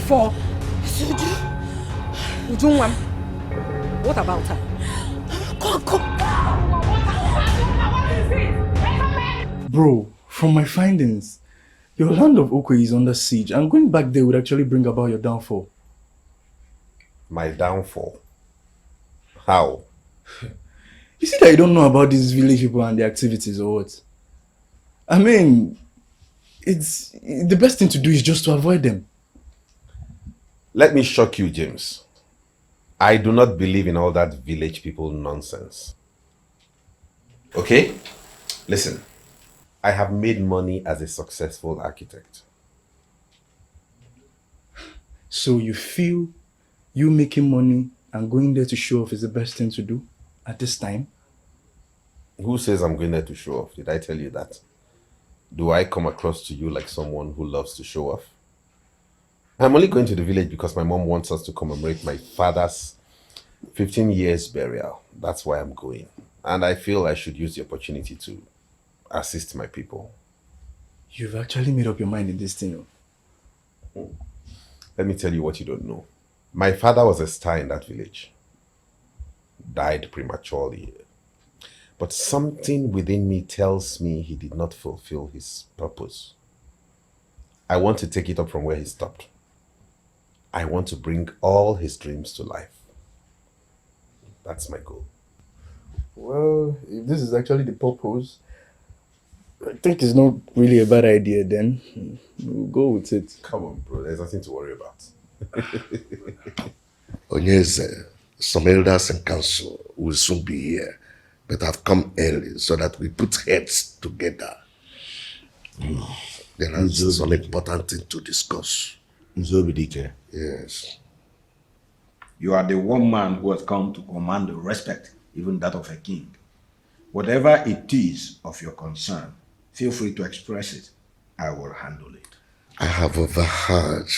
for Ujunwam. What about her? Bro, from my findings, your land of Okwe is under siege, and going back there would actually bring about your downfall. My downfall? How? You see that you don't know about these village people and their activities or what? I mean, the best thing to do is just to avoid them. Let me shock you, James. I do not believe in all that village people nonsense. Okay? Listen. I have made money as a successful architect. So you feel you making money and going there to show off is the best thing to do at this time? Who says I'm going there to show off? Did I tell you that? Do I come across to you like someone who loves to show off? I'm only going to the village because my mom wants us to commemorate my father's 15 years burial. That's why I'm going. And I feel I should use the opportunity to assist my people. You've actually made up your mind in this thing. Let me tell you what you don't know. My father was a star in that village. Died prematurely. But something within me tells me he did not fulfill his purpose. I want to take it up from where he stopped. I want to bring all his dreams to life. That's my goal. Well, if this is actually the purpose, I think it's not really a bad idea then. We'll go with it. Come on, bro. There's nothing to worry about. Onyeze, some elders and council will soon be here, but I've come early so that we put heads together. There is some important thing to discuss. Nzobidike. Yes. You are the one man who has come to command the respect, even that of a king. Whatever it is of your concern, feel free to express it. I will handle it. I have overheard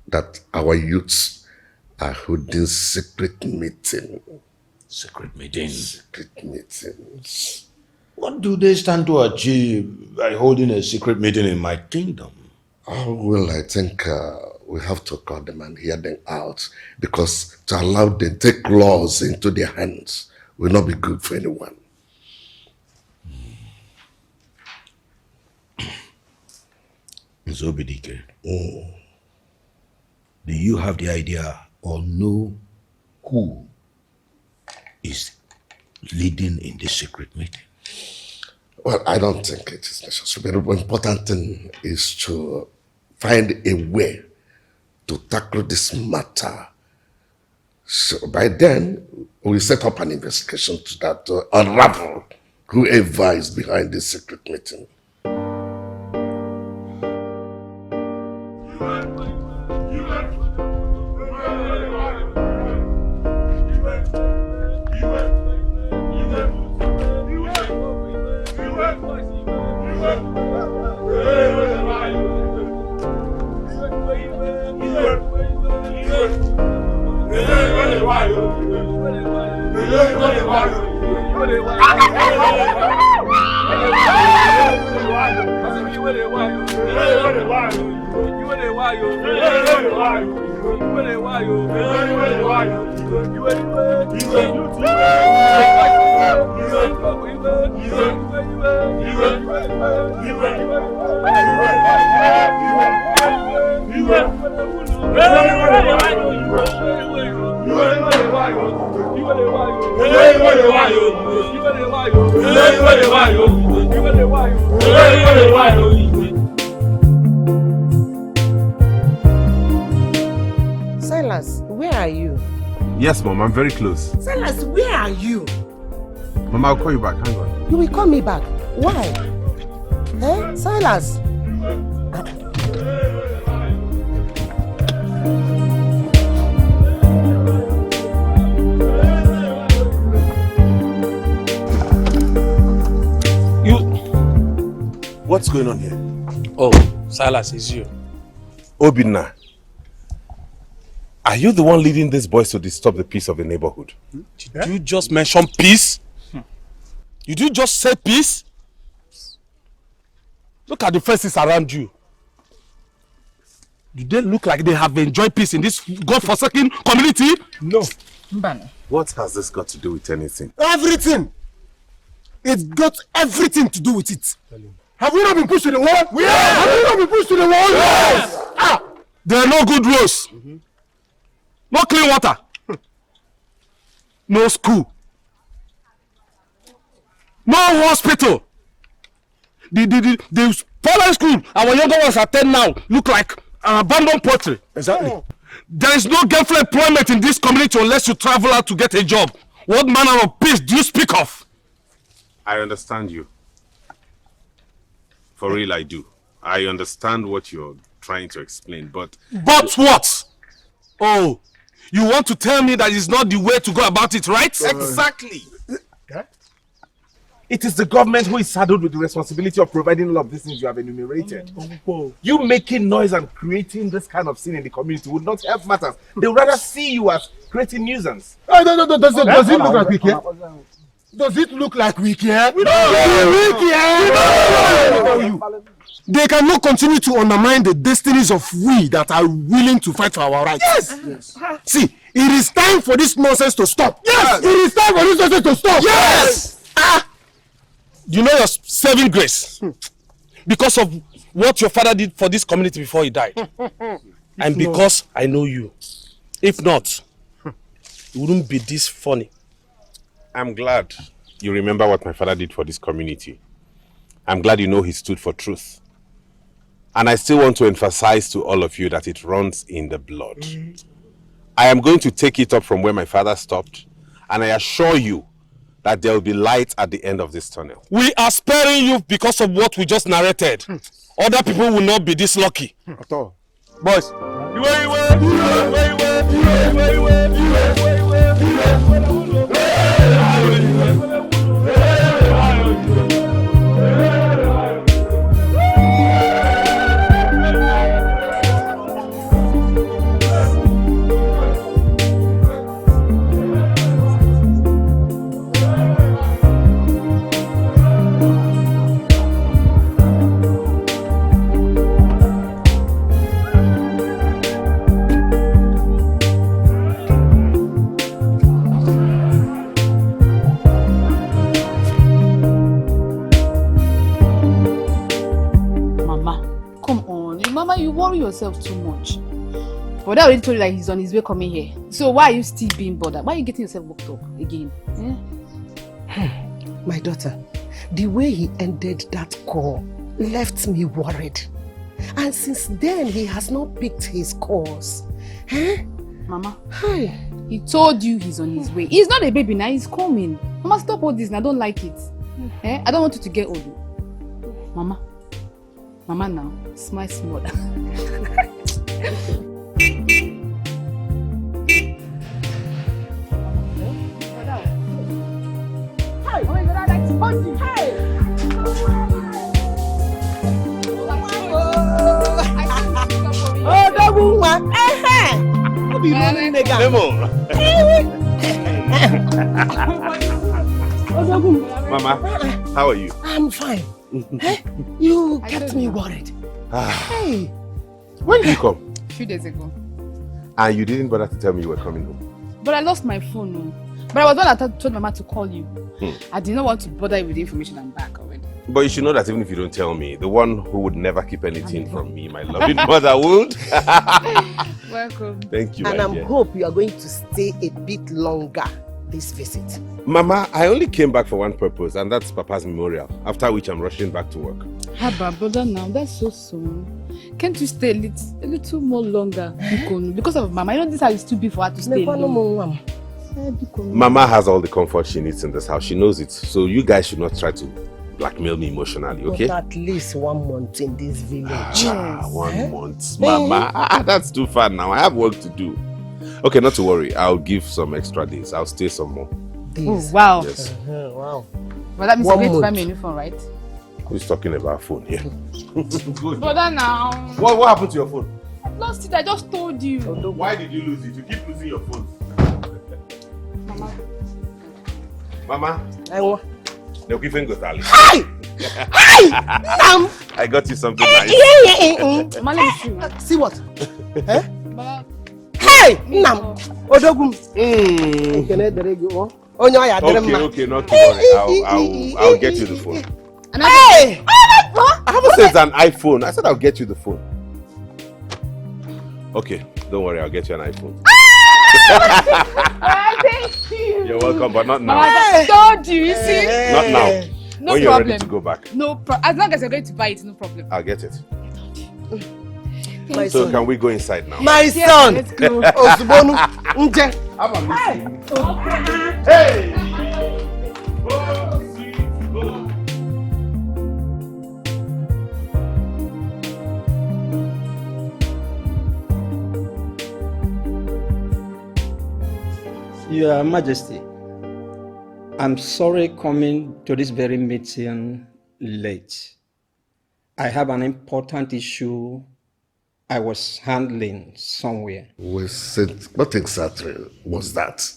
that our youths are holding secret meetings. Secret meetings? Secret meetings. What do they stand to achieve by holding a secret meeting in my kingdom? Oh, well, I think we have to call them and hear them out, because to allow them to take laws into their hands will not be good for anyone. Nzobidike, do you have the idea or know who is leading in this secret meeting? Well, I don't think it is necessary. But the important thing is to find a way to tackle this matter. So by then, we'll set up an investigation to that to unravel whoever is behind this secret meeting. Silas, where are you? Yes, Mom, I'm very close. Silas, where are you? Mom, I'll call you back. Hang on. You will call me back. Why? Eh? Silas? What's going on here? Oh, Silas, it's you. Obinna, are you the one leading these boys to disturb the peace of the neighborhood? Did you just mention peace? Did you just say peace? Look at the faces around you. Do they look like they have enjoyed peace in this God-forsaken community? No. What has this got to do with anything? Everything! It's got everything to do with it. Have we not been pushed to the wall? We have we not been pushed to the wall? Yes! Ah! There are no good roads. No clean water. No school. No hospital. The primary school our younger ones attend now look like an abandoned poultry. Exactly. There is no gainful employment in this community unless you travel out to get a job. What manner of peace do you speak of? I understand you. For real, I do. I understand what you're trying to explain, but... But what? Oh, you want to tell me that it's not the way to go about it, right? Exactly. It is the government who is saddled with the responsibility of providing all of these things you have enumerated. You making noise and creating this kind of scene in the community would not help matters. They would rather see you as creating nuisance. No. Does it look like we care? Does it look like we care? We care! They cannot continue to undermine the destinies of we that are willing to fight for our rights. Yes! See, it is time for this nonsense to stop. Yes! It is time for this nonsense to stop. Yes! You know you're saving grace because of what your father did for this community before he died. And because I know you. If not, it wouldn't be this funny. I'm glad you remember what my father did for this community. I'm glad you know he stood for truth. And I still want to emphasize to all of you that it runs in the blood. I am going to take it up from where my father stopped, and I assure you that there will be light at the end of this tunnel. We are sparing you because of what we just narrated. Other people will not be this lucky. At all. Boys. You worry yourself too much. But I already told you that he's on his way coming here. So why are you still being bothered? Why are you getting yourself worked up again? My daughter, the way he ended that call left me worried. And since then, he has not picked his calls. Mama, he told you he's on his way. He's not a baby now, he's coming. Mama, stop all this. I don't like it. I don't want you to get old. Mama. Mama now, smile small. Mama, how are you? I'm fine. You kept me worried. Hey, when did you come? A few days ago. And you didn't bother to tell me you were coming home. But I lost my phone. No. But I was the one that told Mama to call you. I did not want to bother you with the information. I'm back already. But you should know that even if you don't tell me, the one who would never keep anything from me, my loving mother, would. Welcome. Thank you. And I hope you are going to stay a bit longer this visit. Mama, I only came back for one purpose, and that's Papa's memorial, after which I'm rushing back to work. Haba, brother, now that's so soon. Can't you stay a little more longer? Because of Mama, you know this house is too big for her to stay alone. Mama has all the comfort she needs in this house. She knows it. So you guys should not try to blackmail me emotionally, okay? But at least 1 month in this village. 1 month. Mama, that's too far now. I have work to do. Okay, not to worry. I'll give some extra days. I'll stay some more. Oh, wow. Yes. Wow. Well, that means you're going to buy me a new phone, right? Who's talking about phone here? Good. Brother, now. What happened to your phone? I lost it. I just told you. Why did you lose it? You keep losing your phone. Mama. Mama. I want. They'll give go, darling. Hi! Hi! I got you something nice. Mama, let me see. See what? Eh? Mama, Hey! Nam! Odogum. Okay, not to worry. I'll get you the phone. Hey! I haven't said it's an iPhone. I said I'll get you the phone. Okay, don't worry. I'll get you an iPhone. thank you. You're welcome, but not now. Mama, I told you, you see? Not now. No when you're problem. ready to go back. As long as you're going to buy it, no problem. I'll get it. My So son. can we go inside now? My son! Let's go. Osubonu. Nje. Hey! Your Majesty, I'm sorry coming to this very meeting late. I have an important issue I was handling somewhere. What exactly was that?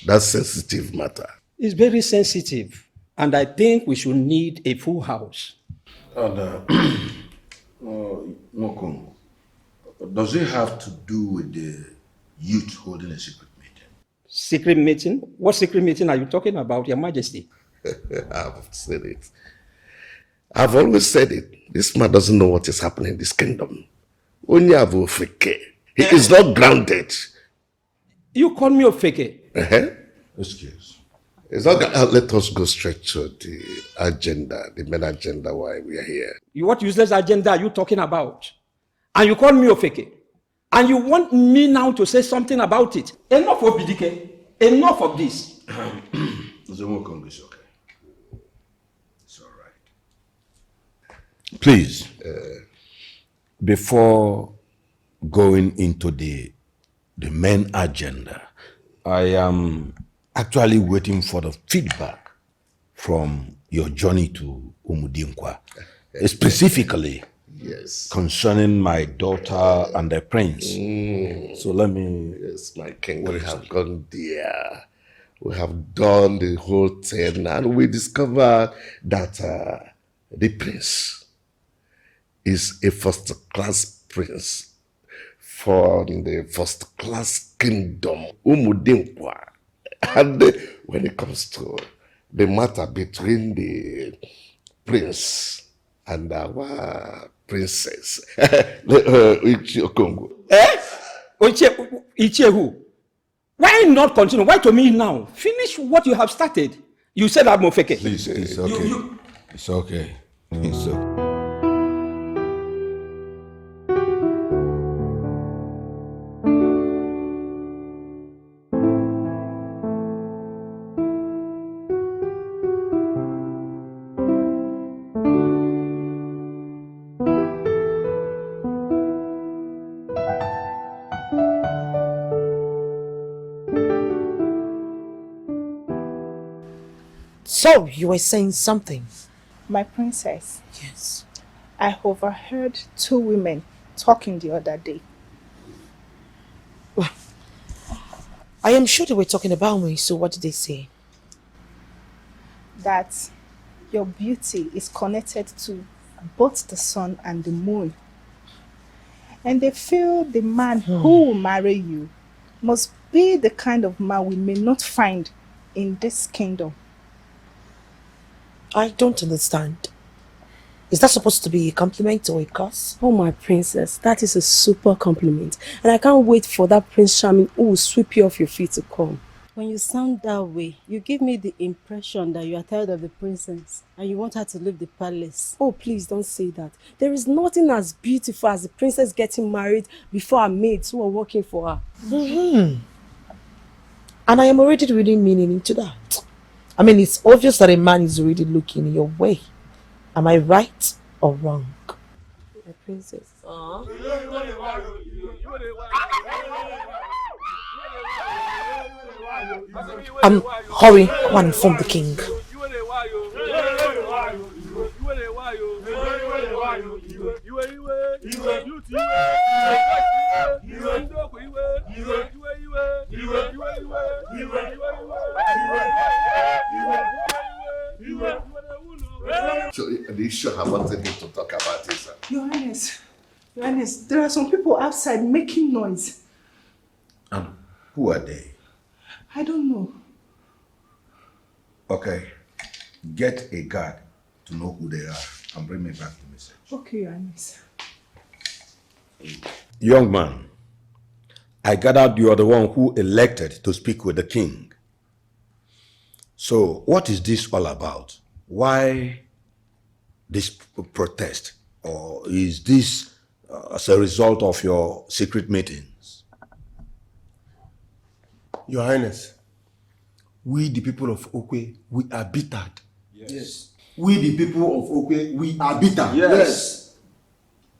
That sensitive matter? It's very sensitive, and I think we should need a full house. And, Mokong, does it have to do with the youth holding a secret meeting? Secret meeting? What secret meeting are you talking about, Your Majesty? I've said it. I've always said it. This man doesn't know what is happening in this kingdom. Only Feke. He is not grounded. You call me a fake. Excuse. It's not. Let us go straight to the agenda, the main agenda why we are here. What useless agenda are you talking about? And you call me a fake. And you want me now to say something about it. Enough of BDK. Enough of this. Mokong is okay. It's all right. Please, before going into the main agenda, I am actually waiting for the feedback from your journey to Umudinkwa, specifically concerning my daughter and the prince. So let me... Yes, my king, we have gone there. We have done the whole thing, and we discovered that the prince is a first-class prince from the first-class kingdom, Umudinkwa. And when it comes to the matter between the prince and our princess, Okongo. Ichie who? Why not continue? Why to me now? Finish what you have started. You said I'm Mofeke. Please, it's okay. It's okay. It's okay. So, you were saying something? My princess. Yes. I overheard two women talking the other day. Well, I am sure they were talking about me, so what did they say? That your beauty is connected to both the sun and the moon. And they feel the man who will marry you must be the kind of man we may not find in this kingdom. I don't understand. Is that supposed to be a compliment or a curse? Oh, my princess, that is a super compliment. And I can't wait for that Prince Charming who will sweep you off your feet to come. When you sound that way, you give me the impression that you are tired of the princess and you want her to leave the palace. Oh, please don't say that. There is nothing as beautiful as the princess getting married before her maids who are working for her. And I am already reading meaning into that. I mean, it's obvious that a man is already looking your way. Am I right or wrong? My princess. Hurry, go and inform the king. So the issue I wanted you to talk about is Your Highness, there are some people outside making noise. Who are they? I don't know. Okay. Get a guard to know who they are and bring me back the message. Okay, Your Highness. Young man, I gathered you are the one who elected to speak with the king. So, what is this all about? Why this protest? Or is this as a result of your secret meetings? Your Highness, we the people of Okwe, we are bittered. Yes. We the people of Okwe, we are bitter. Yes.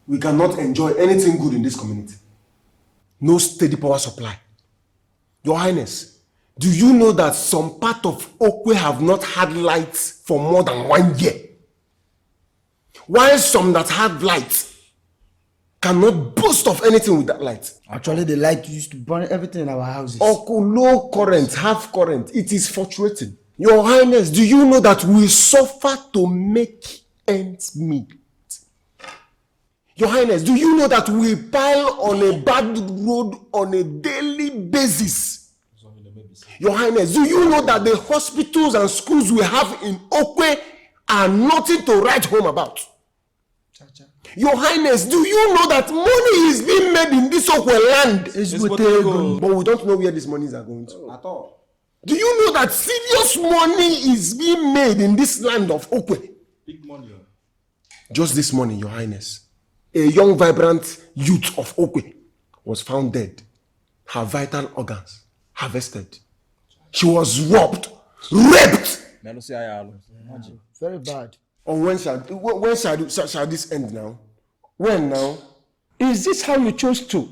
We cannot enjoy anything good in this community. No steady power supply. Your Highness, do you know that some part of Okwe have not had lights for more than 1 year? While some that had lights cannot boast of anything with that light. Actually, the light used to burn everything in our houses. Low current, half current, it is fluctuating. Your Highness, do you know that we suffer to make ends meet? Your Highness, do you know that we pile on a bad road on a daily basis? Your Highness, do you know that the hospitals and schools we have in Okwe are nothing to write home about? Your Highness, do you know that money is being made in this Okwe land? But we don't know where these monies are going to. At all. Do you know that serious money is being made in this land of Okwe? Big money. Just this morning, Your Highness, a young, vibrant youth of Okwe was found dead. Her vital organs harvested. She was robbed, raped. Very bad. Or when shall this end now? When now? Is this how you chose to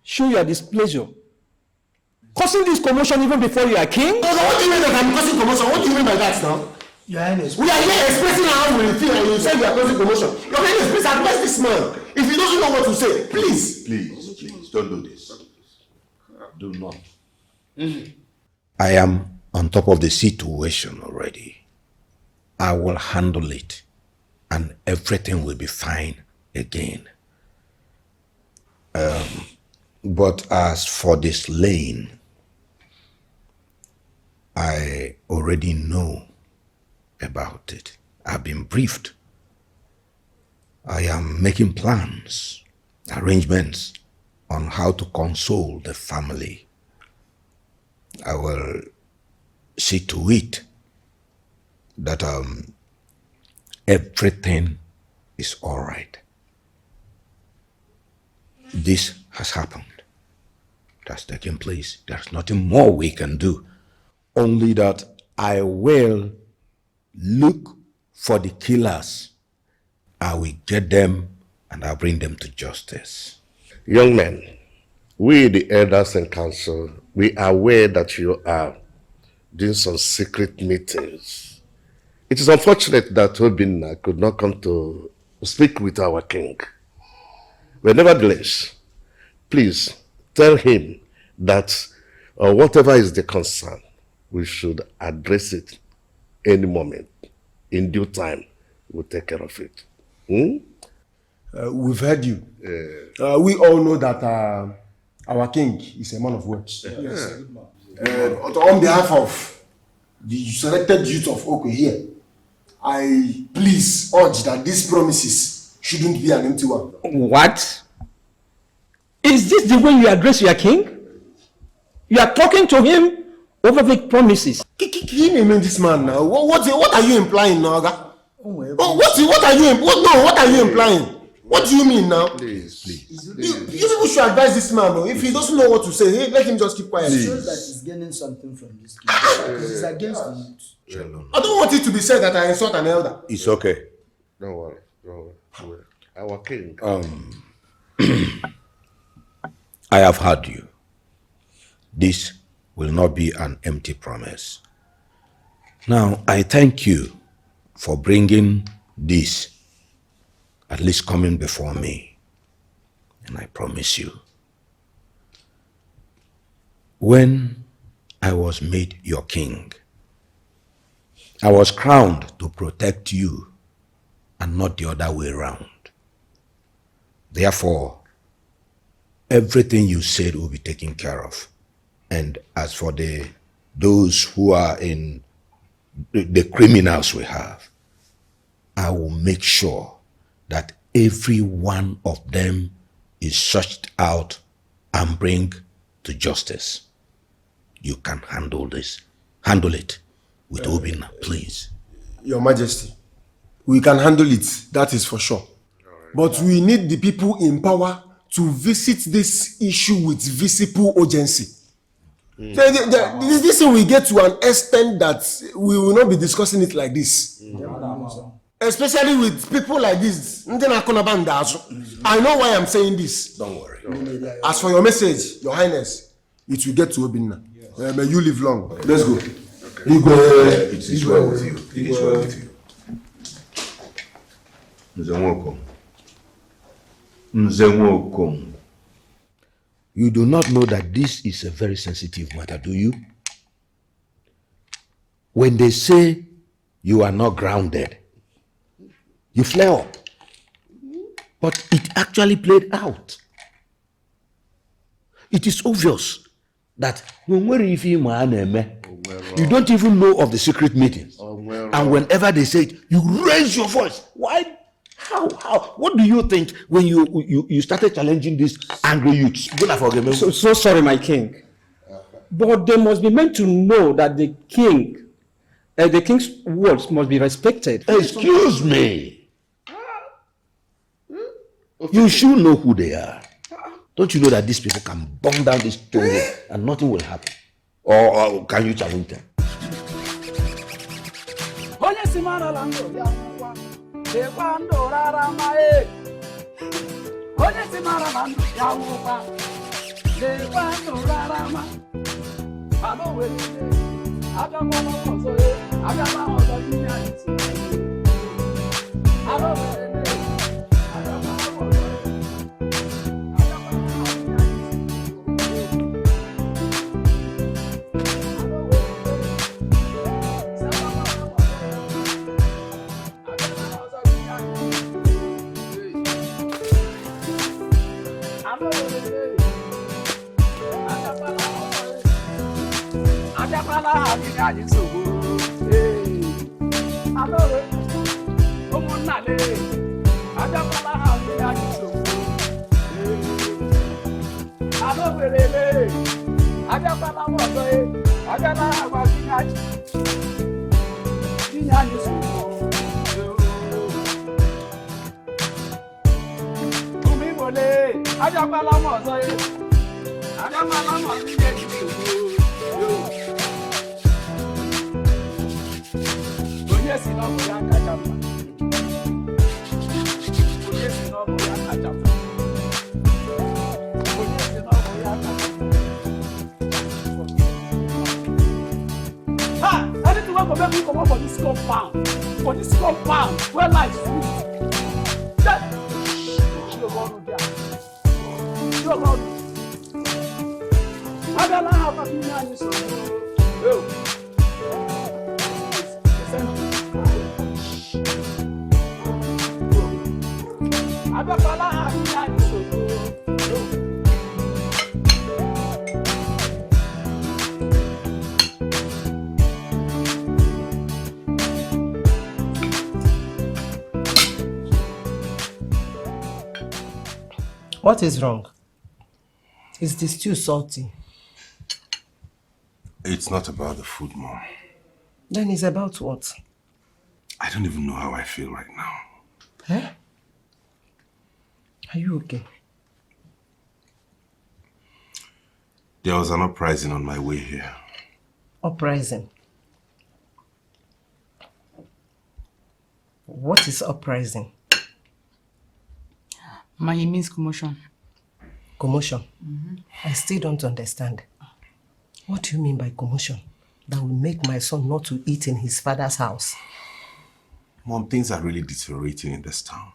show your displeasure? Causing this commotion even before you are king? What do you mean that I'm causing commotion? What do you mean by that now? Your Highness. We are here expressing how we feel and you say we are causing commotion. Your Highness, please advise this man. If he doesn't know what to say, please. Please, don't do this. Do not. I am on top of the situation already. I will handle it and everything will be fine again. But as for this lane, I already know about it. I've been briefed. I am making plans, arrangements on how to console the family. I will see to it that everything is all right. This has happened. That's taking place. There's nothing more we can do. Only that I will look for the killers. I will get them and I'll bring them to justice. young men, we the elders and council, we are aware that you are doing some secret meetings. It is unfortunate that Obinna could not come to speak with our king. But nevertheless, please tell him that whatever is the concern, we should address it any moment. In due time, we'll take care of it. We've heard you. We all know that our king is a man of words. Yes. On behalf of the selected youth of Okwe here, I please urge that these promises shouldn't be an empty one. What? Is this the way you address your king? You are talking to him over vague promises. Can you name this man now? What are you implying now, Oga? What are you implying? What do you mean now? Please. You people should advise this man. Though. If he doesn't know what to say, let him just keep quiet. It shows that he's gaining something from this case. Because it's against the youth. I don't want it to be said that I insult an elder. It's okay. Don't worry. Our king. I have heard you. This will not be an empty promise. Now, I thank you for bringing this, at least coming before me. And I promise you, when I was made your king, I was crowned to protect you and not the other way around. Therefore, everything you said will be taken care of. And as for those who are in the criminals we have, I will make sure that every one of them is searched out and bring to justice. You can handle this. Handle it with Obina, please. Your Majesty, we can handle it, that is for sure. But we need the people in power to visit this issue with visible urgency. This thing will get to an extent that we will not be discussing it like this. Especially with people like this. I know why I'm saying this. Don't worry. As for your message, Your Highness, it will get to Obinna. May you live long. Let's go. It is well with you. It is well with you. You do not know that this is a very sensitive matter, do you? When they say you are not grounded, you flare up. But it actually played out. It is obvious that you don't even know of the secret meetings. And whenever they say it, you raise your voice. Why? How? What do you think when you started challenging these angry youths? So sorry, my king. But they must be meant to know that the king's words must be respected. Excuse me. You should know who they are. Don't you know that these people can bomb down this stone and nothing will happen? Or can you challenge them? For this compound where life is that What is wrong? Is the stew salty? It's not about the food, Mom. Then it's about what? I don't even know how I feel right now. Huh? Are you okay? There was an uprising on my way here. Uprising? What is uprising? It means commotion. Commotion? I still don't understand. What do you mean by commotion? That will make my son not to eat in his father's house? Mom, things are really deteriorating in this town.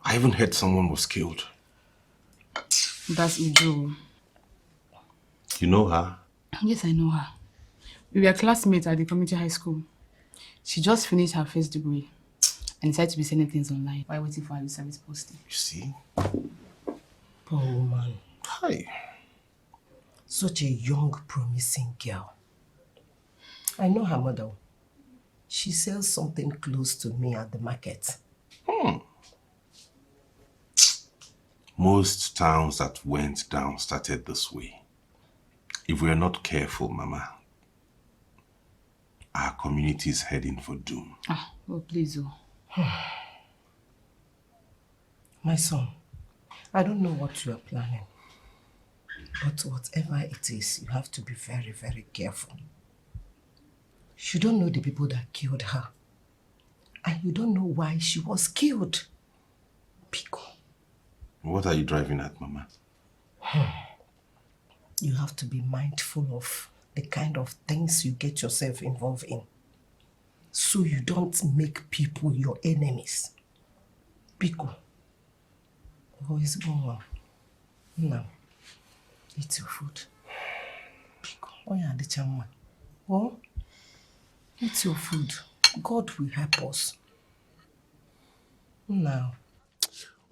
I even heard someone was killed. That's Uju. You know her? Yes, I know her. We were classmates at the community high school. She just finished her first degree and decided to be sending things online while waiting for her service posting. You see? Poor woman. Hi. Such a young, promising girl. I know her mother. She sells something close to me at the market. Most towns that went down started this way. If we are not careful, Mama, our community is heading for doom. Oh, please, My son, I don't know what you are planning. But whatever it is, you have to be very, very careful. You don't know the people that killed her. And you don't know why she was killed. Pico. What are you driving at, Mama? You have to be mindful of the kind of things you get yourself involved in. So you don't make people your enemies. Pico. Oh, it's going well. Now, eat your food. Pico. Oh, yeah, the chama. Oh, eat your food. God will help us. Now.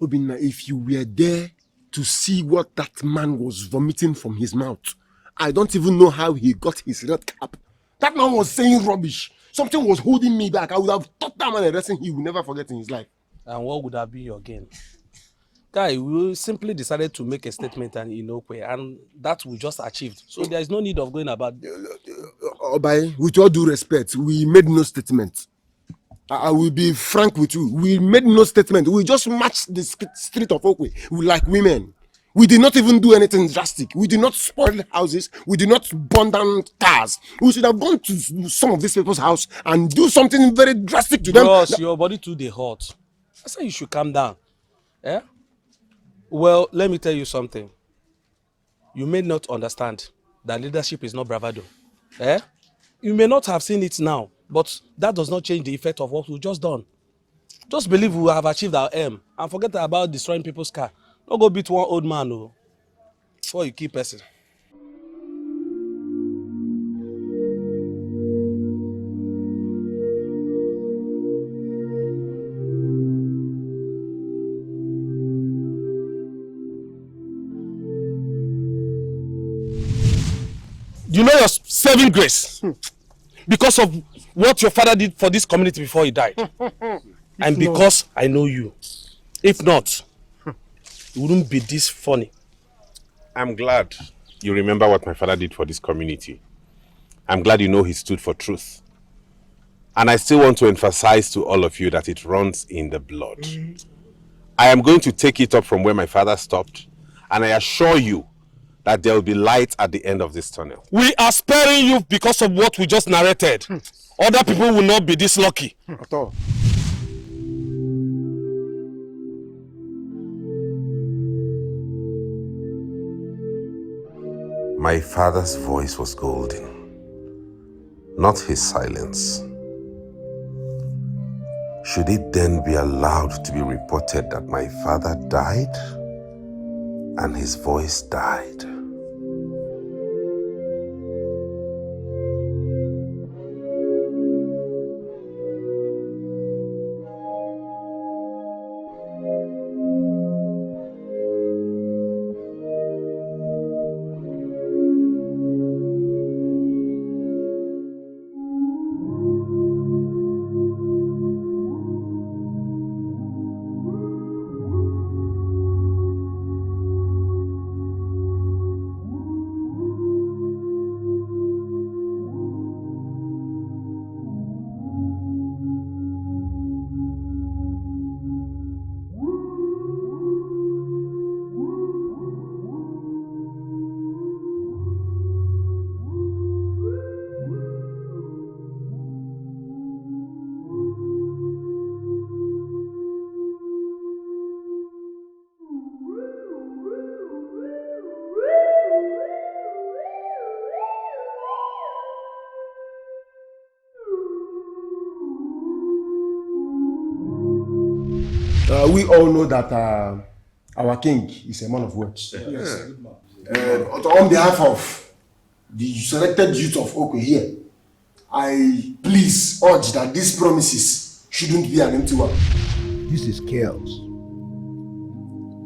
Obinna, if you were there to see what that man was vomiting from his mouth, I don't even know how he got his red cap. That man was saying rubbish. Something was holding me back. I would have taught that man a lesson he will never forget in his life. And what would have been your gain? Guy, we simply decided to make a statement and that we just achieved. So there is no need of going about. Obai, with all due respect, we made no statement. I will be frank with you. We made no statement. We just marched the street of Okwe like women. We did not even do anything drastic. We did not spoil houses. We did not burn down cars. We should have gone to some of these people's house and do something very drastic to them. Bros, your body too dey hot. I say you should calm down. Eh? Well, let me tell you something. You may not understand that leadership is not bravado. Eh? You may not have seen it now, but that does not change the effect of what we've just done. Just believe we have achieved our aim and forget about destroying people's car. Don't go beat one old man before you keep person. You know you're saving grace because of what your father did for this community before he died. And because I know you. If not, it wouldn't be this funny. I'm glad you remember what my father did for this community. I'm glad you know he stood for truth. And I still want to emphasize to all of you that it runs in the blood. I am going to take it up from where my father stopped, and I assure you that there will be light at the end of this tunnel. We are sparing you because of what we just narrated. Other people will not be this lucky. At all. My father's voice was golden, not his silence. Should it then be allowed to be reported that my father died and his voice died? We all know that our king is a man of words. Yes. On behalf of the selected youth of Okwe here, I please urge that these promises shouldn't be an empty one. This is chaos.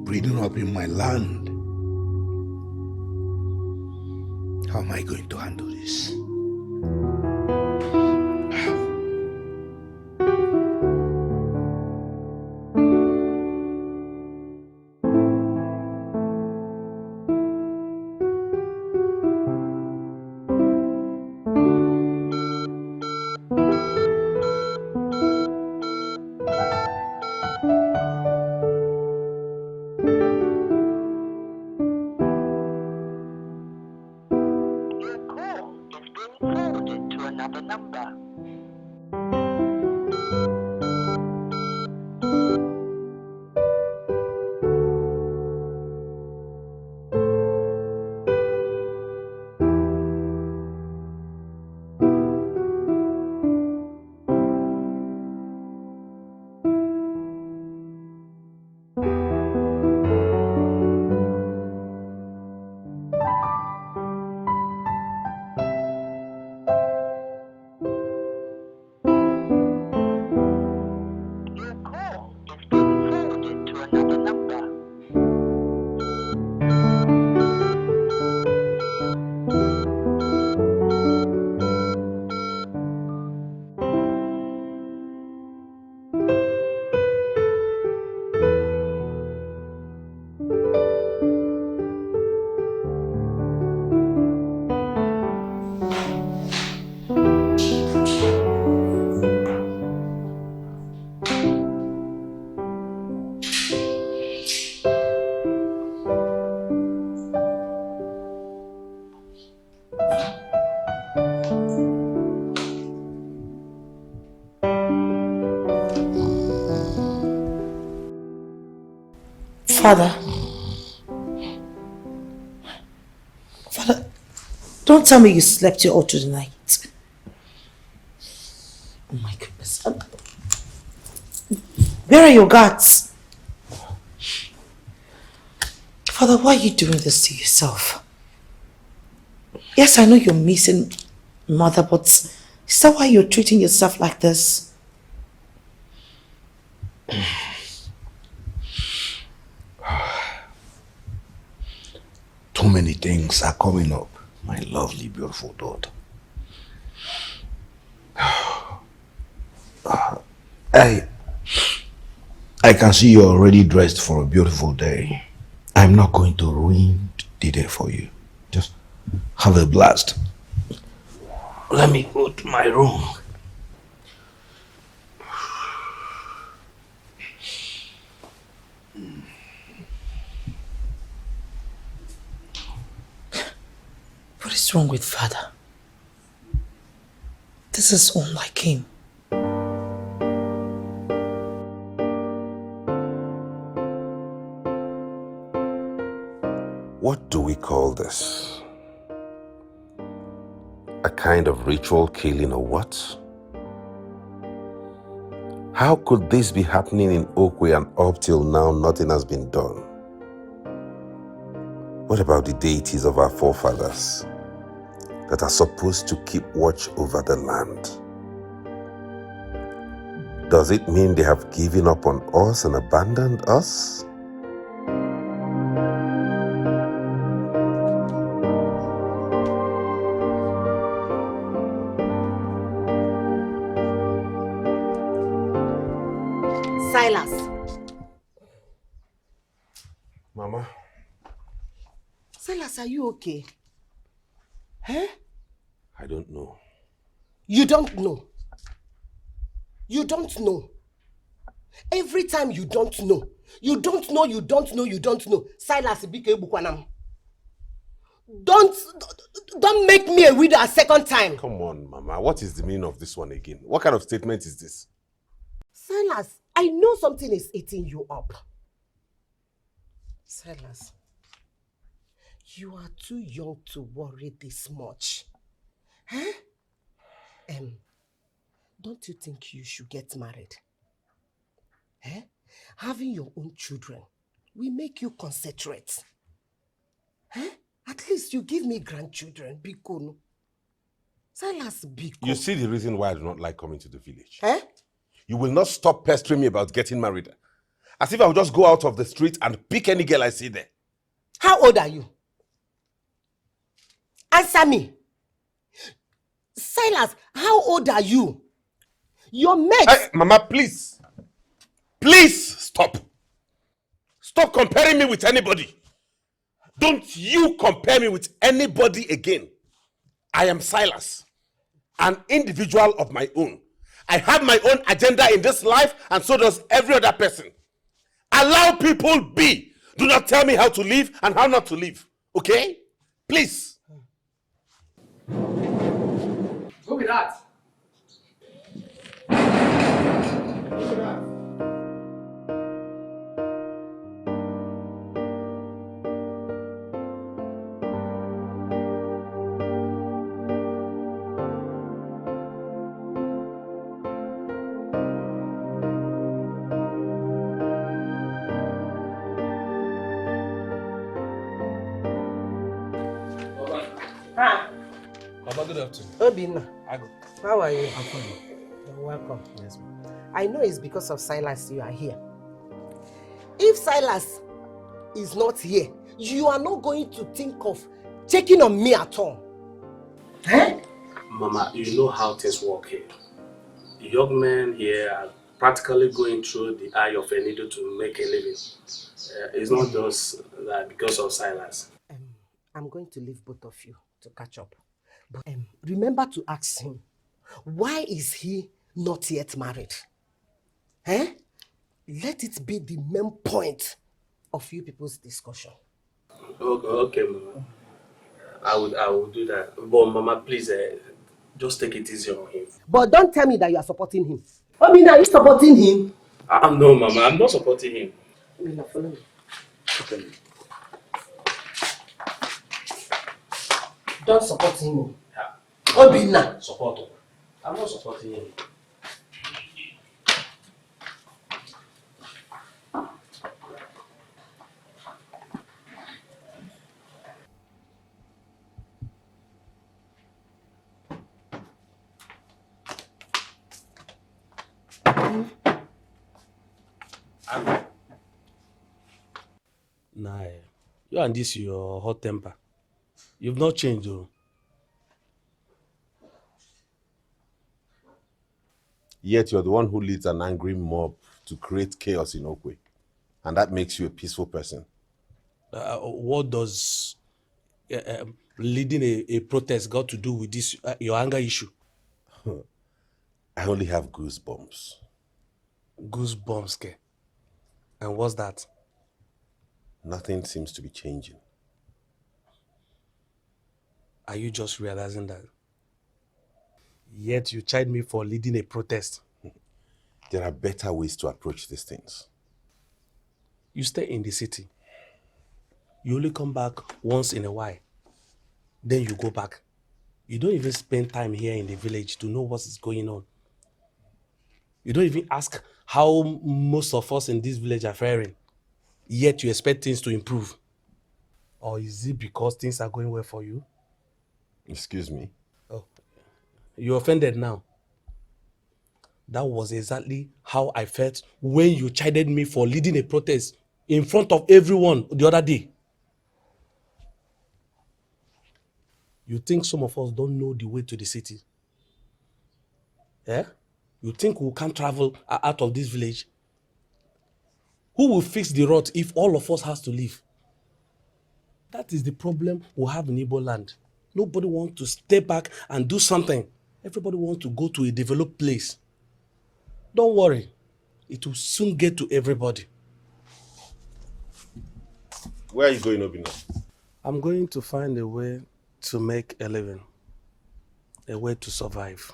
Breeding up in my land. How am I going to handle this? Father, don't tell me you slept here all through the night. Oh my goodness. Where are your guards? Father, why are you doing this to yourself? Yes, I know you're missing mother, but is that why you're treating yourself like this? Too many things are coming up, my lovely, beautiful daughter. I can see you're already dressed for a beautiful day. I'm not going to ruin the day for you. Just have a blast. Let me go to my room. What is wrong with Father? This is unlike him. What do we call this? A kind of ritual killing or what? How could this be happening in Okwe and up till now nothing has been done? What about the deities of our forefathers that are supposed to keep watch over the land? Does it mean they have given up on us and abandoned us? Silas. Mama? Silas, are you okay? Huh? I don't know. You don't know. You don't know. Every time you don't know. You don't know, you don't know, you don't know. Silas Bike Bukwanam. Don't make me a widow a second time. Come on, Mama. What is the meaning of this one again? What kind of statement is this? Silas, I know something is eating you up. Silas, you are too young to worry this much. Huh? Don't you think you should get married? Eh? Having your own children will make you concentrate. Eh? At least you give me grandchildren, Bikono. Silas, be You see the reason why I do not like coming to the village. Eh? You will not stop pestering me about getting married. As if I would just go out of the street and pick any girl I see there. How old are you? Answer me. Silas, how old are you? Your mates. Hey, Mama, please. Please stop. Stop comparing me with anybody. Don't you compare me with anybody again. I am Silas, an individual of my own. I have my own agenda in this life, and so does every other person. Allow people be. Do not tell me how to live and how not to live. Okay? Please. Who be that? Baba, good afternoon. Obinna, how are you? I'm fine. You're welcome. Yes, ma'am. I know it's because of Silas you are here. If Silas is not here, you are not going to think of checking on me at all. Eh? Mama, you know how things work here. The young men here are practically going through the eye of a needle to make a living. It's not just that because of Silas. I'm going to leave both of you to catch up. But remember to ask him, why is he not yet married? Eh? Let it be the main point of you people's discussion. Okay, Mama. I will do that. But Mama, please, just take it easy on him. But don't tell me that you are supporting him. I mean, are you supporting him? No, Mama, I'm not supporting him. Follow me. Okay. Don't support him. Obinna. Support him. I'm not supporting him. Nah, you and this your hot temper. You've not changed, though. Yet you're the one who leads an angry mob to create chaos in Okwe. And that makes you a peaceful person. What does leading a protest got to do with this your anger issue? I only have goosebumps. Goosebumps, ke? And what's that? Nothing seems to be changing. Are you just realizing that? Yet you chide me for leading a protest. There are better ways to approach these things. You stay in the city. You only come back once in a while. Then you go back. You don't even spend time here in the village to know what is going on. You don't even ask how most of us in this village are faring. Yet you expect things to improve. Or is it because things are going well for you? Excuse me? Oh, you're offended now. That was exactly how I felt when you chided me for leading a protest in front of everyone the other day. You think some of us don't know the way to the city? Yeah? You think we can't travel out of this village? Who will fix the road if all of us has to leave? That is the problem we have in Igbo land. Nobody wants to step back and do something. Everybody wants to go to a developed place. Don't worry. It will soon get to everybody. Where are you going, Obinna? I'm going to find a way to make a living. A way to survive.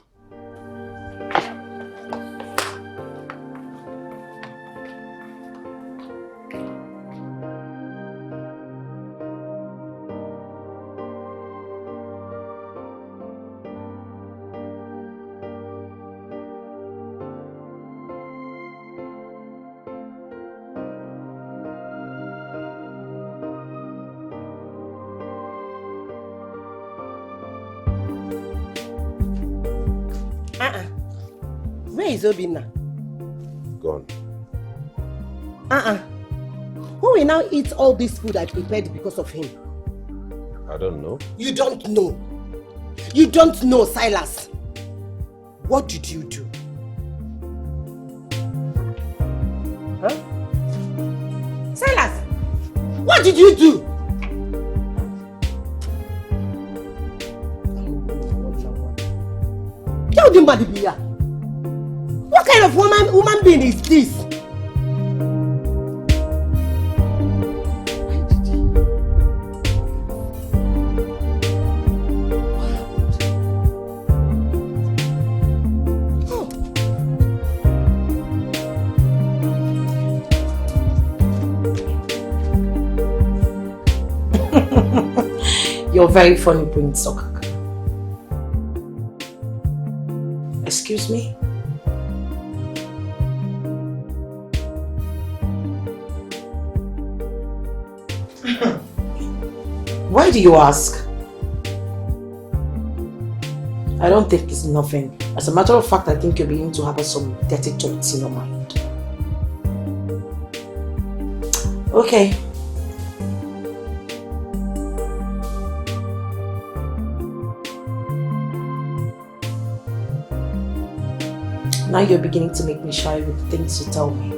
is Obinna? Gone. Who will now eat all this food I prepared because of him? I don't know. You don't know. You don't know, Silas. What did you do? Huh? Silas, what did you do? What kind of woman being is this? You're very funny, Prince Okaka. Excuse me? Why do you ask? I don't think it's nothing. As a matter of fact, I think you're beginning to have some dirty thoughts in your mind. Okay. Now you're beginning to make me shy with the things you tell me.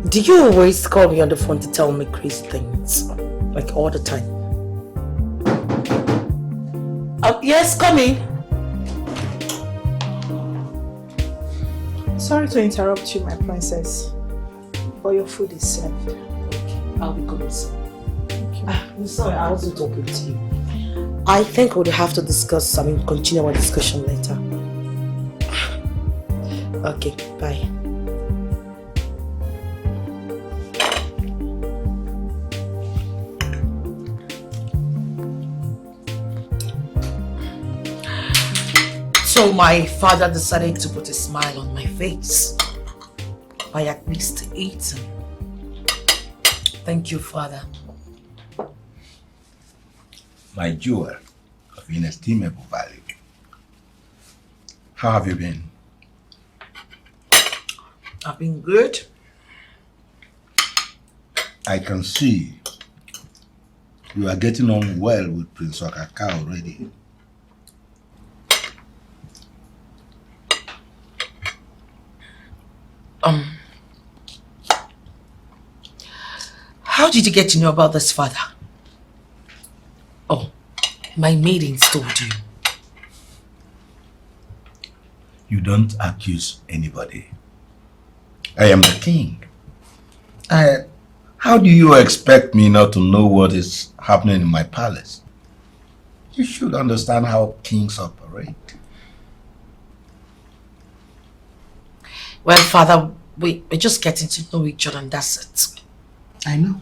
Do you always call me on the phone to tell me crazy things? Like all the time? Yes, come in. Sorry to interrupt you, my princess, but your food is served. Okay, I'll be coming soon. I'm sorry, I wasn't talking to you. I think we'll have to continue our discussion later. Okay, bye. So my father decided to put a smile on my face by at least eating. Thank you, Father. My jewel of inestimable value. How have you been? I've been good. I can see you are getting on well with Prince Okaka already. How did you get to know about this, Father? Oh, my maidens told you. You don't accuse anybody. I am the king. How do you expect me not to know what is happening in my palace? You should understand how kings operate. Well, Father, we're just getting to know each other and that's it. I know.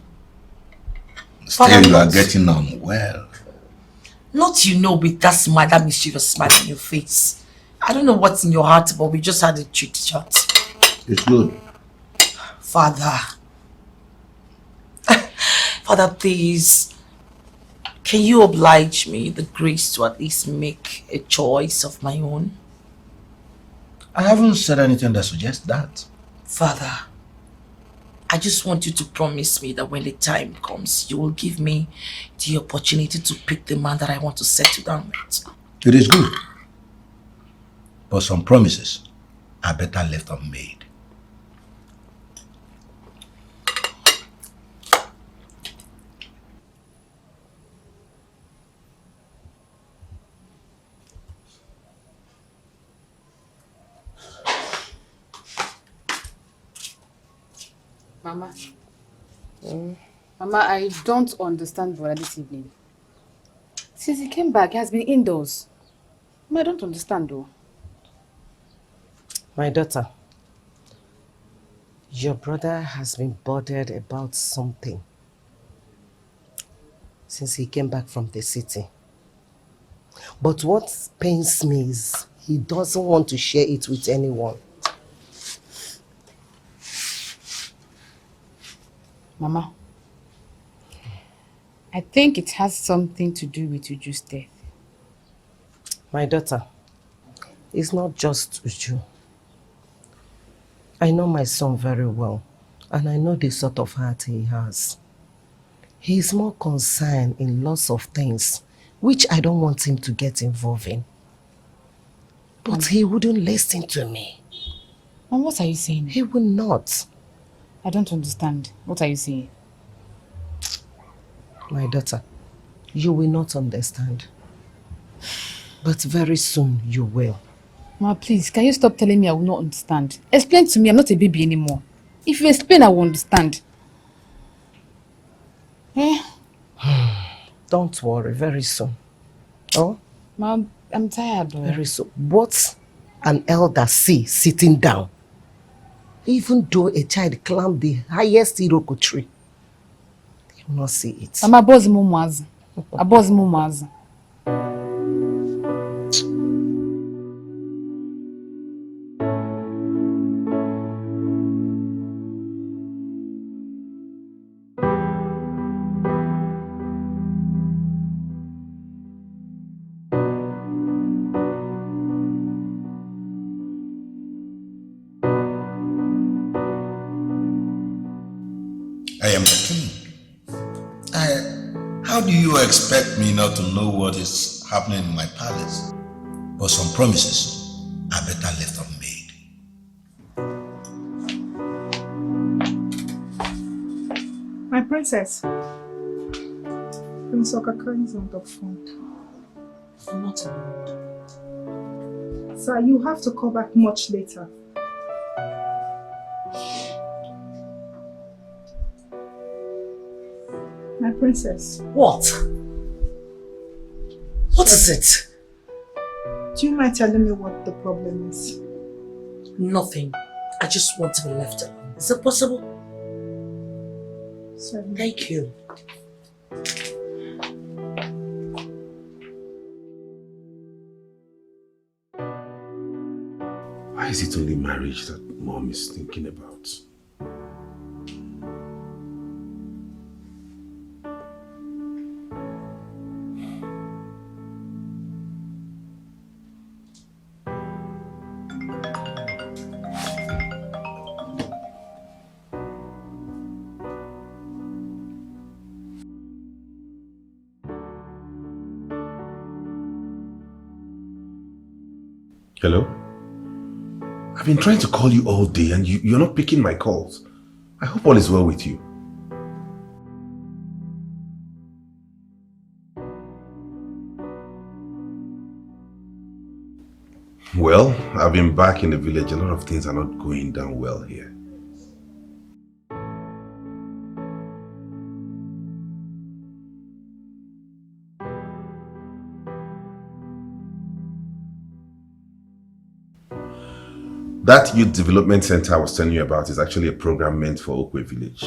Father, Still, you are getting on well. Not with that smile, that mischievous smile on your face. I don't know what's in your heart, but we just had a chit chat. It's good. Father. Father, please. Can you oblige me the grace to at least make a choice of my own? I haven't said anything that suggests that. Father, I just want you to promise me that when the time comes, you will give me the opportunity to pick the man that I want to settle down with. It is good. But some promises are better left unmade. Mama. Mama, I don't understand brother this evening. Since he came back, he has been indoors. Mama, I don't understand though. My daughter, your brother has been bothered about something since he came back from the city. But what pains me is he doesn't want to share it with anyone. Mama, I think it has something to do with Uju's death. My daughter, it's not just Uju. I know my son very well, and I know the sort of heart he has. He is more concerned in lots of things, which I don't want him to get involved in. But he wouldn't listen to me. Mom, what are you saying? He will not. I don't understand. What are you saying? My daughter, you will not understand. But very soon you will. Ma, please, can you stop telling me I will not understand? Explain to me, I'm not a baby anymore. If you explain, I will understand. Eh? Don't worry, very soon. Oh? Ma, I'm tired. Very soon. What an elder see sitting down, even though a child climbed the highest Iroko tree, he will not see it. Mama, boss mumaz. A boss mumaz. I am the king. How do you expect me not to know what is happening in my palace? But some promises are better left unmade. My princess. Prince Okaka is not up front. I'm not alone. Sir, you have to call back much later. My princess. What? What is it? Do you mind telling me what the problem is? Nothing. I just want to be left alone. Is it possible? Sorry. Thank you. Why is it only marriage that Mom is thinking about? Hello? I've been trying to call you all day and you're not picking my calls. I hope all is well with you. Well, I've been back in the village. A lot of things are not going down well here. That youth development center I was telling you about is actually a program meant for Okwe village.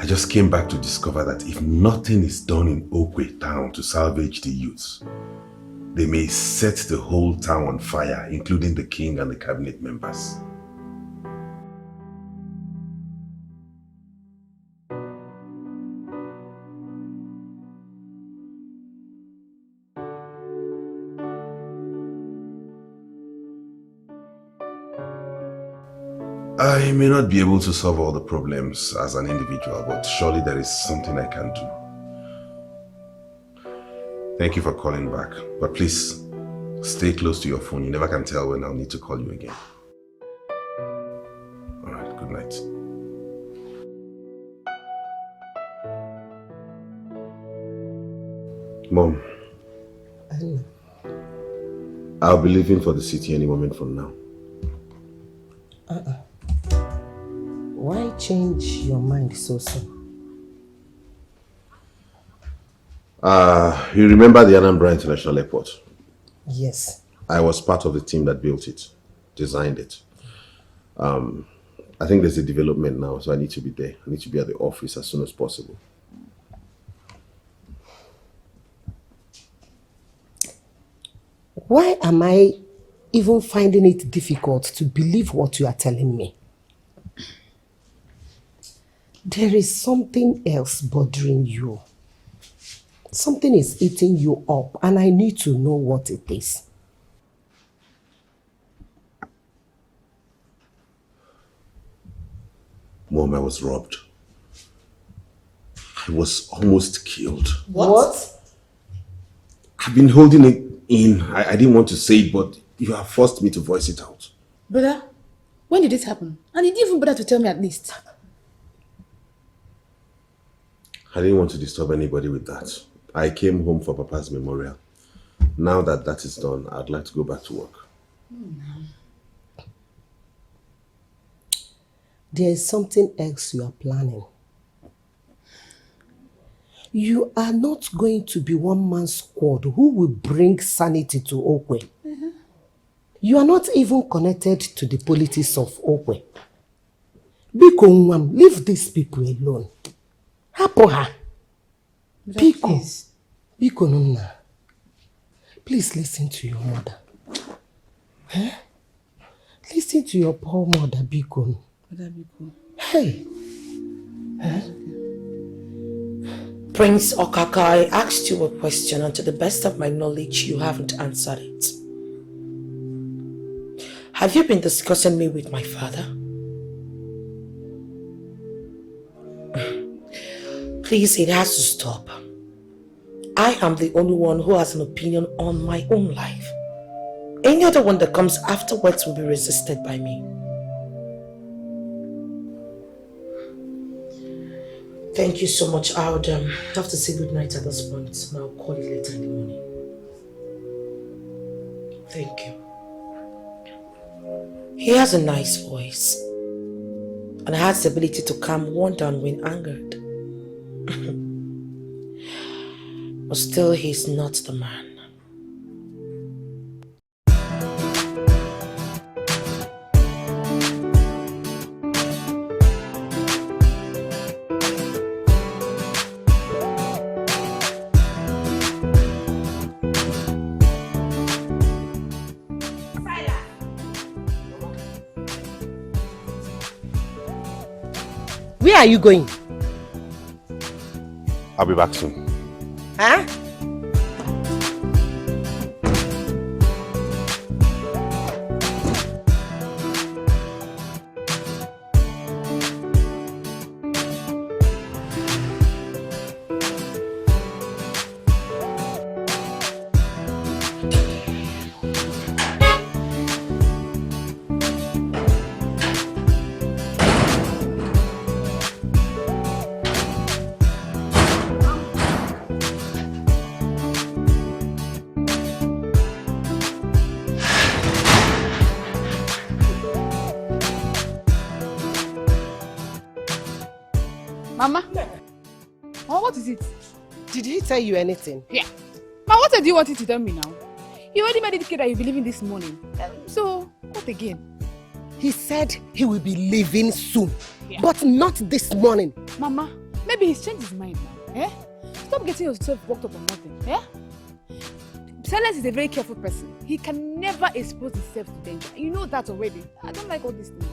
I just came back to discover that if nothing is done in Okwe town to salvage the youths, they may set the whole town on fire, including the king and the cabinet members. I may not be able to solve all the problems as an individual, but surely there is something I can do. Thank you for calling back, but please stay close to your phone. You never can tell when I'll need to call you again. All right, good night. Mom, I'll be leaving for the city any moment from now. Why change your mind so soon? You remember the Anambra International Airport? Yes. I was part of the team that built it, designed it. I think there's a development now, so I need to be there. I need to be at the office as soon as possible. Why am I even finding it difficult to believe what you are telling me? There is something else bothering you. Something is eating you up, and I need to know what it is. Mom, I was robbed. I was almost killed. What? I've been holding it in. I didn't want to say it, but you have forced me to voice it out. Brother, when did this happen? And you didn't even bother to tell me at least. I didn't want to disturb anybody with that. I came home for Papa's memorial. Now that that is done, I'd like to go back to work. There is something else you are planning. You are not going to be one-man squad who will bring sanity to Okwe. You are not even connected to the politics of Okwe. Biko Nwam, leave these people alone. Hapo ha. Biko. Biko Nuna. Please listen to your mother. Huh? Listen to your poor mother, Biko. Hey. Huh? Prince Okaka, I asked you a question, and to the best of my knowledge, you haven't answered it. Have you been discussing me with my father? Please, it has to stop. I am the only one who has an opinion on my own life. Any other one that comes afterwards will be resisted by me. Thank you so much. I would have to say goodnight at this point, and I'll call you later in the morning. Thank you. He has a nice voice and has the ability to calm one down when angered. But still, he's not the man. Where are you going? I'll be back soon. Huh? Mama? Oh, what is it? Did he tell you anything? Yeah. Ma, what do you want him to tell me now? You already made it clear that you'll be leaving this morning. So, what again? He said he will be leaving soon, but not this morning. Mama, maybe he's changed his mind now. Eh? Stop getting yourself worked up on nothing. Eh? Silas is a very careful person. He can never expose himself to danger. You know that already. I don't like all this thing.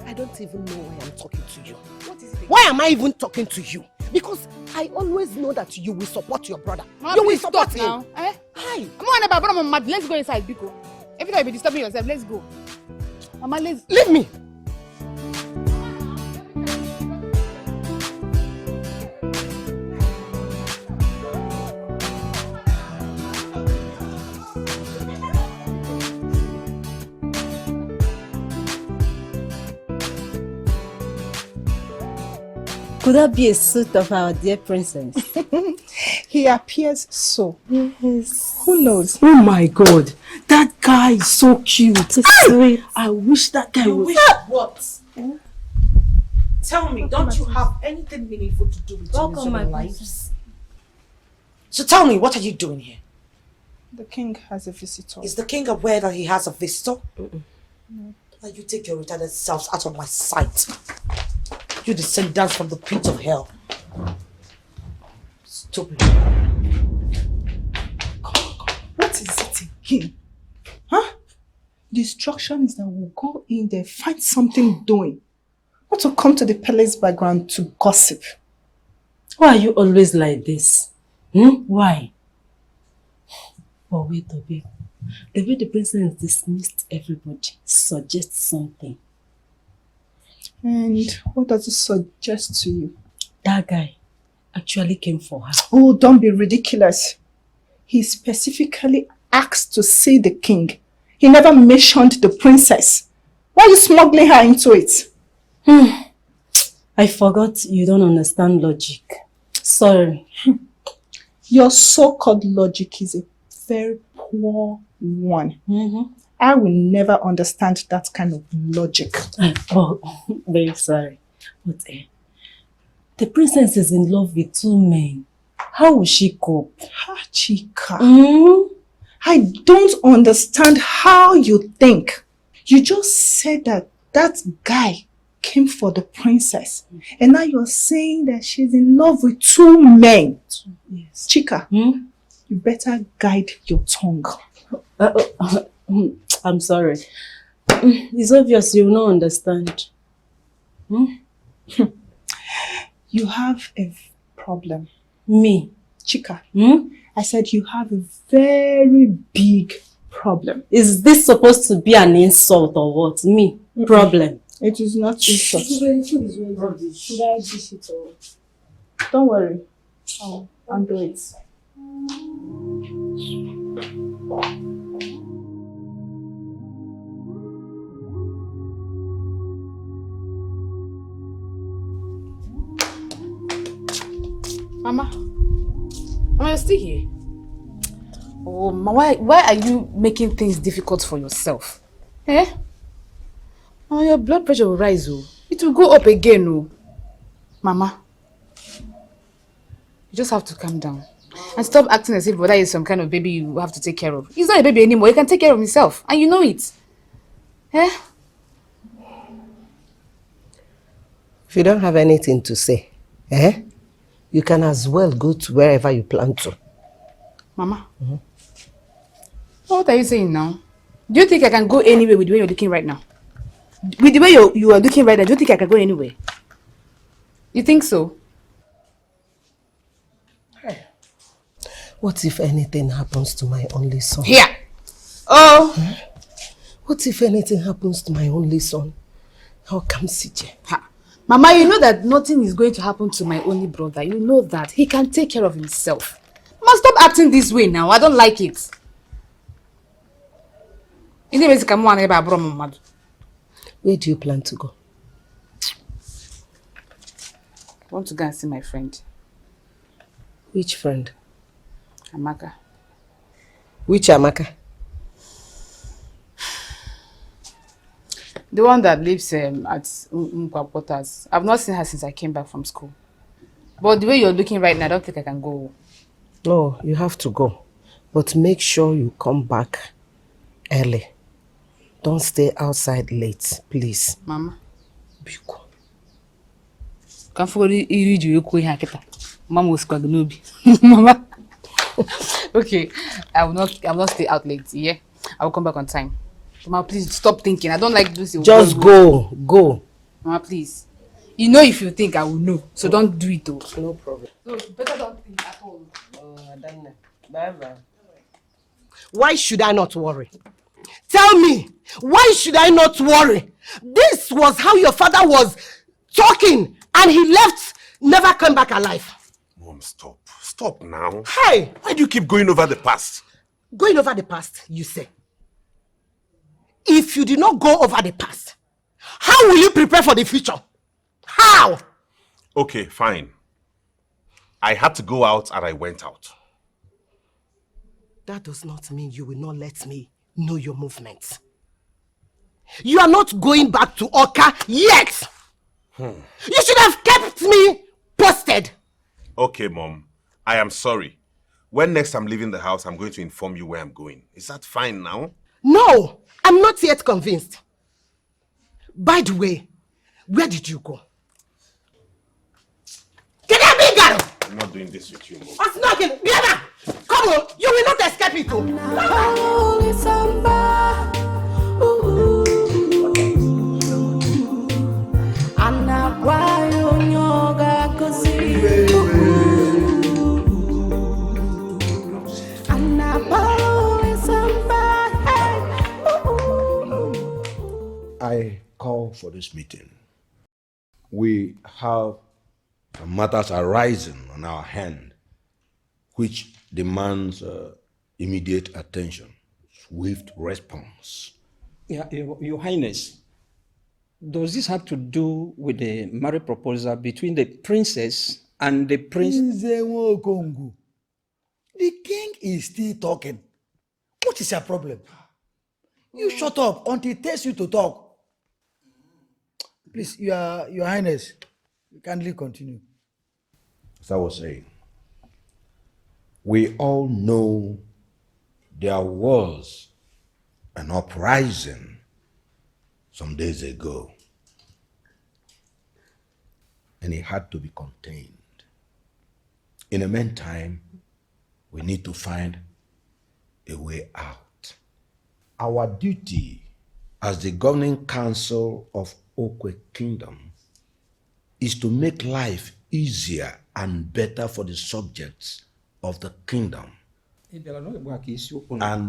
I don't even know why I'm talking to you. What is it again? Why am I even talking to you? Because I always know that you will support your brother. Mama, you will please support stop him. now. Eh? Hi. Mama, let's go inside, Biko. Every time you be disturbing yourself, let's go. Mama, let's... Leave me. Could that be a suit of our dear princess? He appears so. Yes. Who knows? Oh my God, that guy is so cute. Sweet. I wish that guy was. What? Tell me, don't you have anything meaningful to do with your miserable lives? So tell me, what are you doing here? The king has a visitor. Is the king aware that he has a visitor? No. Now you take your retarded selves out of my sight. You descendants from the pit of hell. Stupid. What is it again? Huh? The instruction is that we'll go in there, find something doing. Not to come to the palace background to gossip. Why are you always like this? Why? But wait a bit. The way the president dismissed everybody suggests something. And what does it suggest to you? That guy actually came for her. Oh, don't be ridiculous. He specifically asked to see the king. He never mentioned the princess. Why are you smuggling her into it? I forgot you don't understand logic. Sorry. Your so-called logic is a very poor one. I will never understand that kind of logic. Oh, very sorry. But the princess is in love with 2 men. How will she cope? Chika. I don't understand how you think. You just said that guy came for the princess. And now you're saying that she's in love with 2 men. Yes. Chika, you better guide your tongue. I'm sorry. It's obvious you will not understand. You have a problem. Me? Chika, I said you have a very big problem. Is this supposed to be an insult or what? Me? Problem? It is not insult. Don't worry. I'll handle it. Mama, you're still here. Oh, Mama, why are you making things difficult for yourself? Eh? Oh, your blood pressure will rise, oh. It will go up again, oh. Mama, you just have to calm down. And stop acting as if Boda is some kind of baby you have to take care of. He's not a baby anymore. He can take care of himself. And you know it. Eh? If you don't have anything to say, you can as well go to wherever you plan to. Mama, what are you saying now? Do you think I can go anywhere with the way you're looking right now? With the way you are looking right now, do you think I can go anywhere? You think so? What if anything happens to my only son? Here! Oh! What if anything happens to my only son? How come CJ? Mama, you know that nothing is going to happen to my only brother. You know that. He can take care of himself. Mama, stop acting this way now. I don't like it. Where do you plan to go? I want to go and see my friend. Which friend? Amaka. Which Amaka? The one that lives at Umkwa Quarters. I've not seen her since I came back from school. But the way you're looking right now, I don't think I can go. No, you have to go. But make sure you come back early. Don't stay outside late, please. Mama. Biko. Can't forget you Mama was Mama. Okay, I will not stay out late. Yeah, I will come back on time. Mama, please stop thinking. I don't like this. Just go. Mama, please. You know if you think I will know, so don't do it though. No problem. So better don't think at all. Bye-bye. Why should I not worry? Tell me, why should I not worry? This was how your father was talking and he left, never came back alive. Mom, stop. Stop now. Hey! Why do you keep going over the past? Going over the past, you say? If you did not go over the past, how will you prepare for the future? How? Okay, fine. I had to go out and I went out. That does not mean you will not let me know your movements. You are not going back to Oka yet. You should have kept me posted. Okay, Mom. I am sorry. When next I'm leaving the house, I'm going to inform you where I'm going. Is that fine now? No, I'm not yet convinced. By the way, where did you go? Get that big girl! I'm not doing this with you, Mom. I'm snuggling. Biana! Come on, you will not escape it. I call for this meeting. We have matters arising on our hand which demands immediate attention, swift response. Yeah, Your Highness, does this have to do with the marriage proposal between the princess and the prince? The king is still talking. What is your problem? You shut up until he tells you to talk. Please, Your Highness, you kindly continue. As I was saying, we all know there was an uprising some days ago, and it had to be contained. In the meantime, we need to find a way out. Our duty as the governing council of Okwe Kingdom is to make life easier and better for the subjects of the kingdom. And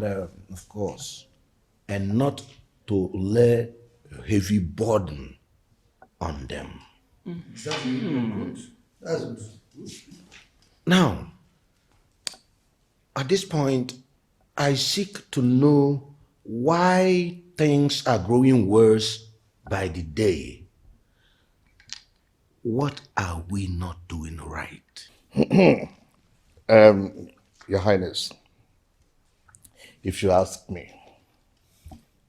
of course, and not to lay a heavy burden on them. That's good. Now, at this point, I seek to know why things are growing worse by the day. What are we not doing right? Your Highness, if you ask me,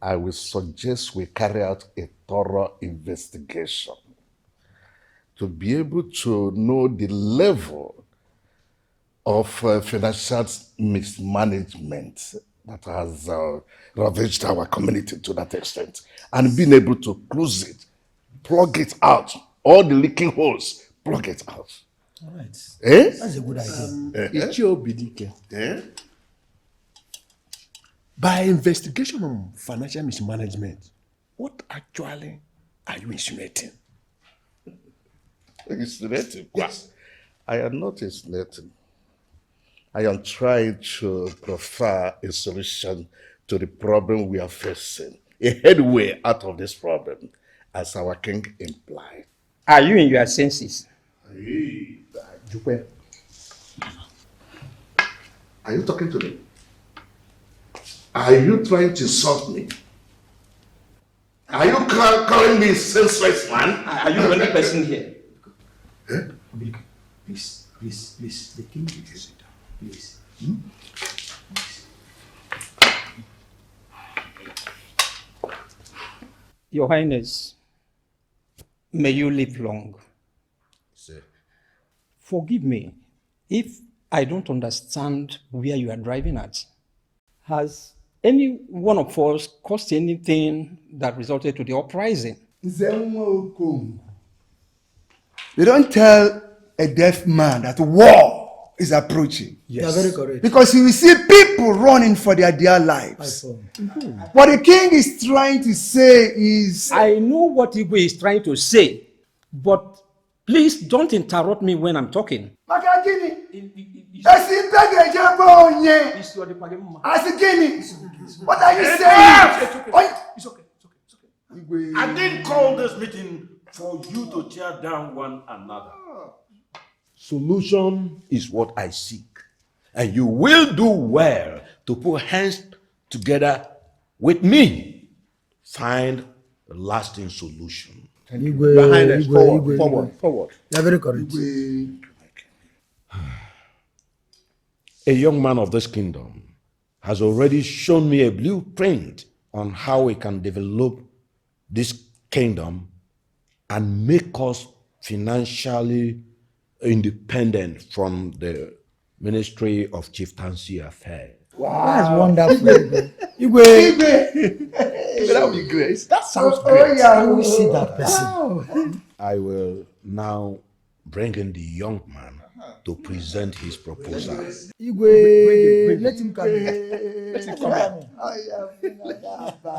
I will suggest we carry out a thorough investigation to be able to know the level of financial mismanagement that has ravaged our community to that extent, and being able to close it, plug it out, all the leaking holes, plug it out. All right. Eh? That's a good idea. By investigation on financial mismanagement, what actually are you insinuating? Insinuating? Yes. I am not insinuating. I am trying to prefer a solution to the problem we are facing, a headway out of this problem, as our king implied. Are you in your senses? Are you talking to me? Are you trying to insult me? Are you calling me senseless man? Are you the only person here? Eh? Please, the king is sit down. Please. Your Highness, may you live long. Sir. Forgive me if I don't understand where you are driving at. Has any one of us caused anything that resulted to the uprising? They don't tell a deaf man that war is approaching. Yes. You are very correct. Because you will see people running for their dear lives. What the king is trying to say is... I know what Igwe is trying to say, but please don't interrupt me when I'm talking. What are you saying? It's okay. I didn't call this meeting for you to tear down one another. Solution is what I seek. And you will do well to put hands together with me. Find a lasting solution. Your Highness, forward. You are very correct. A young man of this kingdom has already shown me a blueprint on how we can develop this kingdom and make us financially independent from the Ministry of Chieftaincy Affairs. Wow. That's wonderful. Igwe. That would be great. That sounds Oh, great. yeah. I will see that person. Wow. I will now bring in the young man to present his proposal. Igwe, let him come in. Let him come in.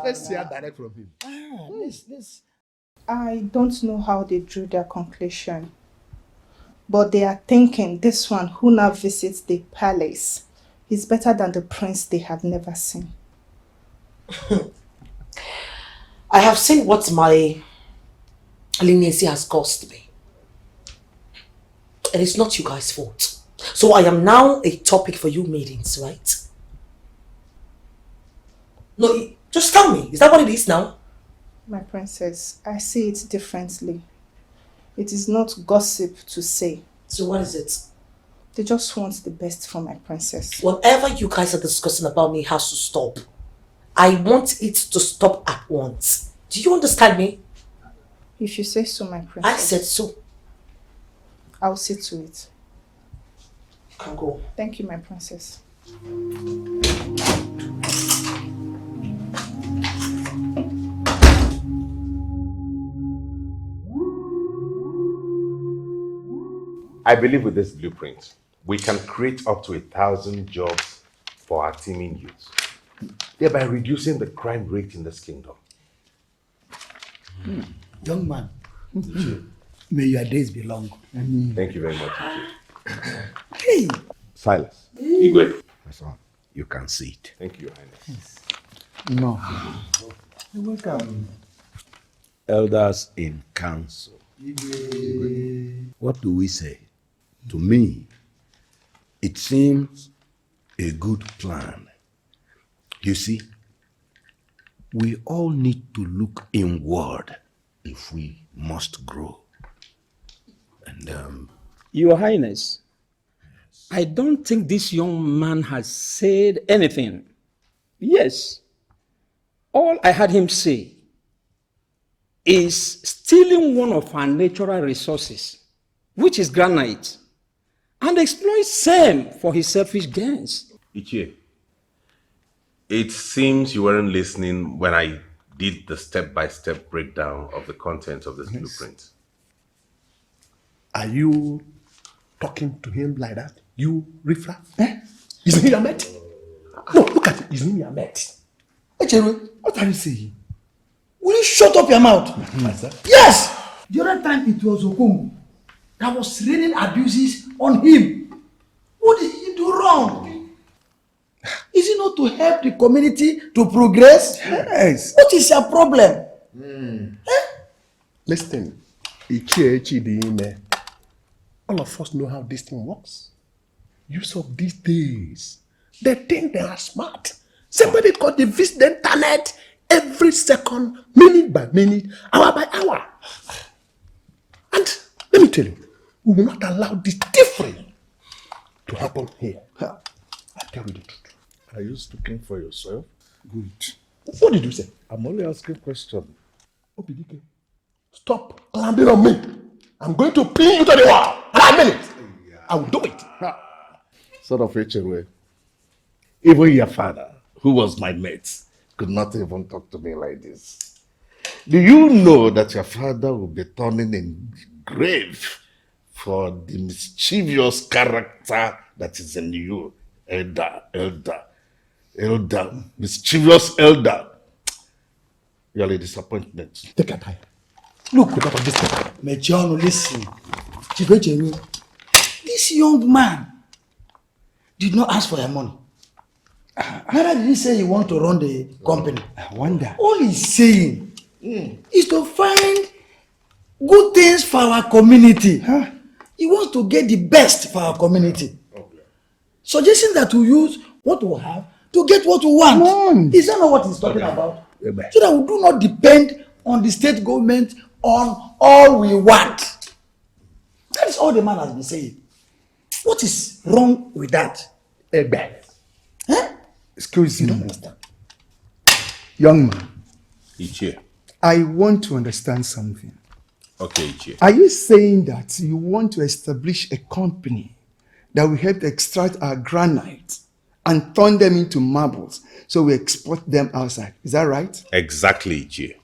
Let's hear direct from him. I don't know how they drew their conclusion, but they are thinking this one who now visits the palace is better than the prince they have never seen. I have seen what my leniency has cost me. And it's not you guys' fault. So I am now a topic for you maidens, right? No, just tell me. Is that what it is now? My princess, I see it differently. It is not gossip to say. So what is it? They just want the best for my princess. Whatever you guys are discussing about me has to stop. I want it to stop at once. Do you understand me? If you say so, my princess. I said so. I'll see to it. You can go. Thank you, my princess. I believe with this blueprint, we can create up to 1,000 jobs for our teeming youth, thereby reducing the crime rate in this kingdom. Young man, may your days be long. Thank you very much. Hey! Silas. Igwe. That's all. You can see it. Thank you, Your Highness. No. You're welcome. Elders in council. What do we say? To me, it seems a good plan. You see, we all need to look inward if we must grow. And Your Highness, I don't think this young man has said anything. Yes, all I heard him say is stealing one of our natural resources, which is granite, and exploit same for his selfish gains. Ichie, it seems you weren't listening when I did the step-by-step breakdown of the content of this blueprint. Are you talking to him like that? You riffraff? Isn't he your mate? No, look at it. Isn't he your mate? Echeru, what are you saying? Will you shut up your mouth? Myself? Yes! The other time it was Okongu that was raining abuses on him. What did he do wrong? Is it not to help the community to progress? Yes. What is your problem? Listen, Ichie, all of us know how this thing works. Use of these days, they think they are smart. Simply because they visit the internet every second, minute by minute, hour by hour. And let me tell you, we will not allow this difference to happen here. I tell you the truth. Are you speaking for yourself? Good. What did you say? I'm only asking a question. Obidike, stop clambering on me. I'm going to pin you to the wall. And I mean it. I will do it. Sort of HMA. Even your father, who was my mate, could not even talk to me like this. Do you know that your father will be turning in grave for the mischievous character that is in you? Elder, mischievous elder. You're a disappointment. Take a time. Look, because of this thing. Mechiano, listen. Chibecheru, this young man did not ask for your money. Neither did he say he want to run the company. I wonder. All he's saying is to find good things for our community. He wants to get the best for our community. Suggesting that we use what we have to get what we want. Is that not what he's talking about? So that we do not depend on the state government on all we want. That is all the man has been saying. What is wrong with that? Excuse me. You don't understand. Young man. Ichie. I want to understand something. Okay, Ichie. Are you saying that you want to establish a company that will help extract our granite and turn them into marbles. So we export them outside. Is that right? Exactly, J.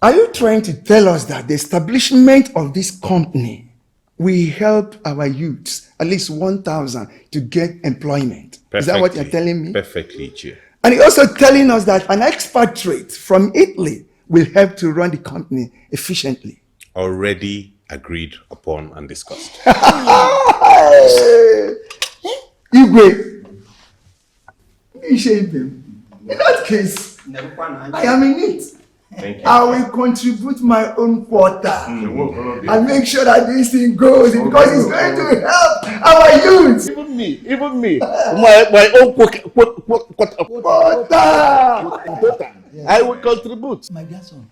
Are you trying to tell us that the establishment of this company will help our youths, at least 1,000, to get employment? Is that what you're telling me? Perfectly, J. And you're also telling us that an expatriate from Italy will help to run the company efficiently. Already agreed upon and discussed. Igwe, in that case, I am in it. Thank you. I will contribute my own quarter and make sure that this thing goes because it's going to help our youth. Even me. My own quarter. I will contribute. My dear son,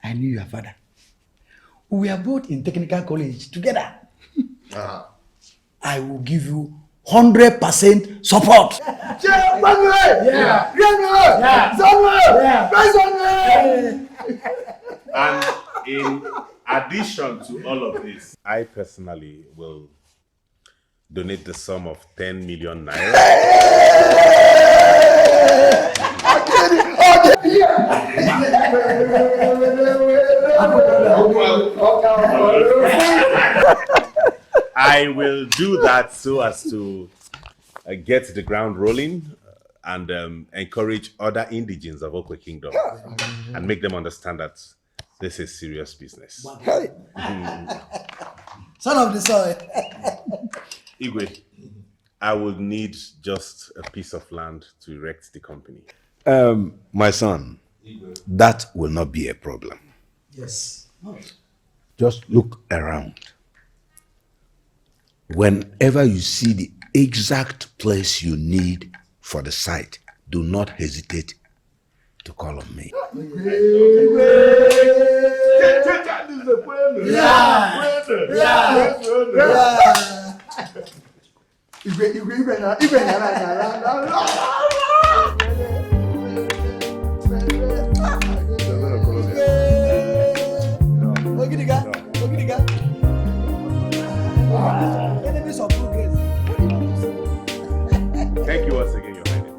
I knew your father. We are both in technical college together. I will give you 100% support. And in addition to all of this, I personally will donate the sum of 10 million naira. I will do that so as to get the ground rolling and encourage other indigenes of Okwe Kingdom and make them understand that this is serious business. Son of the soil. Igwe, I would need just a piece of land to erect the company. My son, that will not be a problem. Yes. Just look around. Whenever you see the exact place you need for the site, do not hesitate to call on me. Thank you once again, Your Highness.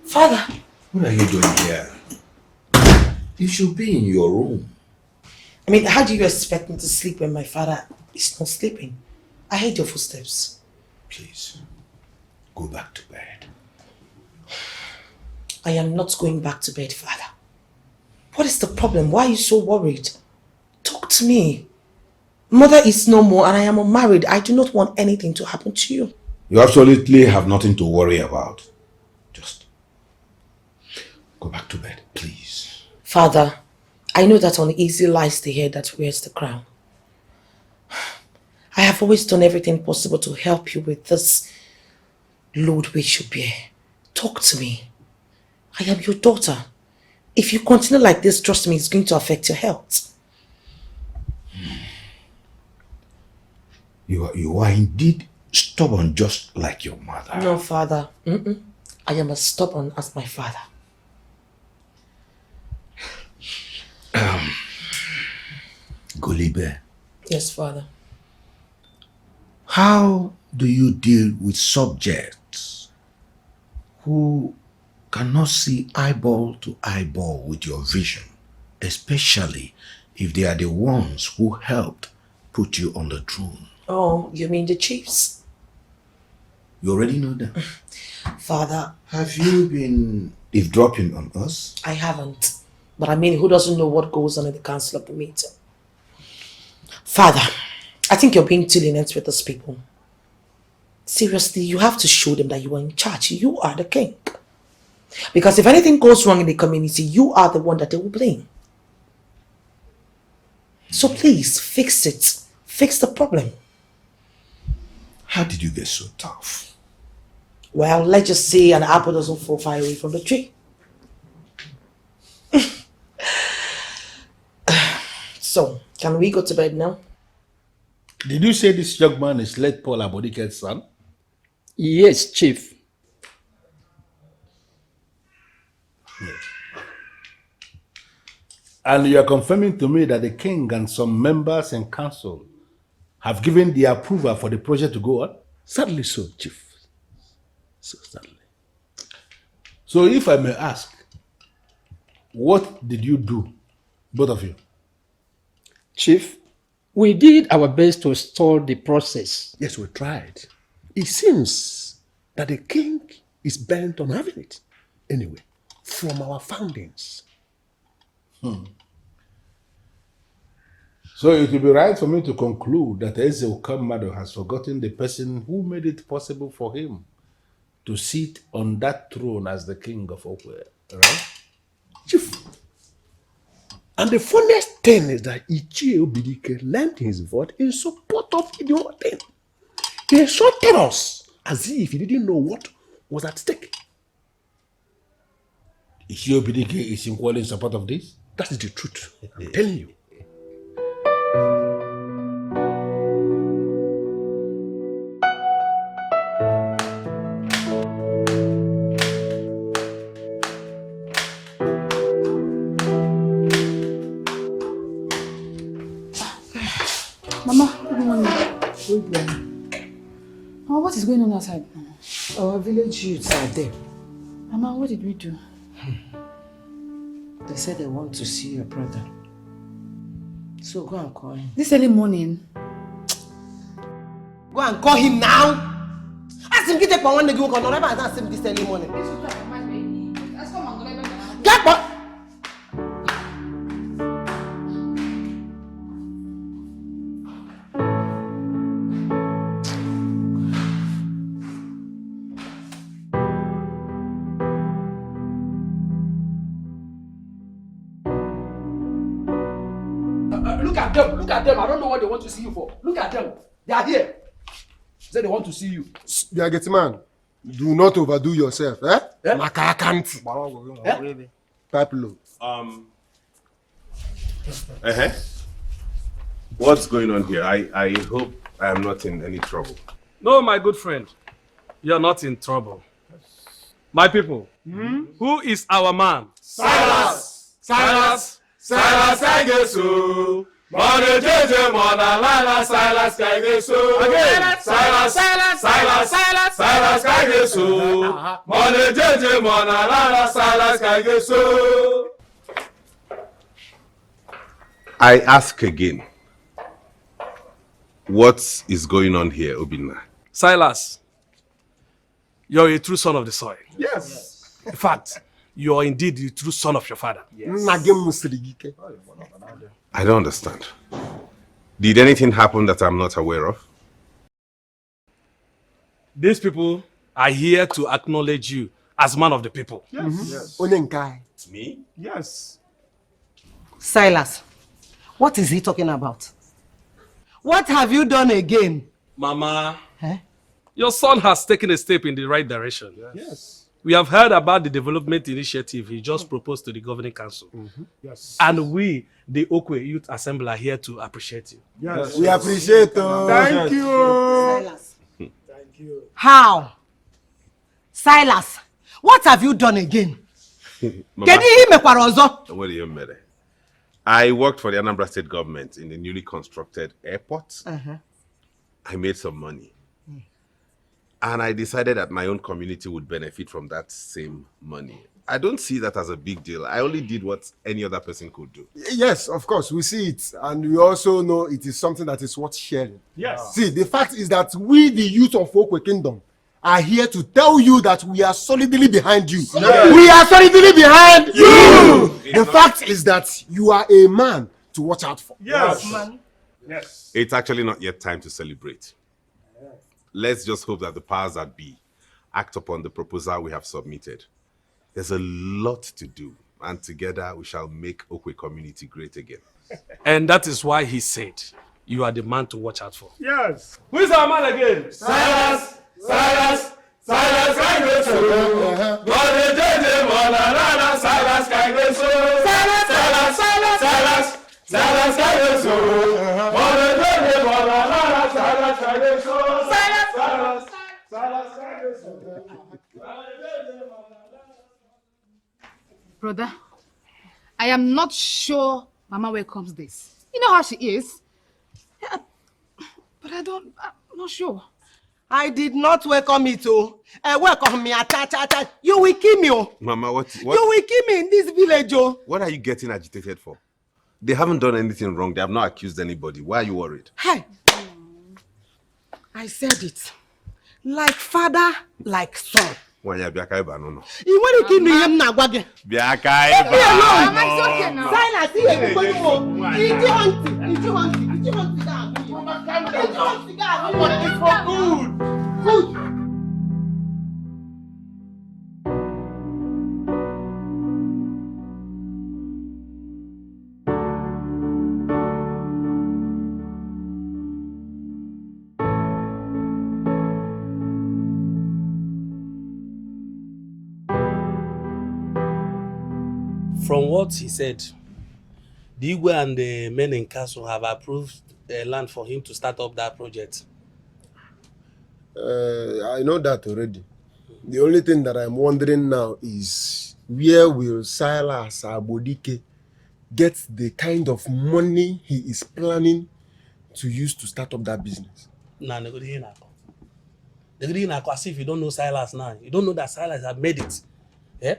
Father. What are you doing here? You should be in your room. I mean, how do you expect me to sleep when my father is not sleeping? I heard your footsteps. Please, go back to bed. I am not going back to bed, Father. What is the problem? Why are you so worried? Talk to me. Mother is no more and I am unmarried. I do not want anything to happen to you. You absolutely have nothing to worry about. Just go back to bed, please. Father, I know that uneasy lies the head that wears the crown. I have always done everything possible to help you with this load which you bear. Talk to me. I am your daughter. If you continue like this, trust me, it's going to affect your health. You are indeed stubborn, just like your mother. No, Father. I am as stubborn as my father. Golibe, Yes, Father. how do you deal with subjects who cannot see eyeball to eyeball with your vision, especially if they are the ones who helped put you on the throne? Oh, you mean the chiefs? You already know them. Father. Have you been eavesdropping on us? I haven't. But I mean, who doesn't know what goes on in the council of the meeting? Father, I think you're being too lenient with these people. Seriously, you have to show them that you are in charge. You are the king. Because if anything goes wrong in the community, you are the one that they will blame. So please, fix it. Fix the problem. How did you get so tough? Well, let's just say an apple doesn't fall far away from the tree. So, can we go to bed now? Did you say this young man is late Paul Abodike's son? Yes, Chief. And you are confirming to me that the king and some members in council have given the approval for the project to go on? Sadly so, Chief. So sadly. So if I may ask, what did you do, both of you? Chief, we did our best to stall the process. Yes, we tried. It seems that the king is bent on having it. Anyway, from our foundings. So it will be right for me to conclude that Eze Okamado has forgotten the person who made it possible for him to sit on that throne as the king of Okwe, right? Chief. And the funniest thing is that Ichie Obidike lent his vote in support of the whole thing. He insulted us as if he didn't know what was at stake. Ichie Obidike is in support of this? That is the truth. I'm telling you. Mama, good morning. Good morning. Mama, what is going on outside? Our village youths are there. Mama, what did we do? They said they want to see your brother. So go and call him. This early morning? Go and call him now! Ask him to take one day, go on, ask him this early morning. Get back! Look at them. I don't know what they want to see you for. Look at them. They are here. Say they want to see you. Biageti man, do not overdo yourself, eh? Makakanti. Pipe low. What's going on here? I hope I am not in any trouble. No, my good friend. You're not in trouble. My people, who is our man? Silas! Silas! Silas Kaigesu! Mone jeje mona lala Silas Kaigesu! Again! Silas! Silas Kaigesu! Mone jeje mona lala Silas Kaigesu! I ask again, what is going on here, Obinna? Silas, you're a true son of the soil. Yes. In fact, you are indeed the true son of your father. Yes. I don't understand. Did anything happen that I'm not aware of? These people are here to acknowledge you as man of the people. Yes. Yes. Me? Yes. Silas, what is he talking about? What have you done again? Mama, your son has taken a step in the right direction. Yes. We have heard about the development initiative he just proposed to the governing council. Yes. And we, the Okwe Youth Assembly, are here to appreciate you. Yes. We appreciate it. Thank you. Silas. Thank you. How? Silas, what have you done again? What do you mean? I worked for the Anambra State government in the newly constructed airport. I made some money. And I decided that my own community would benefit from that same money. I don't see that as a big deal. I only did what any other person could do. Yes, of course, we see it. And we also know it is something that is worth sharing. Yes. See, the fact is that we, the youth of Okwe Kingdom, are here to tell you that we are solidly behind you. Yes. We are solidly behind you. The fact is that you are a man to watch out for. Yes. Man. Yes. It's actually not yet time to celebrate. Let's just hope that the powers that be act upon the proposal we have submitted. There's a lot to do, and together we shall make Okwe community great again. And that is why he said, you are the man to watch out for. Yes. Who is our man again? Silas! Silas! Silas Kaigesu! Mone jeje mona lala Silas Kaigesu! Silas! Silas! Silas! Silas Kaigesu! Brother, I am not sure Mama welcomes this. You know how she is. Yeah, but I'm not sure. I did not welcome it, oh. Welcome me, you will kill me, oh. Mama, what? You will kill me in this village, oh. What are you getting agitated for? They haven't done anything wrong. They have not accused anybody. Why are you worried? Hey, I said it. Like father, like son. No. You want to kill me, him now, Gwage. Mama, it's okay now. Silas, Did you want to for good. Good. From what he said, the Igwe and the men in castle have approved land for him to start up that project. I know that already. The only thing that I'm wondering now is where will Silas Abodike get the kind of money he is planning to use to start up that business? Nah, as if you don't know Silas now. You don't know that Silas have made it. Yeah?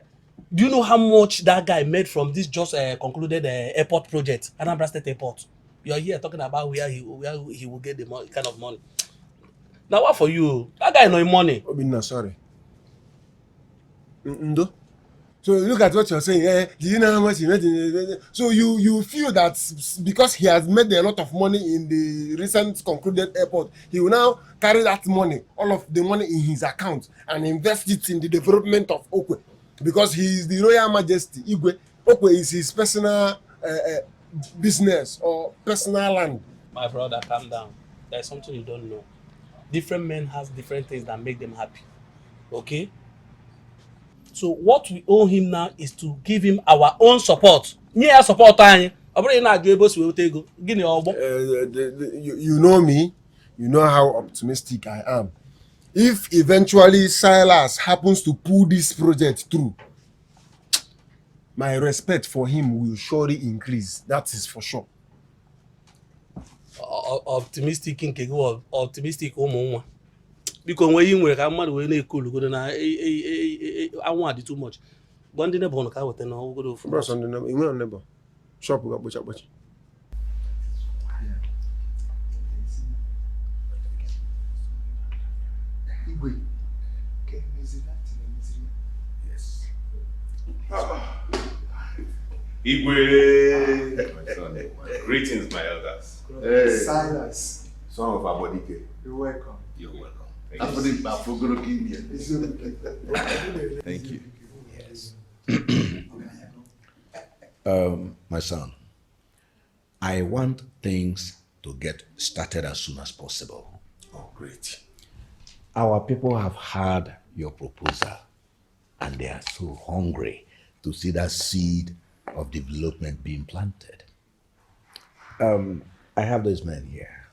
Do you know how much that guy made from this just concluded airport project, Anambra State Airport? You're here talking about where he will get the kind of money. Now what for you? That guy no money. Obinna, sorry. Ndo. So look at what you're saying. Do you know how much he made? So you feel that because he has made a lot of money in the recent concluded airport, he will now carry that money, all of the money in his account, and invest it in the development of Okwe. Because he is the Royal Majesty. Igwe. Okwe is his personal business or personal land. My brother, calm down. There's something you don't know. Different men have different things that make them happy. Okay? So what we owe him now is to give him our own support. Yeah, support. You know me. You know how optimistic I am. If eventually Silas happens to pull this project through, my respect for him will surely increase. That is for sure. Optimistic optimistic because when you work, I'm not going to cool. I want it too much. One day, never want to go to no go to. Neighbor. Shop we got butcher. Yes. Igwe, my son. Greetings, my elders. Hey. Silas, son of Abodike. You're welcome. You're welcome. Thank you. Yes. My son, I want things to get started as soon as possible. Oh, great. Our people have heard your proposal and they are so hungry to see that seed of development being planted. I have these men here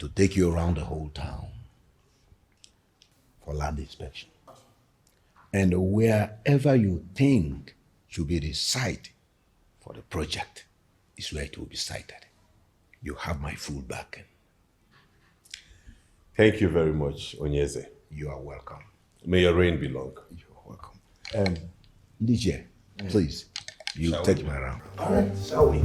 to take you around the whole town for land inspection. And wherever you think should be the site for the project is where it will be sited. You have my full backing. Thank you very much, Onyeze. You are welcome. May your reign be long. You are welcome. DJ, please, you Shall take we? me around. All right, shall we?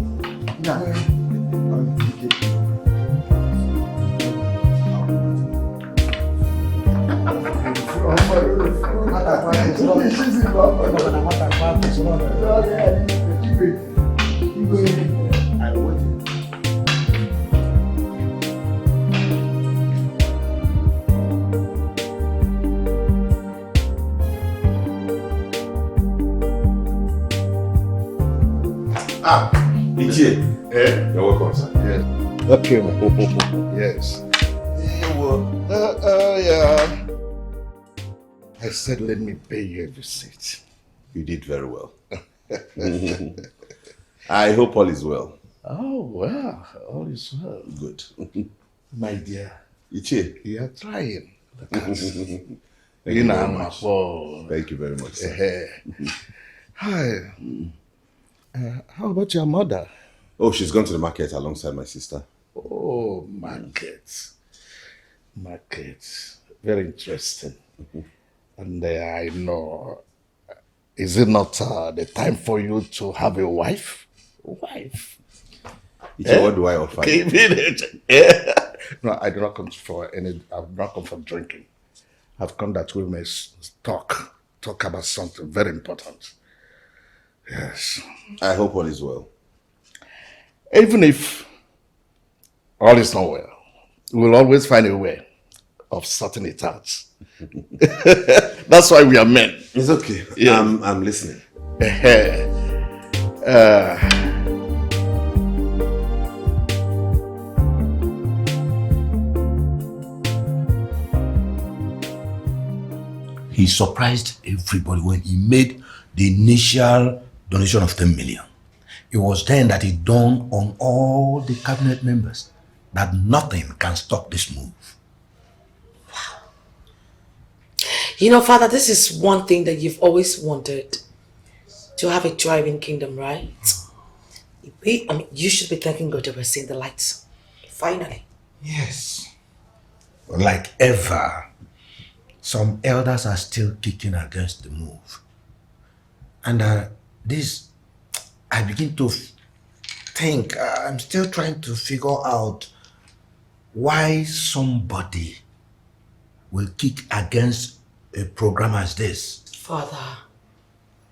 DJ. You're welcome, sir. Yes. Okay, man. Yes. Yeah. I said, let me pay you a visit. You did very well. I hope all is well. Oh, well, all is well. Good. My dear. Ichie. You are trying. Thank you very much. Thank you very much, sir. Hi. How about your mother? Oh, she's gone to the market alongside my sister. Oh, market. Market. Very interesting. And I know, is it not the time for you to have a wife? Wife? What do I offer? Give it. Yeah. No, I do not come for any, I've not come for drinking. I've come that we may talk about something very important. Yes. I hope all is well. Even if all is not well, we'll always find a way of sorting it out. That's why we are men. It's okay. Yeah. I'm listening. He surprised everybody when he made the initial donation of 10 million. It was then that it dawned on all the cabinet members that nothing can stop this move. You know, Father, this is one thing that you've always wanted. To have a thriving kingdom, right? You should be thanking God that we're seeing the lights. Finally. Yes. Like ever, some elders are still kicking against the move. And I begin to think, I'm still trying to figure out why somebody will kick against a program as this. Father,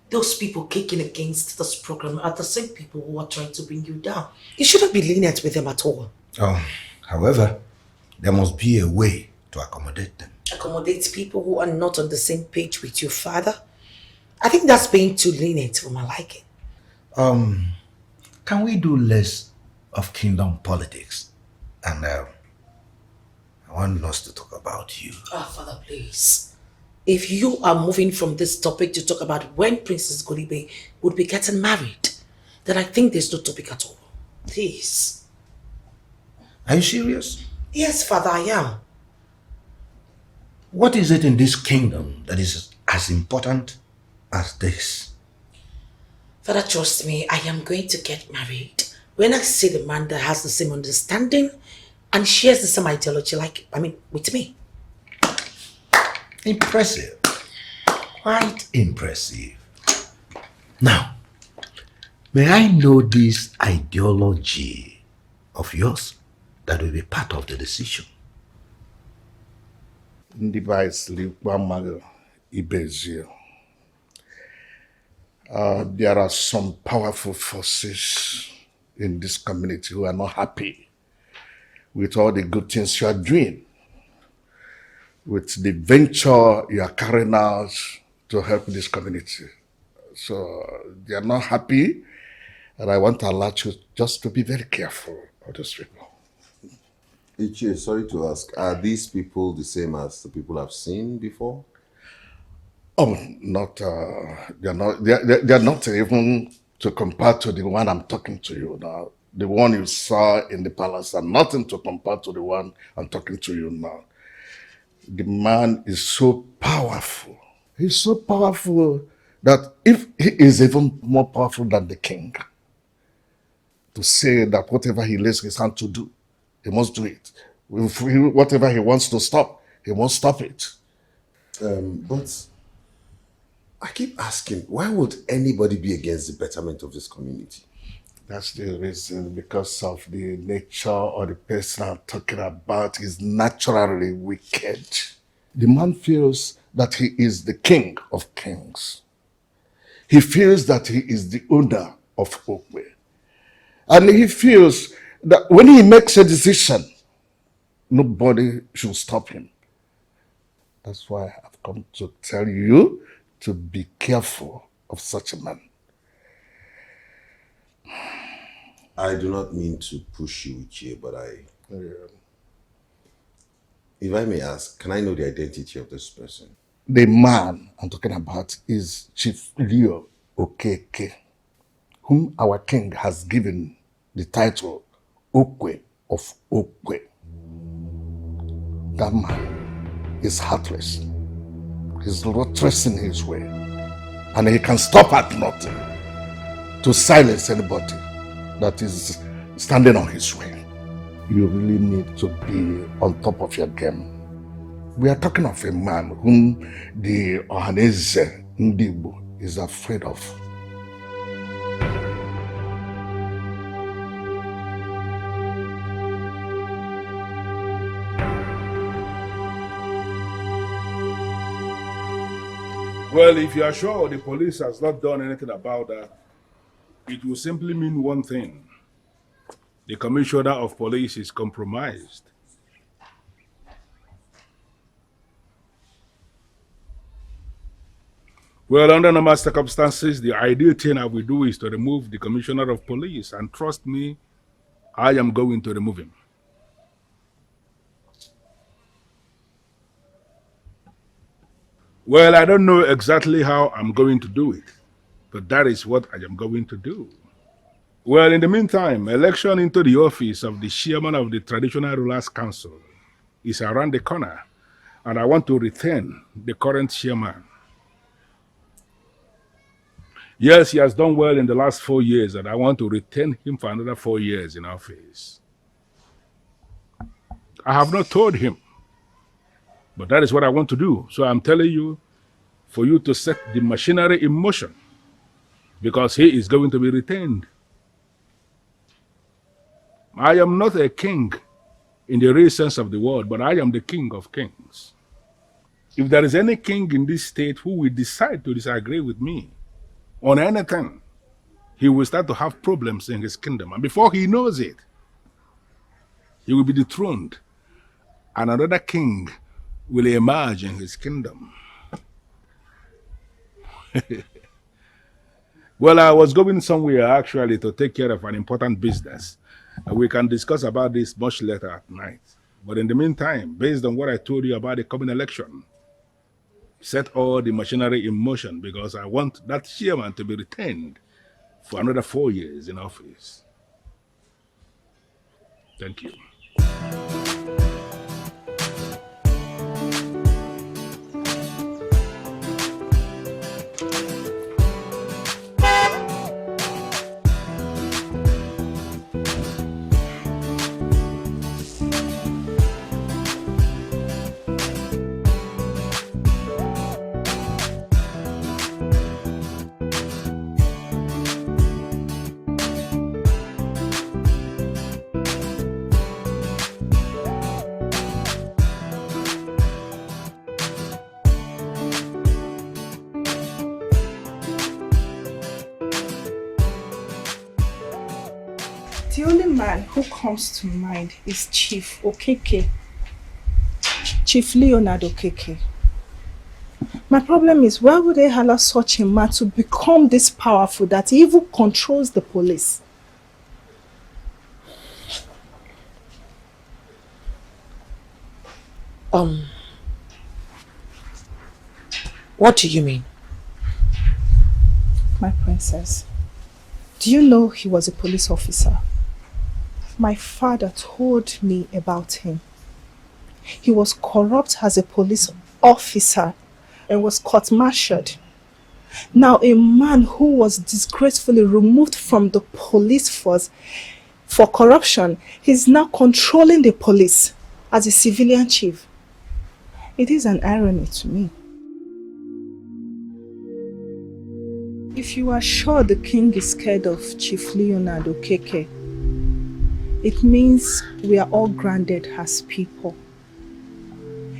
those people kicking against this program are the same people who are trying to bring you down. You shouldn't be lenient with them at all. However, there must be a way to accommodate them. Accommodate people who are not on the same page with you, Father? I think that's being too lenient for my liking. Can we do less of kingdom politics? And I want us to talk about you. Father, please. If you are moving from this topic to talk about when Princess Golibe would be getting married, then I think there's no topic at all. Please. Are you serious? Yes, Father, I am. What is it in this kingdom that is as important as this? Father, trust me, I am going to get married when I see the man that has the same understanding and shares the same ideology with me. Impressive. Quite impressive. Now, may I know this ideology of yours that will be part of the decision? There are some powerful forces in this community who are not happy with all the good things you are doing, with the venture you are carrying out to help this community. So they are not happy, and I want to alert you just to be very careful of those people. Ichie, sorry to ask, are these people the same as the people I've seen before? Oh, not, they're not even to compare to the one I'm talking to you now. The one you saw in the palace are nothing to compare to the one I'm talking to you now. The man is so powerful. He's so powerful that if he is even more powerful than the king, to say that whatever he lays his hand to do, he must do it. Whatever he wants to stop, he must stop it. But I keep asking, why would anybody be against the betterment of this community? That's the reason, because of the nature or the person I'm talking about is naturally wicked. The man feels that he is the king of kings. He feels that he is the owner of Okwe. And he feels that when he makes a decision, nobody should stop him. That's why I've come to tell you to be careful of such a man. I do not mean to push you, Ichie, but if I may ask, can I know the identity of this person? The man I'm talking about is Chief Leo Okeke, whom our king has given the title Okwe of Okwe. That man is heartless. He's not trusting his way. And he can stop at nothing to silence anybody that is standing on his way. You really need to be on top of your game. We are talking of a man whom the Ohaneze Ndibo is afraid of. Well, if you are sure the police has not done anything about that, it will simply mean one thing. The commissioner of police is compromised. Well, under normal circumstances, the ideal thing I will do is to remove the commissioner of police. And trust me, I am going to remove him. Well, I don't know exactly how I'm going to do it, but that is what I am going to do. Well, in the meantime, election into the office of the chairman of the Traditional Rulers Council is around the corner, and I want to retain the current chairman. Yes, he has done well in the last 4 years, and I want to retain him for another 4 years in office. I have not told him, but that is what I want to do. So I'm telling you, for you to set the machinery in motion, because he is going to be retained. I am not a king in the real sense of the word, but I am the king of kings. If there is any king in this state who will decide to disagree with me on anything, he will start to have problems in his kingdom. And before he knows it, he will be dethroned, and another king will emerge in his kingdom. Well, I was going somewhere actually to take care of an important business. We can discuss about this much later at night. But in the meantime, based on what I told you about the coming election, set all the machinery in motion, because I want that chairman to be retained for another 4 years in office. Thank you. The only man who comes to mind is Chief Okeke. Chief Leonard Okeke. My problem is, why would they allow such a man to become this powerful that he even controls the police? What do you mean? My princess, do you know he was a police officer? My father told me about him. He was corrupt as a police officer and was court-martialed. Now a man who was disgracefully removed from the police force for corruption is now controlling the police as a civilian chief. It is an irony to me. If you are sure the king is scared of Chief Leonard Okeke, it means we are all grounded as people.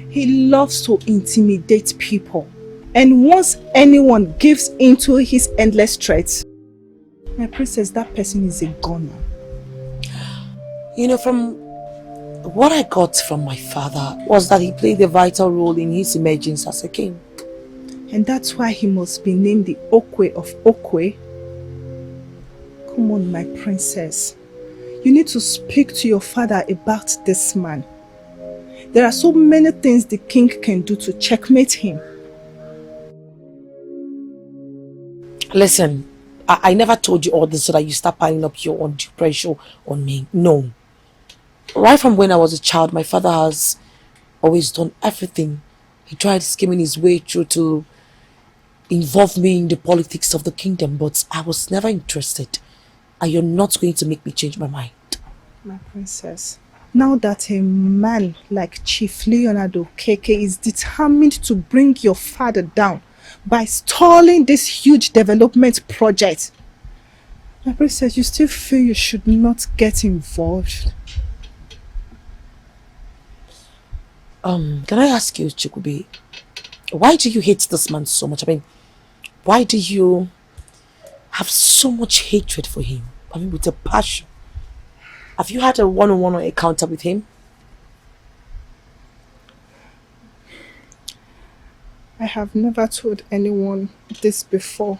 He loves to intimidate people. And once anyone gives into his endless threats, my princess, that person is a goner. You know, from what I got from my father was that he played a vital role in his emergence as a king. And that's why he must be named the Okwe of Okwe. Come on, my princess. You need to speak to your father about this man. There are so many things the king can do to checkmate him. Listen, I never told you all this so that you start piling up your undue pressure on me. No. Right from when I was a child, my father has always done everything. He tried scheming his way through to, involve me in the politics of the kingdom, but I was never interested. And you're not going to make me change my mind. My princess, now that a man like Chief Leonardo Keke is determined to bring your father down by stalling this huge development project, my princess, you still feel you should not get involved? Can I ask you, Chikubi, why do you hate this man so much? I mean, why do you have so much hatred for him? I mean, with a passion. Have you had a one-on-one encounter with him? I have never told anyone this before.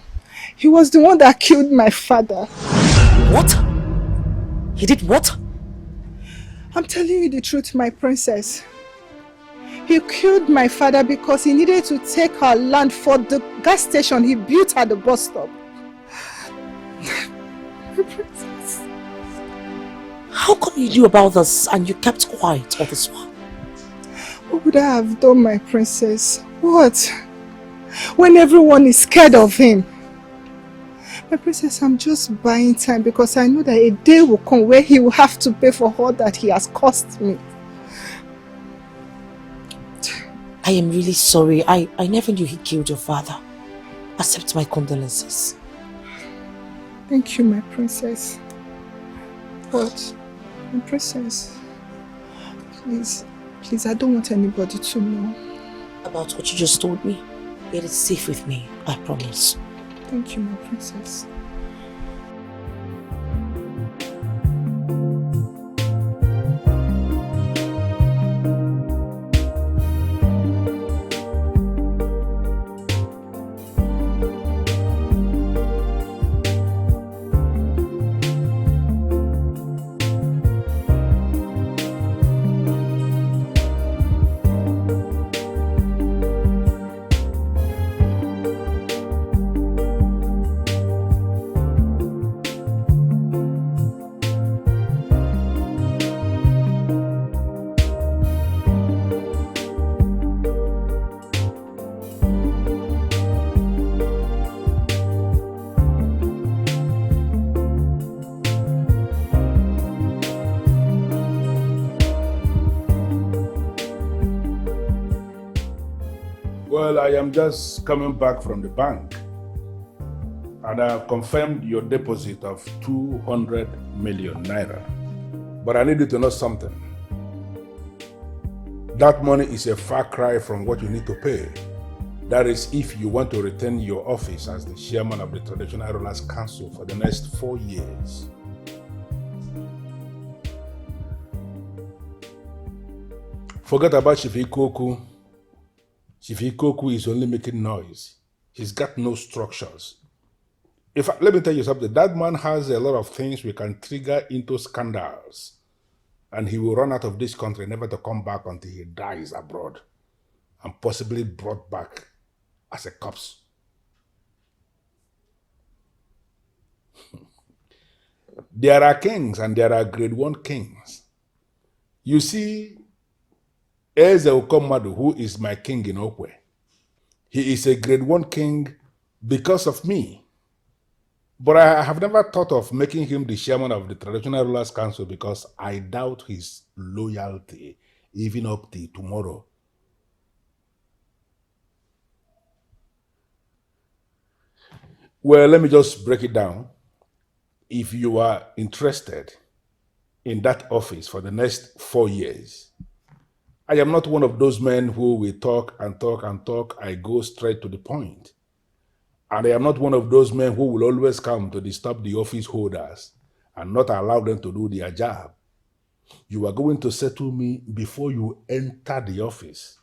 He was the one that killed my father. What? He did what? I'm telling you the truth, my princess. He killed my father because he needed to take our land for the gas station he built at the bus stop. My princess. How come you knew about this and you kept quiet all this while? What would I have done, my princess? What? When everyone is scared of him. My princess, I'm just buying time because I know that a day will come where he will have to pay for all that he has cost me. I am really sorry. I never knew he killed your father. Accept my condolences. Thank you, my princess. But, my princess, please, I don't want anybody to know. About what you just told me? It is safe with me, I promise. Thank you, my princess. Well, I am just coming back from the bank and I have confirmed your deposit of 200 million naira. But I need you to know something. That money is a far cry from what you need to pay. That is if you want to retain your office as the chairman of the Traditional Rulers Council for the next 4 years. Forget about Chief Ikoku. Chief Ikoku is only making noise. He's got no structures. Let me tell you something, that man has a lot of things we can trigger into scandals. And he will run out of this country, never to come back until he dies abroad. And possibly brought back as a corpse. There are kings and there are grade 1 kings. You see, Eze Okomadu, who is my king in Okwe, he is a grade 1 king because of me. But I have never thought of making him the chairman of the Traditional Rulers Council because I doubt his loyalty, even up to tomorrow. Well, let me just break it down. If you are interested in that office for the next 4 years, I am not one of those men who will talk and talk and talk. I go straight to the point. And I am not one of those men who will always come to disturb the office holders and not allow them to do their job. You are going to settle me before you enter the office.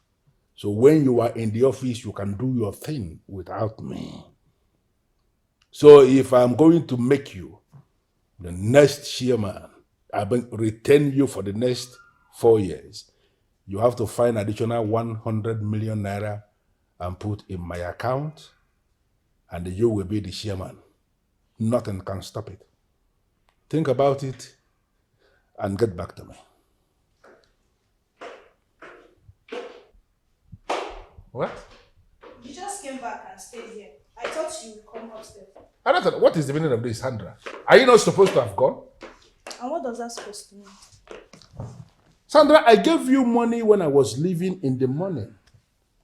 So when you are in the office, you can do your thing without me. So if I'm going to make you the next chairman, I will retain you for the next 4 years, you have to find additional 100 million naira and put in my account, and you will be the chairman. Nothing can stop it. Think about it and get back to me. What? You just came back and stay here. I thought you would come upstairs. Another, what is the meaning of this, Sandra? Are you not supposed to have gone? And what does that supposed to mean? Sandra, I gave you money when I was leaving in the morning.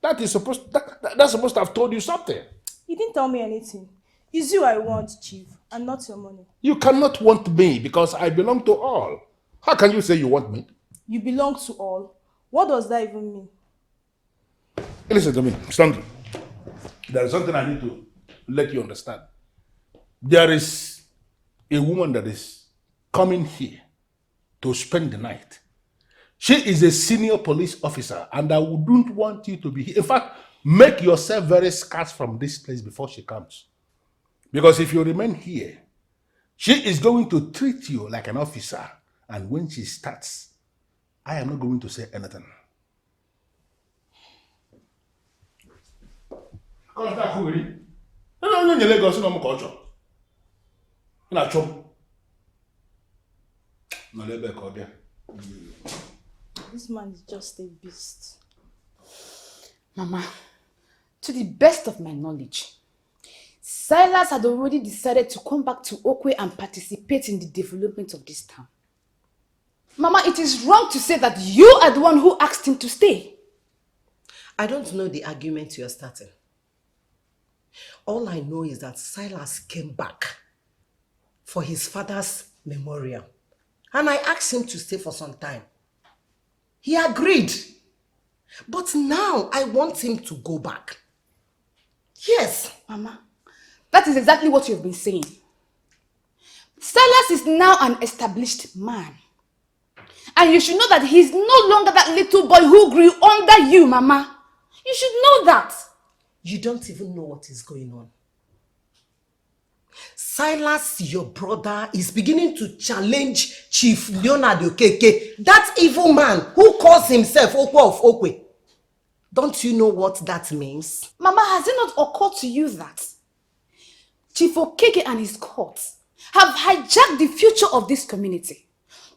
That's supposed to have told you something. You didn't tell me anything. It's you I want, Chief, and not your money. You cannot want me because I belong to all. How can you say you want me? You belong to all. What does that even mean? Listen to me, Sandra. There is something I need to let you understand. There is a woman that is coming here to spend the night. She is a senior police officer, and I wouldn't want you to be here. In fact, make yourself very scarce from this place before she comes. Because if you remain here, she is going to treat you like an officer. And when she starts, I am not going to say anything. This man is just a beast. Mama, to the best of my knowledge, Silas had already decided to come back to Okwe and participate in the development of this town. Mama, it is wrong to say that you are the one who asked him to stay. I don't know the argument you're starting. All I know is that Silas came back for his father's memorial. And I asked him to stay for some time. He agreed. But now I want him to go back. Yes. Mama, that is exactly what you've been saying. Silas is now an established man. And you should know that he's no longer that little boy who grew under you, Mama. You should know that. You don't even know what is going on. Silas, your brother, is beginning to challenge Chief Leonard Okeke, that evil man who calls himself Okwe of Okwe. Don't you know what that means? Mama, has it not occurred to you that Chief Okeke and his courts have hijacked the future of this community?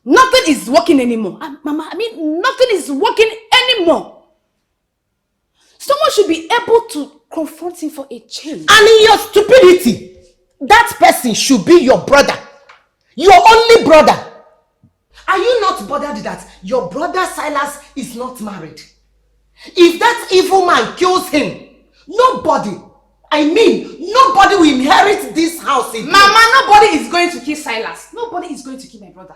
Nothing is working anymore. Mama, nothing is working anymore. Someone should be able to confront him for a change. And in your stupidity, that person should be your brother. Your only brother. Are you not bothered that your brother Silas is not married? If that evil man kills him, nobody will inherit this house again. Mama, nobody is going to kill Silas. Nobody is going to kill my brother.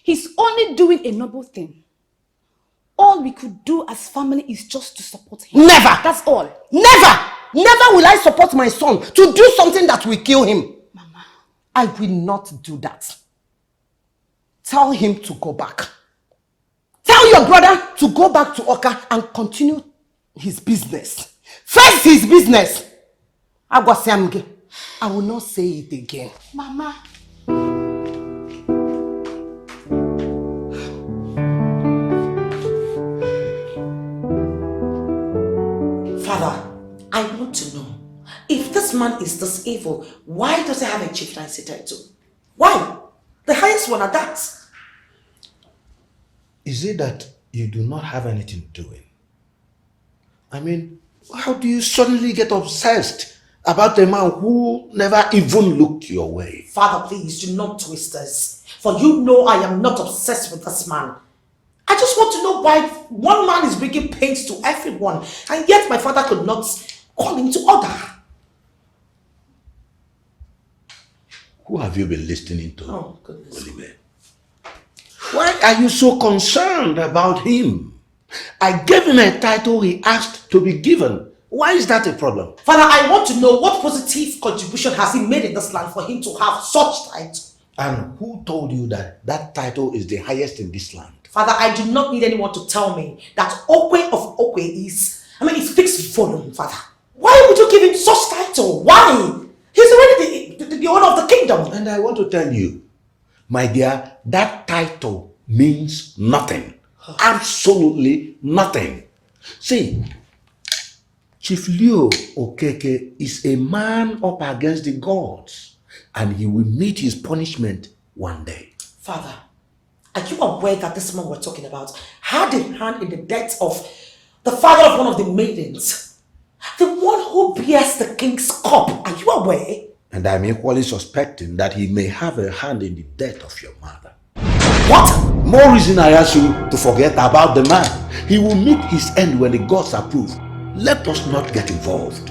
He's only doing a noble thing. All we could do as family is just to support him. Never! That's all. Never! Never will I support my son to do something that will kill him. Mama, I will not do that. Tell him to go back. Tell your brother to go back to Oka and continue his business. First his business. I will not say it again. Mama. Father, I want to know, if this man is this evil, why does he have a chieftaincy title? Why? The highest one at that. Is it that you do not have anything doing? I mean, how do you suddenly get obsessed about a man who never even looked your way? Father, please do not twist this. For you know I am not obsessed with this man. I just want to know why one man is bringing pains to everyone, and yet my father could not call him to order. Who have you been listening to? Oh, goodness. Golibe? Why are you so concerned about him? I gave him a title he asked to be given. Why is that a problem? Father, I want to know what positive contribution has he made in this land for him to have such title. And who told you that that title is the highest in this land? Father, I do not need anyone to tell me that Okwe of Okwe is, it speaks volume, Father. Why would you give him such title? Why? He's already the owner of the kingdom. And I want to tell you, my dear, that title means nothing. Absolutely nothing. See, Chief Leo Okeke is a man up against the gods, and he will meet his punishment one day. Father, are you aware that this man we're talking about had a hand in the death of the father of one of the maidens? The one who bears the king's cup. Are you aware? And I'm equally suspecting that he may have a hand in the death of your mother. What? More reason I ask you to forget about the man. He will meet his end when the gods approve. Let us not get involved.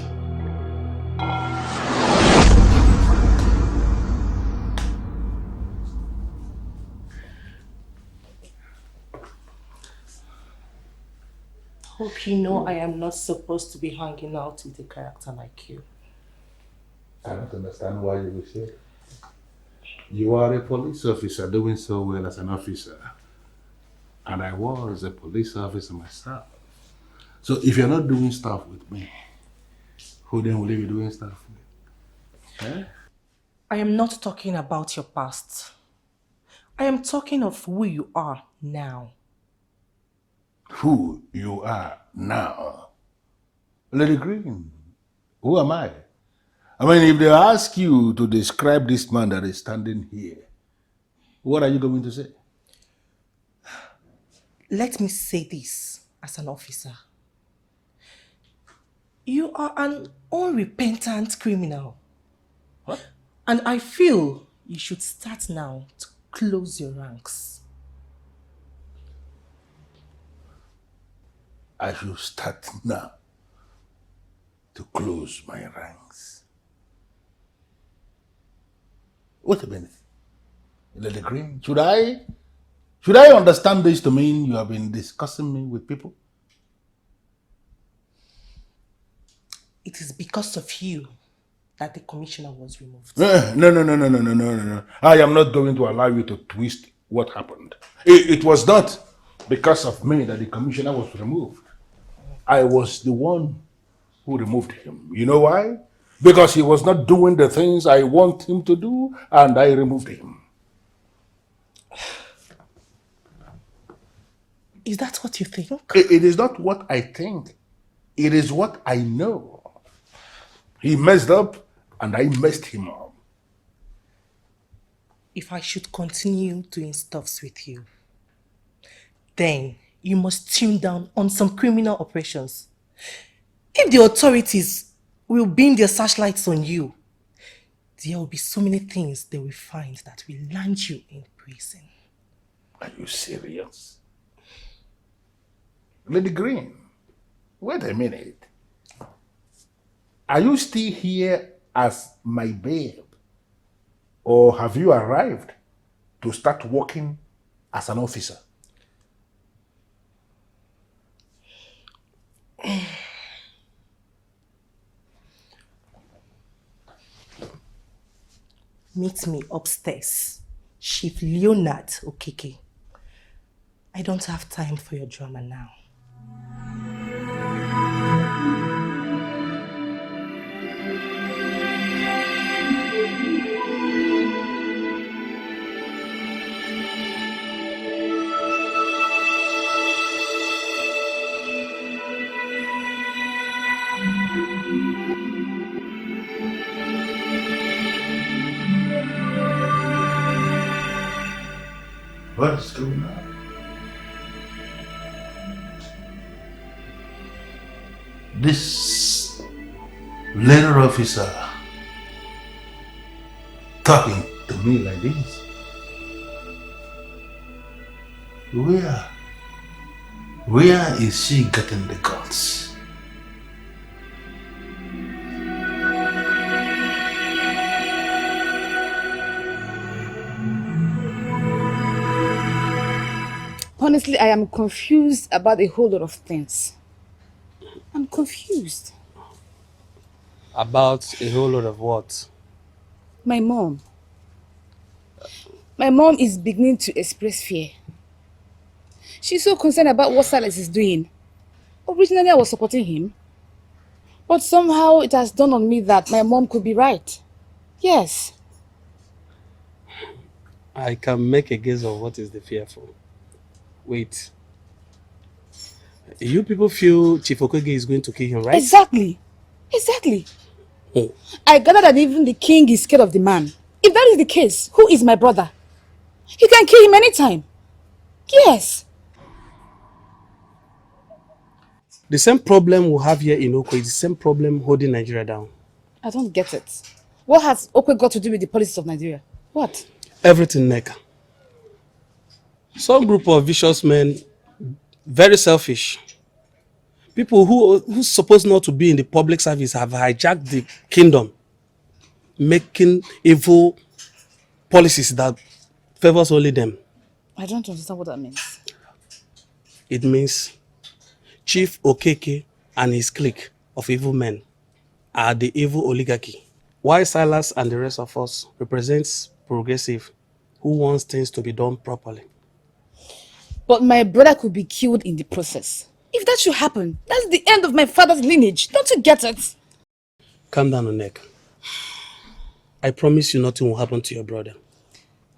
Hope you know I am not supposed to be hanging out with a character like you. I don't understand why you will say. You are a police officer doing so well as an officer. And I was a police officer myself. So if you're not doing stuff with me, who then will you be doing stuff with? Eh? I am not talking about your past. I am talking of who you are now. Who you are now? Lady Green, who am I? I mean, if they ask you to describe this man that is standing here, what are you going to say? Let me say this as an officer. You are an unrepentant criminal. What? And I feel you should start now to close your ranks. I should start now to close my ranks. Wait a minute. Lady Green, should I understand this to mean you have been discussing me with people? It is because of you that the commissioner was removed. No. I am not going to allow you to twist what happened. It was not because of me that the commissioner was removed. I was the one who removed him. You know why? Because he was not doing the things I want him to do, and I removed him. Is that what you think? It is not what I think. It is what I know. He messed up, and I messed him up. If I should continue doing stuffs with you, then you must tune down on some criminal operations. If the authorities will beam their searchlights on you, there will be so many things they will find that will land you in prison. Are you serious? Lady Green, wait a minute. Are you still here as my babe? Or have you arrived to start working as an officer? Meet me upstairs, Chief Leonard Okeke. I don't have time for your drama now. What is going on? This little officer talking to me like this. Where is she getting the guts? Honestly, I am confused about a whole lot of things. I'm confused. About a whole lot of what? My mom. My mom is beginning to express fear. She's so concerned about what Silas is doing. Originally, I was supporting him. But somehow it has dawned on me that my mom could be right. Yes. I can make a guess of what is the fear for. Wait. You people feel Chief Okege is going to kill him, right? Exactly. Exactly. Oh. I gather that even the king is scared of the man. If that is the case, who is my brother? He can kill him anytime. Yes. The same problem we have here in Oko is the same problem holding Nigeria down. I don't get it. What has Okwe got to do with the politics of Nigeria? What? Everything, Neka. Some group of vicious men, very selfish. People who's supposed not to be in the public service have hijacked the kingdom, making evil policies that favors only them. I don't understand what that means. It means Chief Okeke and his clique of evil men are the evil oligarchy, while Silas and the rest of us represents progressive who wants things to be done properly. But my brother could be killed in the process. If that should happen, that's the end of my father's lineage. Don't you get it? Calm down, Onek. I promise you nothing will happen to your brother.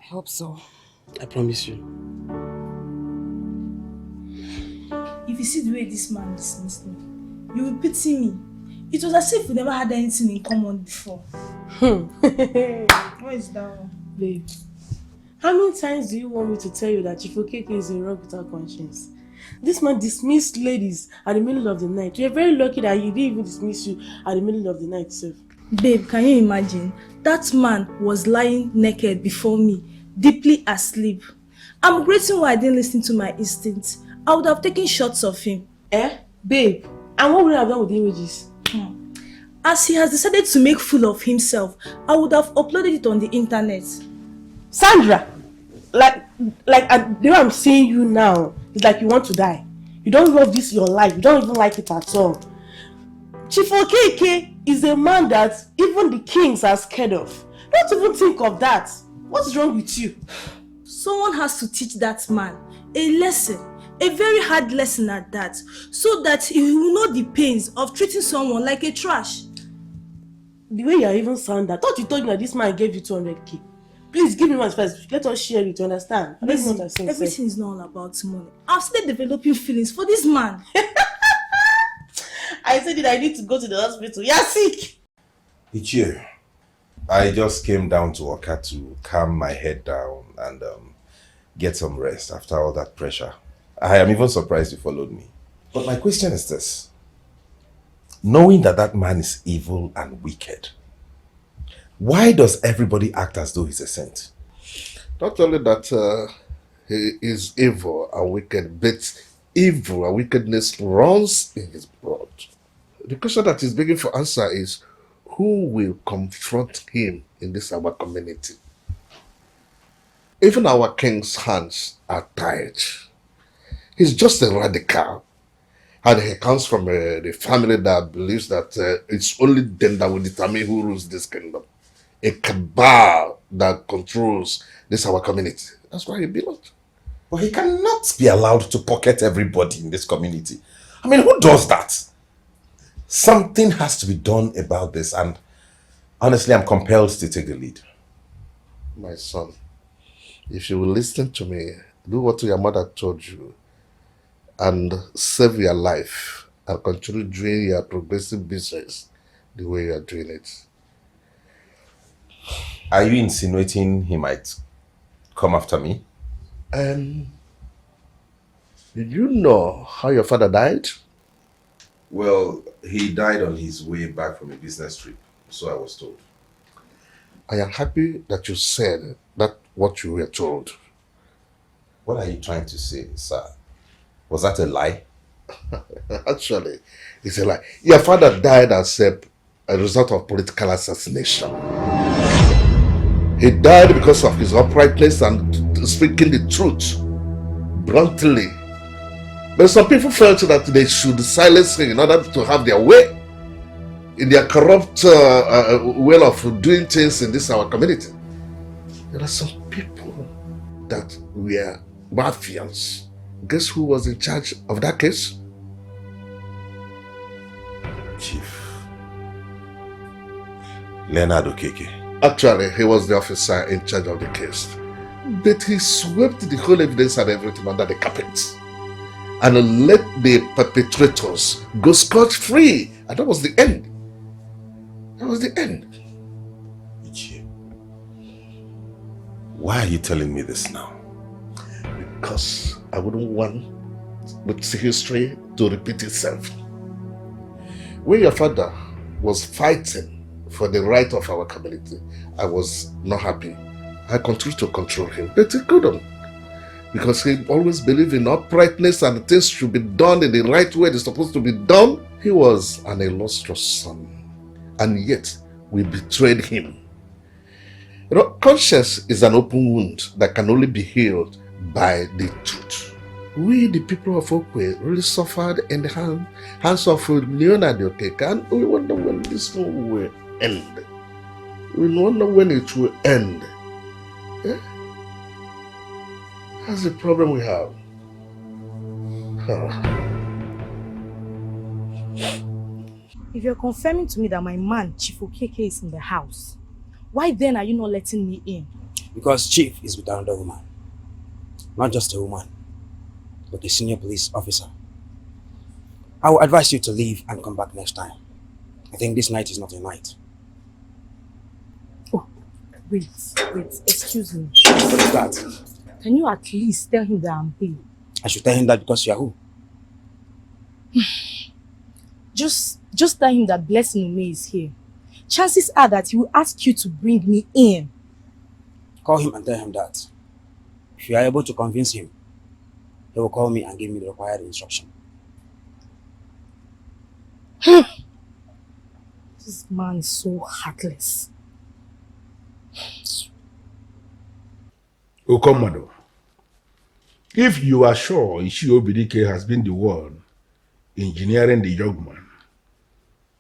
I hope so. I promise you. If you see the way this man dismissed me, you will pity me. It was as if we never had anything in common before. What is that one? Babe, how many times do you want me to tell you that Chief Okeke is a rock without conscience? This man dismissed ladies at the middle of the night. You're very lucky that he didn't even dismiss you at the middle of the night, sir. Babe, can you imagine? That man was lying naked before me, deeply asleep. I'm grateful why I didn't listen to my instincts. I would have taken shots of him. Babe, and what would I have done with the images? As he has decided to make fool of himself, I would have uploaded it on the internet. Sandra, like the way I'm seeing you now, it's like you want to die. You don't love this your life. You don't even like it at all. Chief Okeke is a man that even the kings are scared of. Don't even think of that. What's wrong with you? Someone has to teach that man a lesson, a very hard lesson at that, so that he will know the pains of treating someone like a trash. The way you are even sound that, thought you told me that this man gave you 200k. Please give me one first. Let us share it, you understand? Everything is not all about money. I've started developing feelings for this man. I said that I need to go to the hospital. You're sick. Ichie, I just came down to Oka to calm my head down and get some rest after all that pressure. I am even surprised you followed me. But my question is this. Knowing that that man is evil and wicked, why does everybody act as though he's a saint? Not only that he is evil and wicked, but evil and wickedness runs in his blood. The question that is begging for answer is, who will confront him in this our community? Even our king's hands are tied. He's just a radical. And he comes from the family that believes that it's only them that will determine who rules this kingdom. A cabal that controls this our community. That's why he belongs. But he cannot be allowed to pocket everybody in this community. I mean, who does that? Something has to be done about this, and honestly, I'm compelled to take the lead. My son, if you will listen to me, do what your mother told you, and save your life, and continue doing your progressive business the way you are doing it. Are you insinuating he might come after me? Did you know how your father died? Well, he died on his way back from a business trip, so I was told. I am happy that you said that what you were told. What are you trying to say, sir? Was that a lie? Actually, it's a lie. Your father died as a result of political assassination. He died because of his uprightness and speaking the truth bluntly. But some people felt that they should silence him in order to have their way in their corrupt way of doing things in this our community. There are some people that were mafians. Guess who was in charge of that case? Chief Leonard Okeke. Actually, he was the officer in charge of the case. But he swept the whole evidence and everything under the carpet and let the perpetrators go scot-free. And that was the end. That was the end. Ichie, why are you telling me this now? Because I wouldn't want with history to repeat itself. When your father was fighting for the right of our community, I was not happy. I continued to control him, but he couldn't. Because he always believed in uprightness and things should be done in the right way they're supposed to be done. He was an illustrious son, and yet we betrayed him. You know, conscience is an open wound that can only be healed by the truth. We, the people of Okwe, really suffered in the hands of Leonard Okeke, and we wonder when this will end. We wonder when it will end. Yeah? That's the problem we have. If you're confirming to me that my man, Chief Okeke, is in the house, why then are you not letting me in? Because Chief is with another woman. Not just a woman, but a senior police officer. I will advise you to leave and come back next time. I think this night is not a night. Oh, wait, excuse me. What is that? Can you at least tell him that I'm here? I should tell him that because you are who? Just tell him that Blessing Ume is here. Chances are that he will ask you to bring me in. Call him and tell him that. If you are able to convince him, he will call me and give me the required instruction. This man is so heartless. Okomado, if you are sure Ishi Obidike has been the one engineering the young man,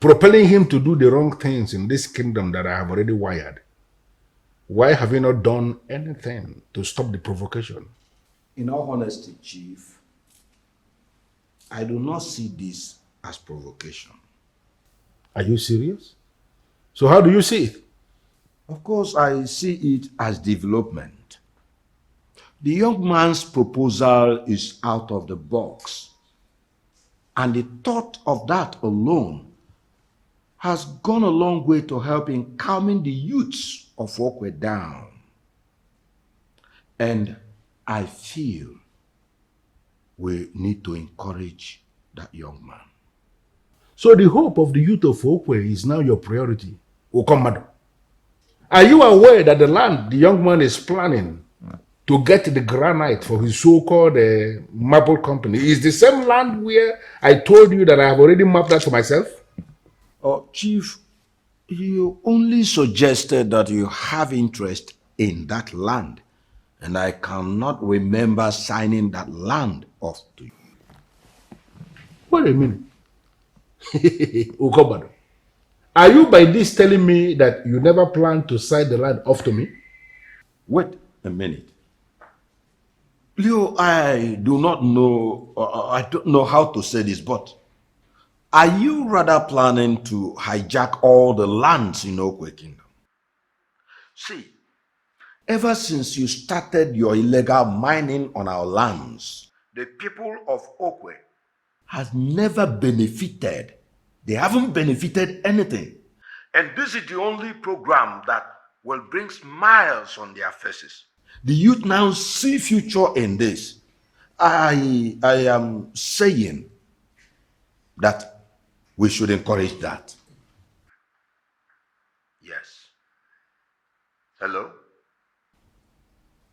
propelling him to do the wrong things in this kingdom that I have already wired, why have you not done anything to stop the provocation? In all honesty, Chief, I do not see this as provocation. Are you serious? So how do you see it? Of course, I see it as development. The young man's proposal is out of the box, and the thought of that alone has gone a long way to help in calming the youths of Okwe down. And I feel we need to encourage that young man. So the hope of the youth of Okwe is now your priority, Okomado. Are you aware that the land the young man is planning to get the granite for his so-called marble company is the same land where I told you that I have already mapped that for myself? Oh, Chief, you only suggested that you have interest in that land, and I cannot remember signing that land off to you. Wait a minute. Okomado, are you by this telling me that you never planned to sign the land off to me? Wait a minute. Leo, I do not know, I don't know how to say this, but are you rather planning to hijack all the lands in Okwe Kingdom? See, ever since you started your illegal mining on our lands, the people of Okwe has never benefited. They haven't benefited anything. And this is the only program that will bring smiles on their faces. The youth now see future in this. I am saying that we should encourage that. Yes. Hello?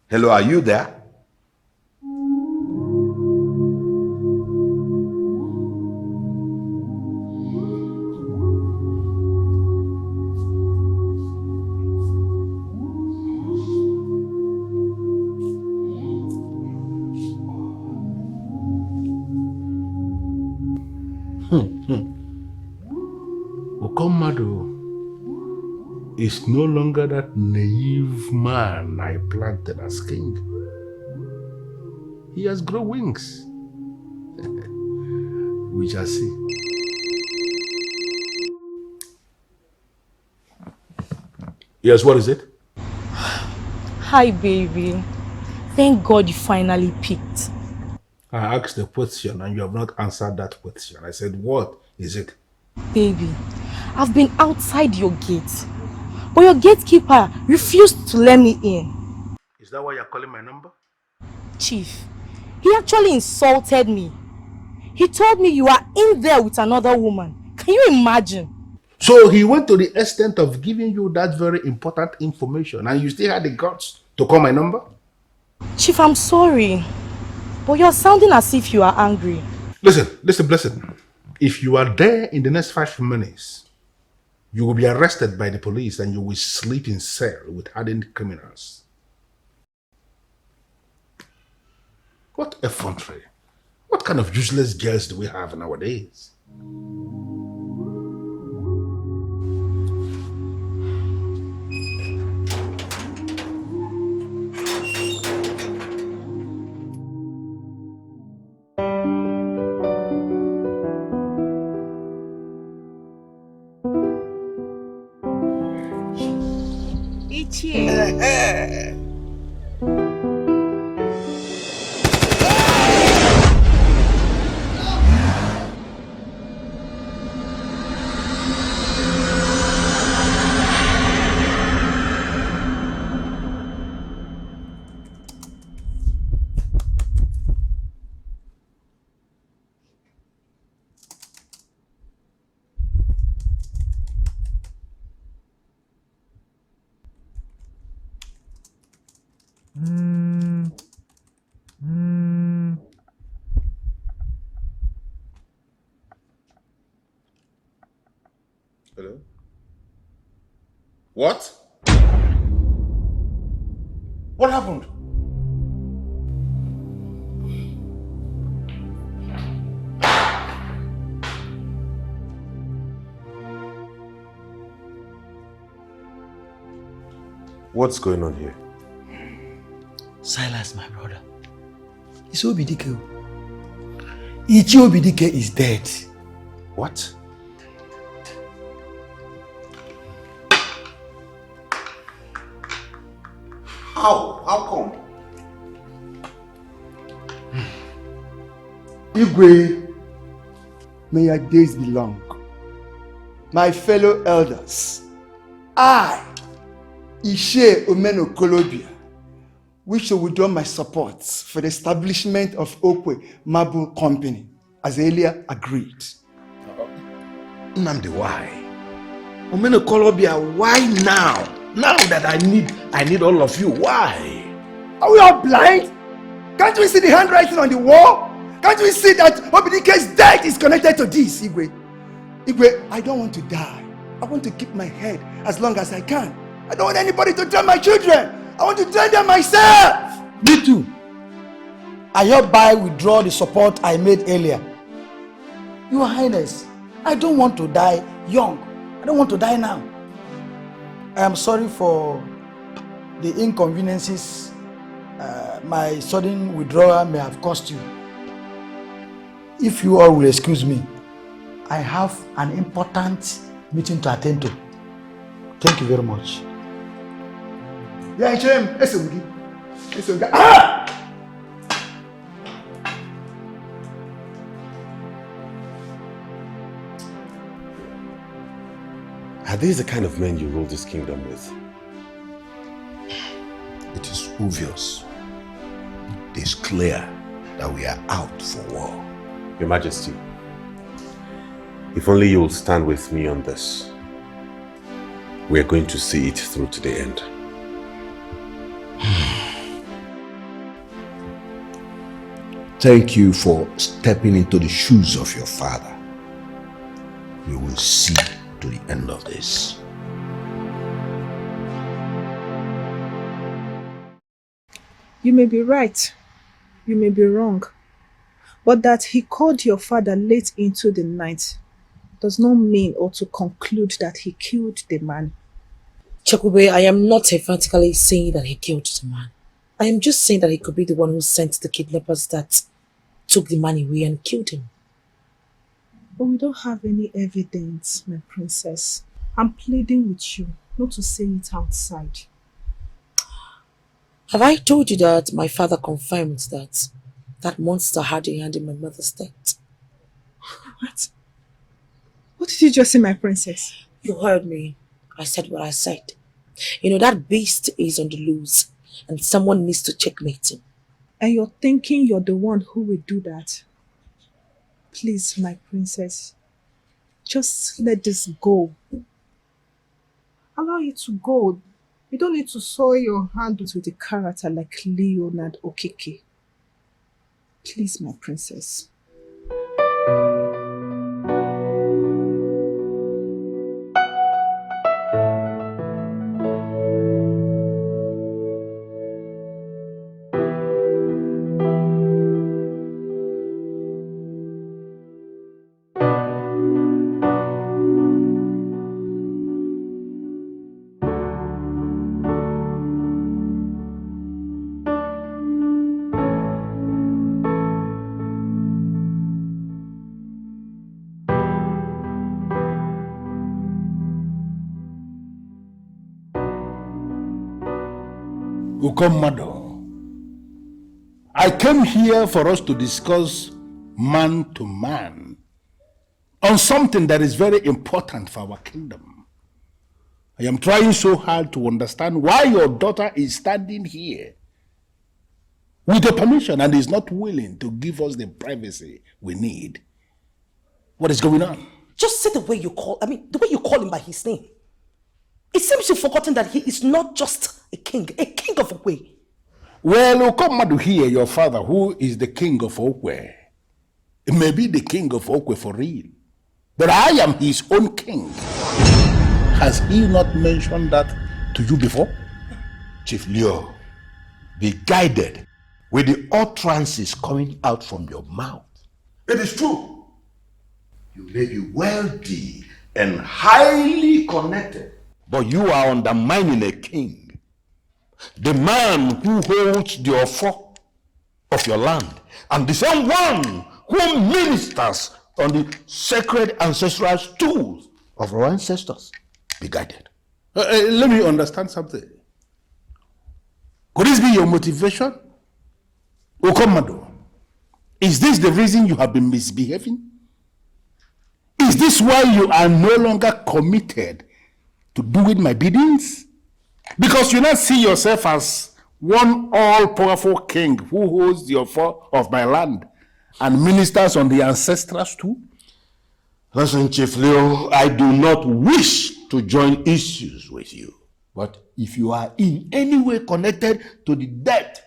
Hello, are you there? Okomado is no longer that naive man I planted as king. He has grown wings. We shall see. Yes, what is it? Hi, baby. Thank God you finally picked. I asked the question and you have not answered that question. I said, what is it? Baby, I've been outside your gate, but your gatekeeper refused to let me in. Is that why you're calling my number? Chief, he actually insulted me. He told me you are in there with another woman. Can you imagine? So he went to the extent of giving you that very important information and you still had the guts to call my number? Chief, I'm sorry, but you're sounding as if you are angry. Listen. If you are there in the next 5 minutes, you will be arrested by the police and you will sleep in cell with hardened criminals. What effrontery. What kind of useless girls do we have nowadays? Hello? What? What happened? What's going on here? Silas, my brother. It's Obidike. Ichi Obidike is dead. What? How? How come? Igwe, may your days be long. My fellow elders, I, Ishe Omeno Kolobia, wish to withdraw my support for the establishment of Okwe Marble Company, as earlier agreed. Nnamdi, why? Omeno Kolobia, why now? Now that I need all of you, why? Are we all blind? Can't we see the handwriting on the wall? Can't we see that Obidike's death is connected to this, Igwe? Igwe, I don't want to die. I want to keep my head as long as I can. I don't want anybody to train my children. I want to train them myself. Me too. I hereby withdraw the support I made earlier. Your Highness, I don't want to die young. I don't want to die now. I am sorry for the inconveniences my sudden withdrawal may have cost you. If you all will excuse me, I have an important meeting to attend to. Thank you very much. Are these the kind of men you rule this kingdom with? It is obvious. It is clear that we are out for war. Your Majesty, if only you will stand with me on this, we are going to see it through to the end. Thank you for stepping into the shoes of your father. We will see to the end of this. You may be right, you may be wrong, but that he called your father late into the night does not mean or to conclude that he killed the man. Chekube, I am not emphatically saying that he killed the man. I am just saying that he could be the one who sent the kidnappers that took the man away and killed him. But we don't have any evidence, my princess. I'm pleading with you not to say it outside. Have I told you that my father confirmed that that monster had a hand in my mother's death? What? What did you just say, my princess? You heard me. I said what I said. You know, that beast is on the loose and someone needs to checkmate him. And you're thinking you're the one who will do that? Please, my princess, just let this go. Allow it to go. You don't need to soil your hands with a character like Leonard Okeke. Please, my princess. Ukomado, I came here for us to discuss man to man on something that is very important for our kingdom. I am trying so hard to understand why your daughter is standing here with your permission and is not willing to give us the privacy we need. What is going on? Just say the way you call him by his name. It seems you've forgotten that he is not just a king of Okwe. Well, Ukomadu here, your father, who is the king of Okwe, may be the king of Okwe for real, but I am his own king. Has he not mentioned that to you before? Chief Leo, be guided with the utterances coming out from your mouth. It is true. You may be wealthy and highly connected, but you are undermining a king, the man who holds the offer of your land, and the same one who ministers on the sacred ancestral stools of our ancestors. Be guided. Let me understand something. Could this be your motivation? Okomado, is this the reason you have been misbehaving? Is this why you are no longer committed to doing my biddings? Because you not see yourself as one all-powerful king who holds the offer of my land and ministers on the ancestral stool? Listen, Chief Leo, I do not wish to join issues with you. But if you are in any way connected to the death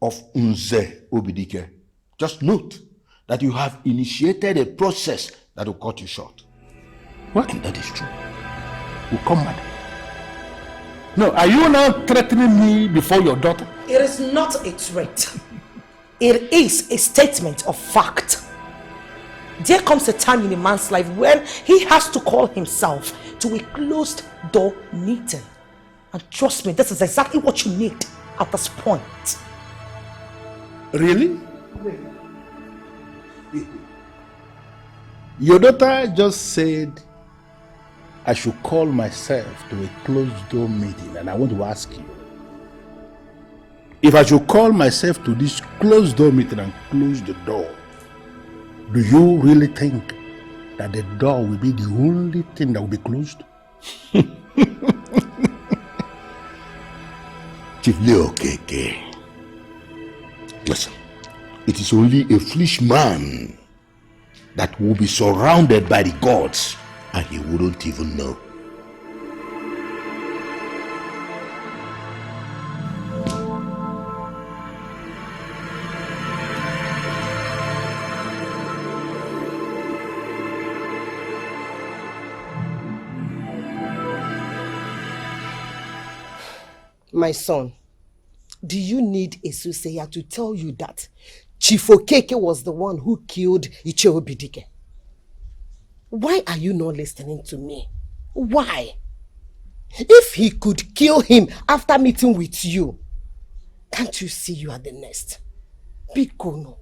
of Nze Obidike, just note that you have initiated a process that will cut you short. What? And that is true. Ukomadu. No, are you now threatening me before your daughter? It is not a threat. It is a statement of fact. There comes a time in a man's life when he has to call himself to a closed door meeting. And trust me, this is exactly what you need at this point. Really? Your daughter just said I should call myself to a closed door meeting, and I want to ask you, if I should call myself to this closed door meeting and close the door, do you really think that the door will be the only thing that will be closed? Chief Leo Keke, listen, it is only a foolish man that will be surrounded by the gods and he wouldn't even know. My son, do you need a soothsayer to tell you that Chief Okeke was the one who killed Icheo Bidike? Why are you not listening to me? Why? If he could kill him after meeting with you, can't you see you are the next? Bikono.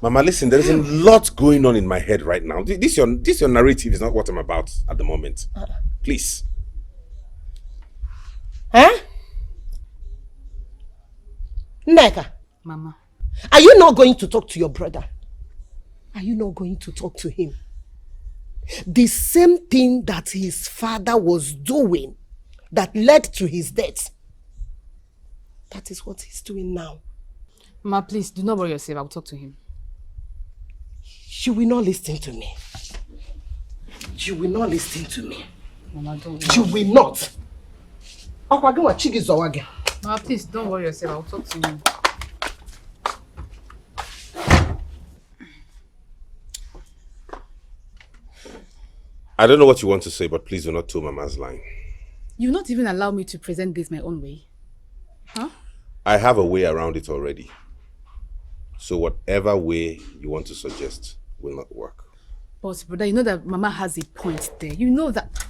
Mama, listen, there is a lot going on in my head right now. This your narrative is not what I'm about at the moment. Please. Huh? Neka. Mama. Are you not going to talk to your brother? Are you not going to talk to him? The same thing that his father was doing that led to his death. That is what he's doing now. Mama, please, do not worry yourself. I'll talk to him. You will not listen to me. You will not listen to me. Mama, don't You worry. will not. Mama, please don't worry yourself. I'll talk to you. I don't know what you want to say, but please do not toe Mama's line. You not even allow me to present this my own way. Huh? I have a way around it already. So whatever way you want to suggest will not work. But brother, you know that Mama has a point there. You know that.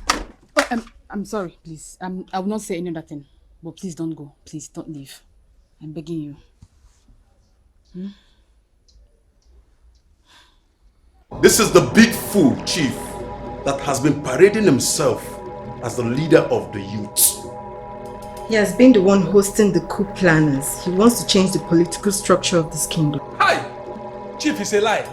But I'm sorry, please. I will not say any other thing. But please don't go. Please don't leave. I'm begging you. Hmm? This is the big fool, Chief, that has been parading himself as the leader of the youth. He has been the one hosting the coup planners. He wants to change the political structure of this kingdom. Hi! Chief, it's a lie.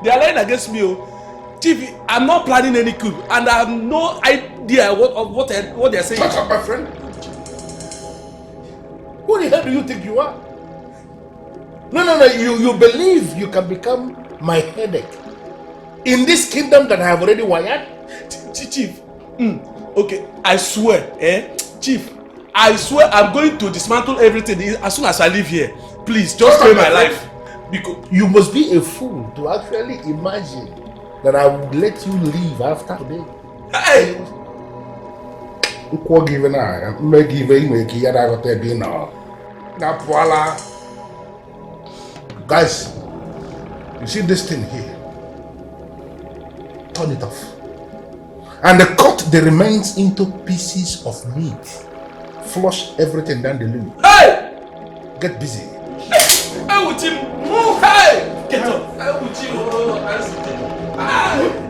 They are lying against me. Oh. Chief, I'm not planning any coup and I have no idea what they are saying. Shut up, my friend. Who the hell do you think you are? No, you believe you can become my headache in this kingdom that I have already wired? Chief, okay, I swear, Chief, I swear I'm going to dismantle everything as soon as I leave here. Please, just save my life. Because you must be a fool to actually imagine that I would let you leave after today. Hey! Guys, you see this thing here? Turn it off. And cut the remains into pieces of meat. Flush everything down the loo. Hey! Get busy. Hey, with him. Hey! Get up. Hey, with him. Hey!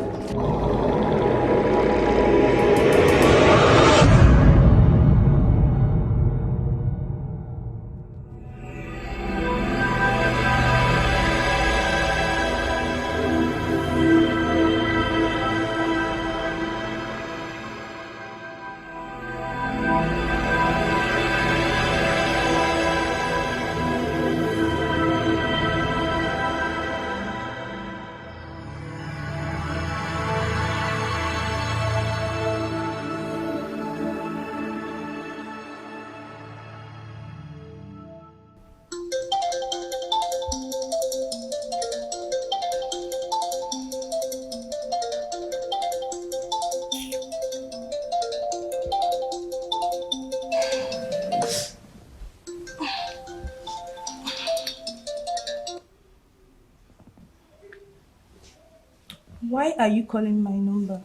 Why are you calling my number?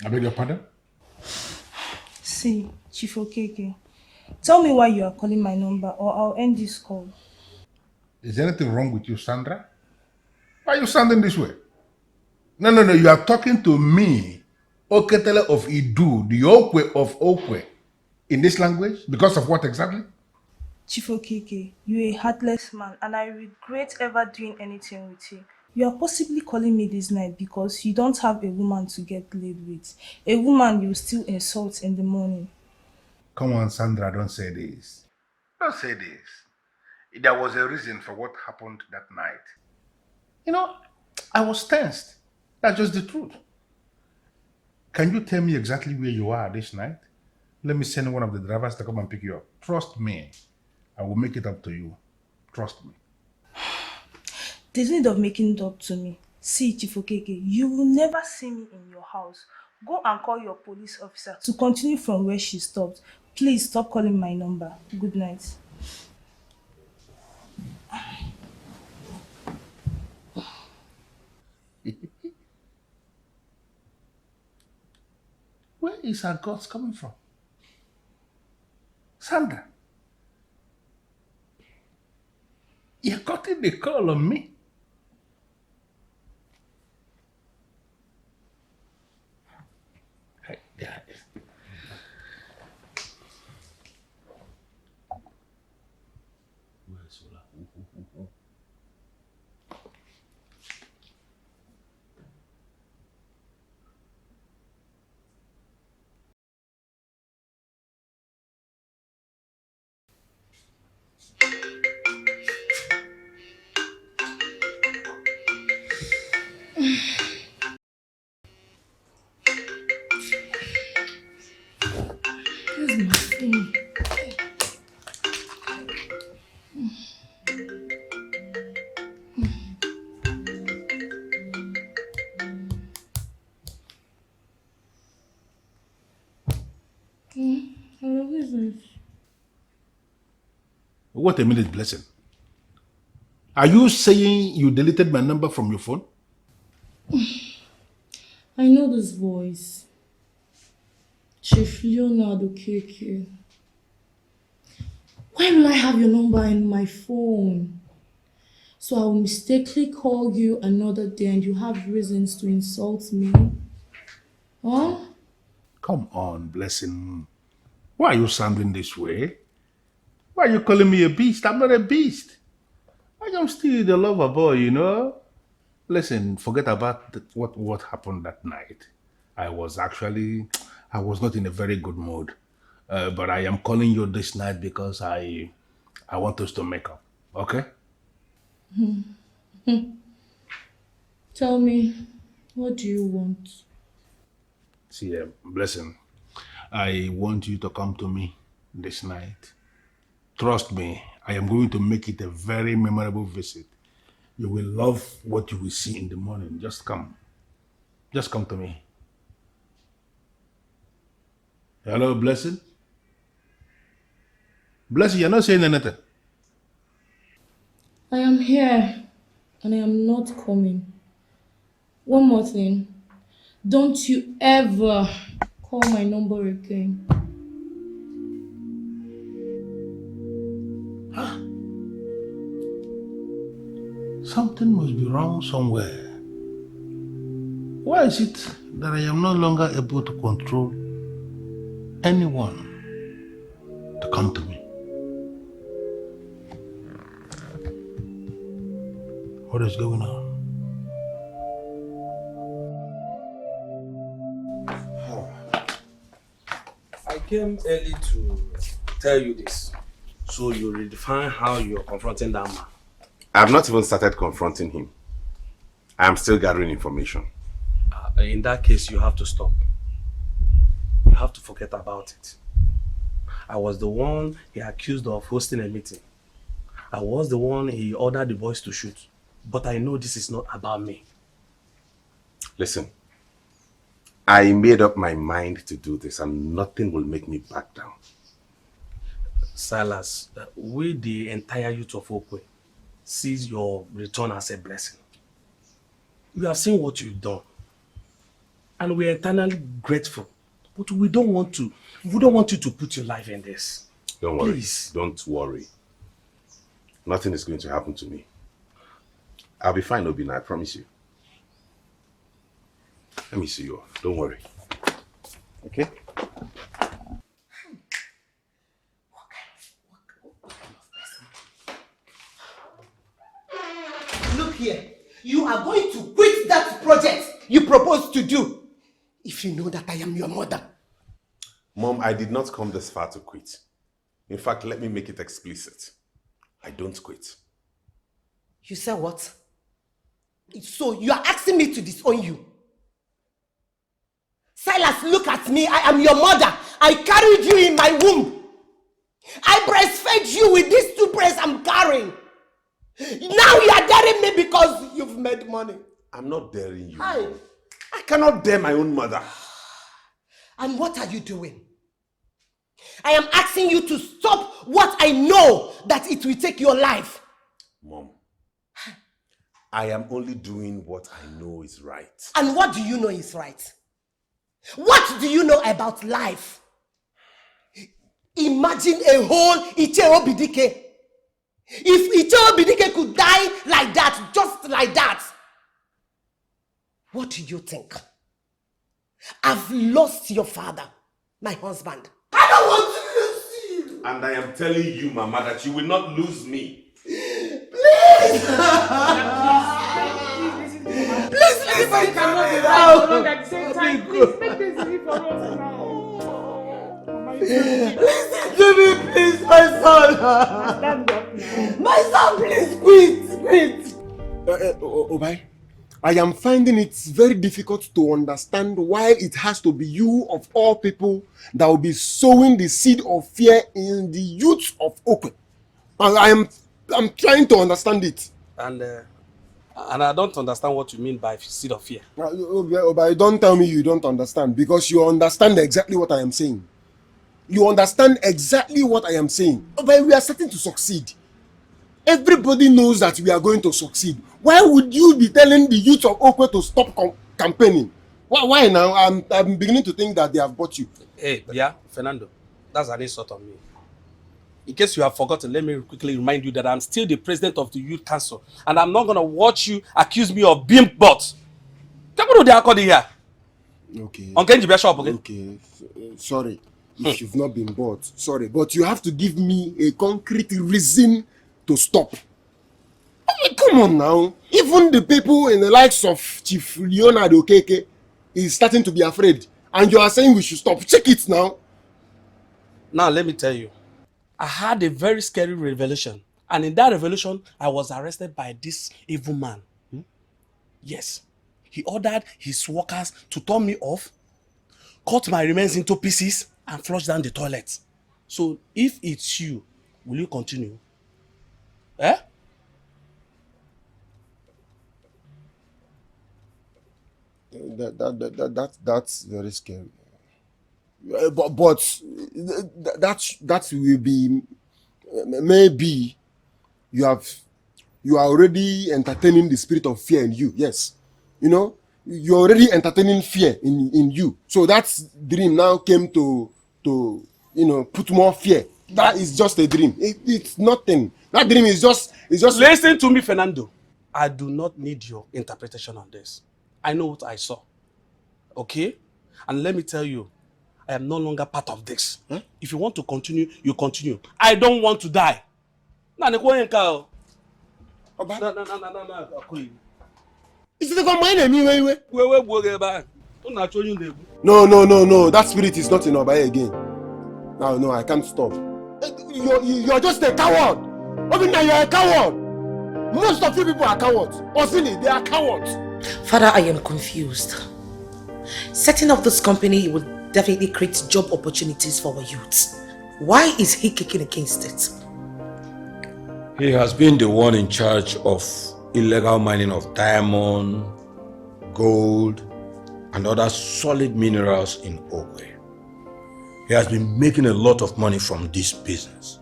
I beg your pardon? See, Chief Okeke, tell me why you are calling my number or I'll end this call. Is there anything wrong with you, Sandra? Why are you sounding this way? No, you are talking to me, Oketele of Idu, the Okwe of Okwe, in this language? Because of what exactly? Chief Okeke, you're a heartless man and I regret ever doing anything with you. You are possibly calling me this night because you don't have a woman to get laid with. A woman you still insult in the morning. Come on, Sandra, don't say this. Don't say this. There was a reason for what happened that night. You know, I was tensed. That's just the truth. Can you tell me exactly where you are this night? Let me send one of the drivers to come and pick you up. Trust me, I will make it up to you. Trust me. There's no need of making it up to me. See, Chief Okeke, you will never see me in your house. Go and call your police officer to continue from where she stopped. Please stop calling my number. Good night. Where is her guts coming from? Sandra, you're cutting the call on me. Hey, yeah. What a minute, Blessing. Are you saying you deleted my number from your phone? I know this voice. Chief Leonardo KK. Why will I have your number in my phone? So I will mistakenly call you another day and you have reasons to insult me? Huh? Come on, Blessing. Why are you sounding this way? Why are you calling me a beast? I'm not a beast. I am still the lover boy, you know? Listen, forget about what happened that night. I was not in a very good mood. But I am calling you this night because I want us to make up, okay? Tell me, what do you want? See, Blessing, I want you to come to me this night. Trust me, I am going to make it a very memorable visit. You will love what you will see in the morning. Just come. Just come to me. Hello, Blessing? Blessing, you're not saying anything. I am here and I am not coming. One more thing. Don't you ever call my number again. Something must be wrong somewhere. Why is it that I am no longer able to control anyone to come to me? What is going on? I came early to tell you this, so you redefine how you're confronting that man. I have not even started confronting him. I am still gathering information. In that case, you have to stop. You have to forget about it. I was the one he accused of hosting a meeting. I was the one he ordered the boys to shoot. But I know this is not about me. Listen, I made up my mind to do this and nothing will make me back down. Silas, we the entire youth of Okwe sees your return as a blessing. We have seen what you've done. And we are eternally grateful. But we don't want you to put your life in this. Don't worry. Please. Don't worry. Nothing is going to happen to me. I'll be fine, Obina, I promise you. Let me see you off. Don't worry. Okay? Look here. You are going to quit that project you proposed to do if you know that I am your mother. Mom, I did not come this far to quit. In fact, let me make it explicit. I don't quit. You said what? So you are asking me to disown you? Silas, look at me. I am your mother. I carried you in my womb. I breastfed you with these two breasts I'm carrying. Now you are daring me because you've made money. I'm not daring you. Hi. I cannot dare my own mother. And what are you doing? I am asking you to stop what I know that it will take your life. Mom, I am only doing what I know is right. And what do you know is right? What do you know about life? Imagine a whole Icheo Bidike. If Icheo Bidike could die like that, just like that, what do you think? I've lost your father, my husband. I don't want to lose you. And I am telling you, Mama, that you will not lose me. Please! Please leave my family now! At the same time, please make this easy for us now. Listen to me, please, my son! Stand up now. My son, please quit! Obai, I am finding it very difficult to understand why it has to be you of all people that will be sowing the seed of fear in the youth of Okwe. I'm trying to understand it. And I don't understand what you mean by seed of fear. But don't tell me you don't understand, because you understand exactly what I am saying. You understand exactly what I am saying. But we are starting to succeed. Everybody knows that we are going to succeed. Why would you be telling the youth of Okwe to stop campaigning? Why now? I'm beginning to think that they have bought you. Hey, yeah, Fernando, that's an insult on me. In case you have forgotten, let me quickly remind you that I'm still the president of the youth council, and I'm not going to watch you accuse me of being bought. Come on, here. Okay. Okay. Sorry if you've not been bought. Sorry, but you have to give me a concrete reason to stop. I mean, come on now. Even the people in the likes of Chief Leonard Okeke is starting to be afraid, and you are saying we should stop. Check it now. Now, let me tell you. I had a very scary revelation. And in that revelation, I was arrested by this evil man. Yes. He ordered his workers to turn me off, cut my remains into pieces, and flush down the toilet. So, if it's you, will you continue? Eh? That's very scary. But that will be, maybe you are already entertaining the spirit of fear in you. Yes, you're already entertaining fear in you. So that dream now came to put more fear. That is just a dream. It's nothing. That dream is just. Listen to me, Fernando. I do not need your interpretation on this. I know what I saw. Okay? And let me tell you, I am no longer part of this. Huh? If you want to continue, you continue. I don't want to die. No. That spirit is not in Obaye again. No, I can't stop. You're just a coward. Obinna, you're a coward. Most of you people are cowards. Osini, they are cowards. Father, I am confused. Setting up this company will definitely create job opportunities for our youths. Why is he kicking against it? He has been the one in charge of illegal mining of diamond, gold, and other solid minerals in Okwe. He has been making a lot of money from this business.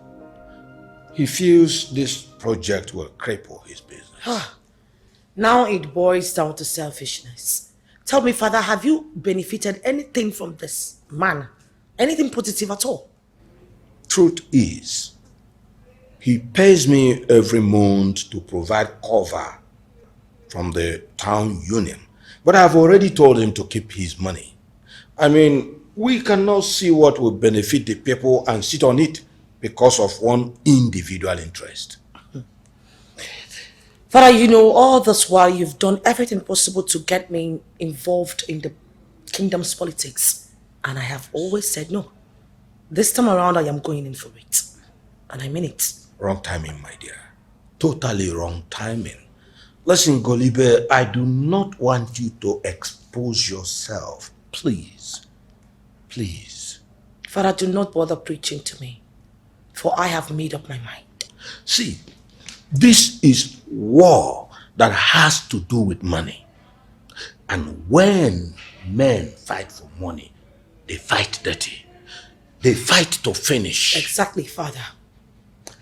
He feels this project will cripple his business. Now it boils down to selfishness. Tell me, Father, have you benefited anything from this man? Anything positive at all? Truth is, he pays me every month to provide cover from the town union. But I've already told him to keep his money. I mean, we cannot see what will benefit the people and sit on it because of one individual interest. Father, all this while you've done everything possible to get me involved in the kingdom's politics. And I have always said no. This time around, I am going in for it. And I mean it. Wrong timing, my dear. Totally wrong timing. Listen, Golibe, I do not want you to expose yourself. Please. Please. Father, do not bother preaching to me. For I have made up my mind. See, this is war that has to do with money. And when men fight for money, they fight dirty. They fight to finish. Exactly, Father.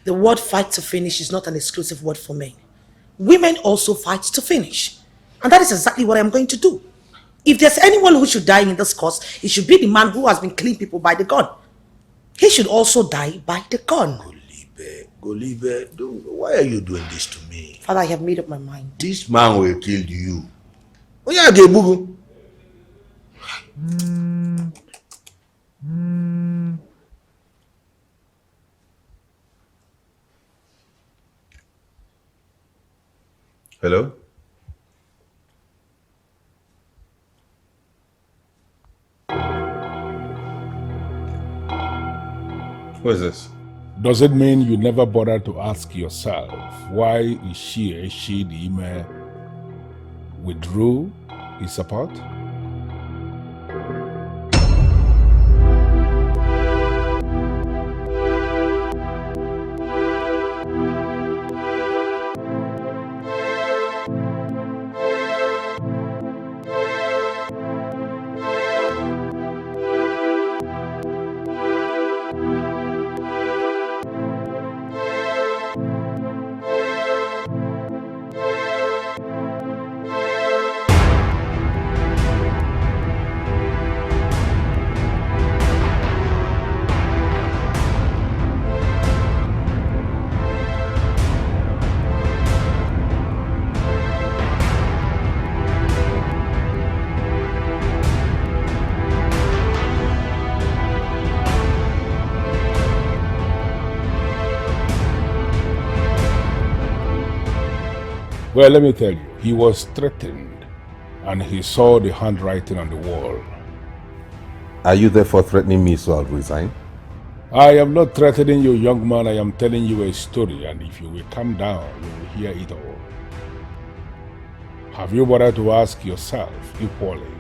The word fight to finish is not an exclusive word for men. Women also fight to finish. And that is exactly what I'm going to do. If there's anyone who should die in this cause, it should be the man who has been killing people by the gun. He should also die by the gun. Golibe, why are you doing this to me? Father, I have made up my mind. This man will kill you. Oh yeah, Gebugu. Hello? Who is this? Does it mean you never bother to ask yourself, why is she the email? withdrew his support? Well, let me tell you, he was threatened and he saw the handwriting on the wall. Are you therefore threatening me so I'll resign? I am not threatening you, young man. I am telling you a story, and if you will calm down, you will hear it all. Have you bothered to ask yourself equally,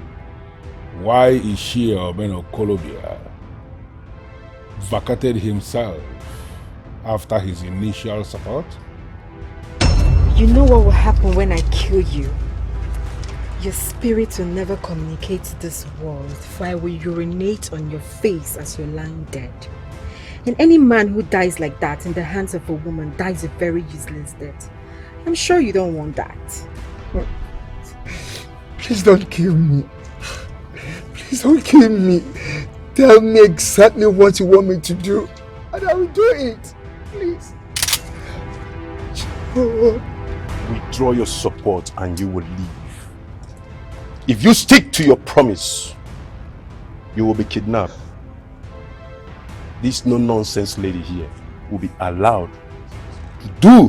why Ishia Omeno Kolobia vacated himself after his initial support? You know what will happen when I kill you? Your spirit will never communicate to this world, for I will urinate on your face as you're lying dead. And any man who dies like that in the hands of a woman dies a very useless death. I'm sure you don't want that. Please don't kill me. Please don't kill me. Tell me exactly what you want me to do, and I will do it. Please. Oh. Withdraw your support and you will leave. If you stick to your promise, you will be kidnapped. This no-nonsense lady here will be allowed to do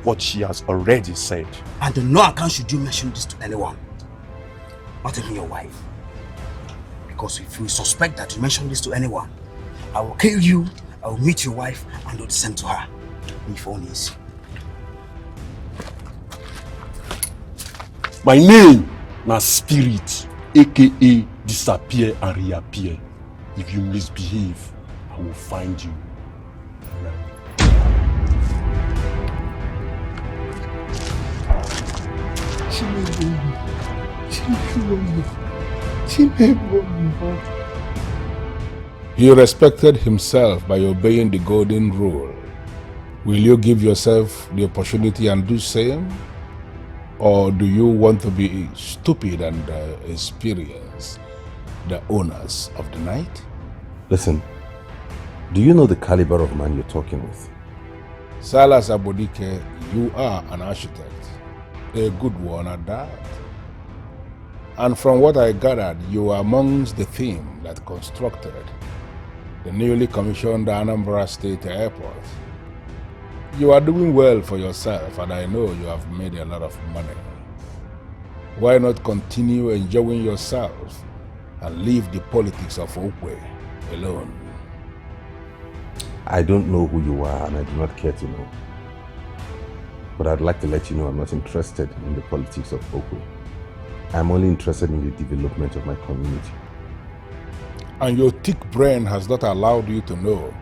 what she has already said. And on no account should you mention this to anyone. Not even your wife. Because if you suspect that you mention this to anyone, I will kill you, I will meet your wife and do the same to her. If only is. My name na Spirit, aka disappear and reappear. If you misbehave, I will find you. He respected himself by obeying the golden rule. Will you give yourself the opportunity and do same? Or do you want to be stupid and experience the owners of the night? Listen, do you know the caliber of man you're talking with? Silas Abodike, you are an architect, a good one at that. And from what I gathered, you are amongst the team that constructed the newly commissioned Anambra State Airport. You are doing well for yourself, and I know you have made a lot of money. Why not continue enjoying yourself and leave the politics of Okwe alone? I don't know who you are, and I do not care to know. But I'd like to let you know I'm not interested in the politics of Okwe. I'm only interested in the development of my community. And your thick brain has not allowed you to know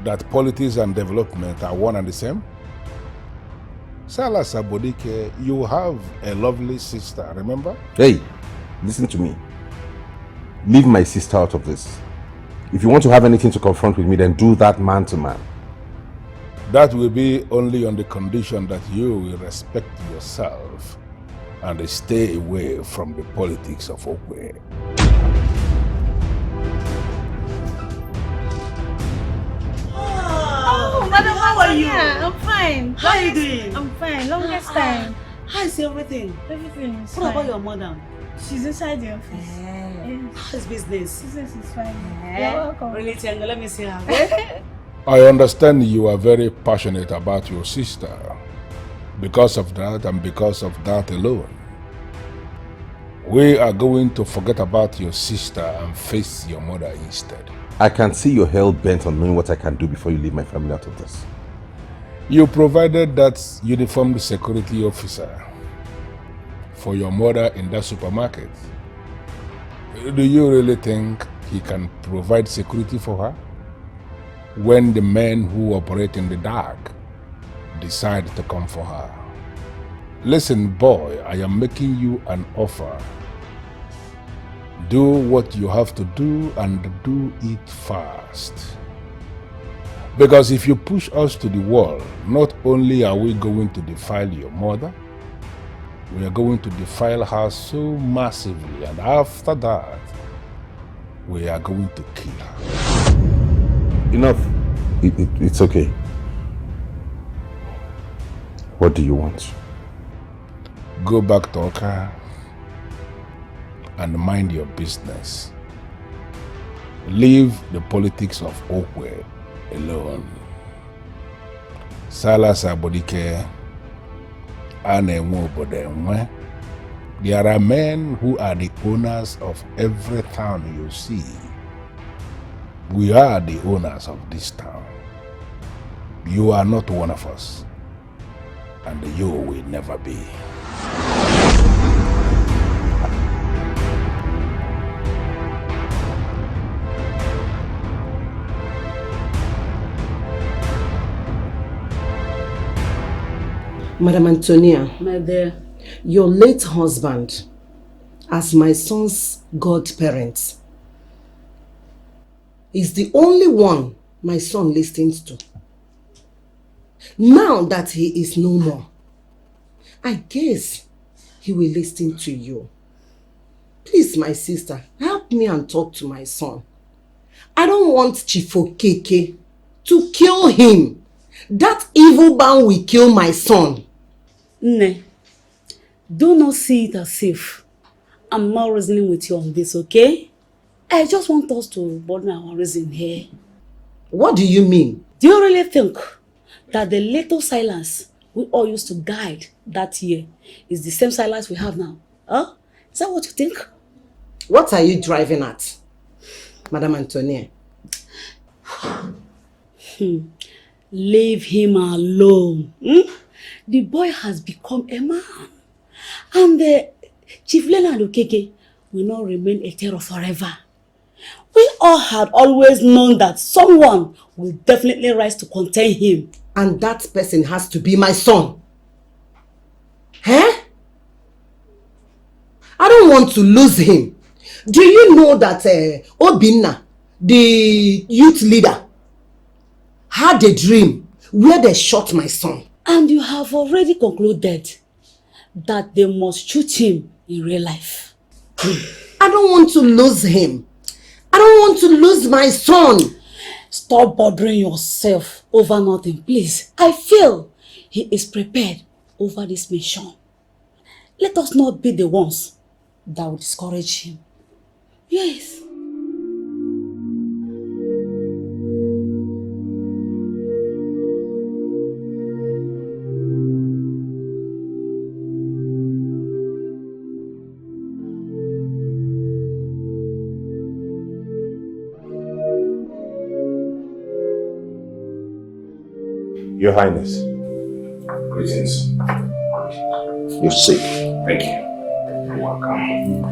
that politics and development are one and the same? Silas Abodike, you have a lovely sister, remember? Hey, listen to me. Leave my sister out of this. If you want to have anything to confront with me, then do that man to man. That will be only on the condition that you will respect yourself and stay away from the politics of Okwe. Oh, madam, how are you? Yeah, I'm fine. How are you doing? I'm fine. Longest time. How is everything? Everything is fine. What about your madam? She's inside the office. Yes. How's business? Business is fine. You're welcome. Really, Tianga, let me see her. I understand you are very passionate about your sister. Because of that and because of that alone, we are going to forget about your sister and face your mother instead. I can see you're hell-bent on knowing what I can do before you leave my family out of this. You provided that uniformed security officer for your mother in that supermarket, do you really think he can provide security for her when the men who operate in the dark decide to come for her? Listen, boy, I am making you an offer. Do what you have to do and do it fast. Because if you push us to the wall, not only are we going to defile your mother, we are going to defile her so massively, and after that, we are going to kill her. Enough. It's okay. What do you want? Go back to Oka and mind your business. Leave the politics of Okwe alone. Silas Abodike, there are men who are the owners of every town you see. We are the owners of this town. You are not one of us, and you will never be. Madam Antonia, My dear. your late husband, as my son's godparent, is the only one my son listens to. Now that he is no more, I guess he will listen to you. Please, my sister, help me and talk to my son. I don't want Chifokeke to kill him. That evil man will kill my son. Nne, do not see it as if I'm not reasoning with you on this, okay? I just want us to broaden our reason here. What do you mean? Do you really think that the little Silas we all used to guide that year is the same Silas we have now? Huh? Is that what you think? What are you driving at, Madam Antonia? Leave him alone. The boy has become a man. And the Chief Leonard Okeke will not remain a terror forever. We all had always known that someone will definitely rise to contain him. And that person has to be my son. Huh? I don't want to lose him. Do you know that Obinna, the youth leader, had a dream where they shot my son? And you have already concluded that they must shoot him in real life. I don't want to lose him. I don't want to lose my son. Stop bothering yourself over nothing, please. I feel he is prepared over this mission. Let us not be the ones that will discourage him. Yes. Your Highness. Greetings. You're sick. Thank you. You're welcome.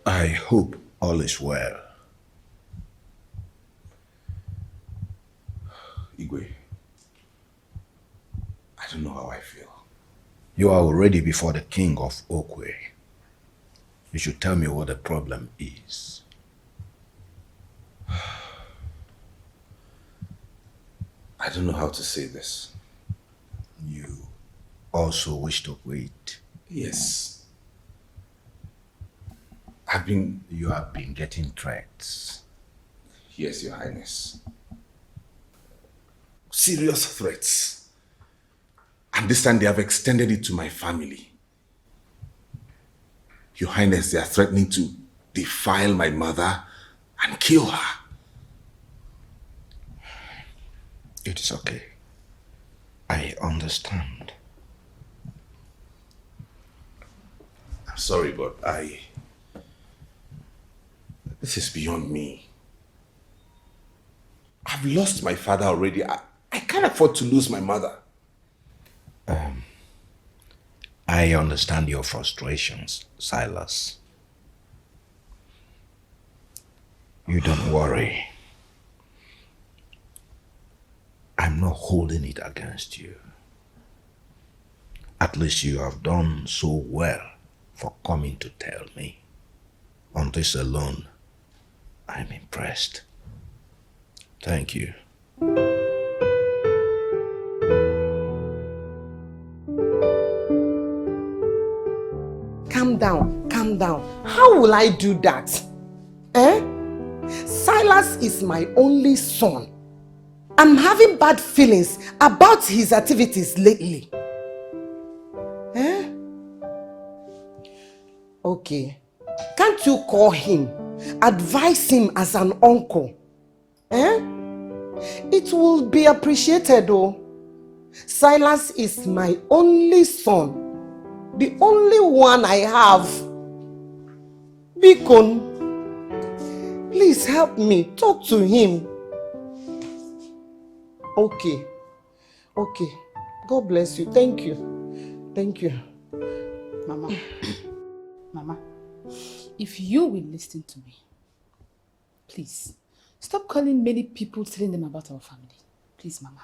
I hope all is well. Igwe, I don't know how I feel. You are already before the king of Okwe. You should tell me what the problem is. I don't know how to say this. You also wish to wait? Yes. You have been getting threats. Yes, Your Highness. Serious threats. And this time they have extended it to my family. Your Highness, they are threatening to defile my mother and kill her. It is okay. I understand. I'm sorry, but this is beyond me. I've lost my father already. I can't afford to lose my mother. I understand your frustrations, Silas. You don't worry. I'm not holding it against you. At least you have done so well for coming to tell me. On this alone, I'm impressed. Thank you. Calm down, calm down. How will I do that? Silas is my only son. I'm having bad feelings about his activities lately. Okay. Can't you call him? Advise him as an uncle. It will be appreciated though. Silas is my only son. The only one I have. Bikon, please help me. Talk to him. Okay. Okay. God bless you. Thank you. Thank you. Mama. Mama, if you will listen to me, please, stop calling many people telling them about our family. Please, Mama.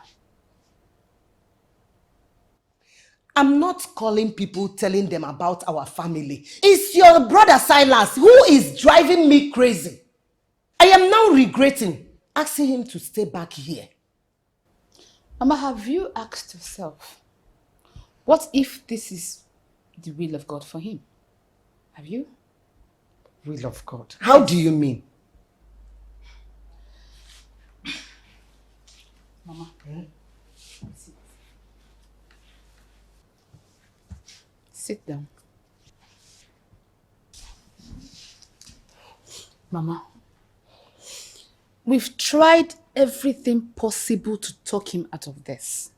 I'm not calling people telling them about our family. It's your brother Silas who is driving me crazy. I am now regretting asking him to stay back here. Mama, have you asked yourself, what if this is the will of God for him? Have you? Will of God. How do you mean? Mama. Sit down. Mama, we've tried everything possible to talk him out of this,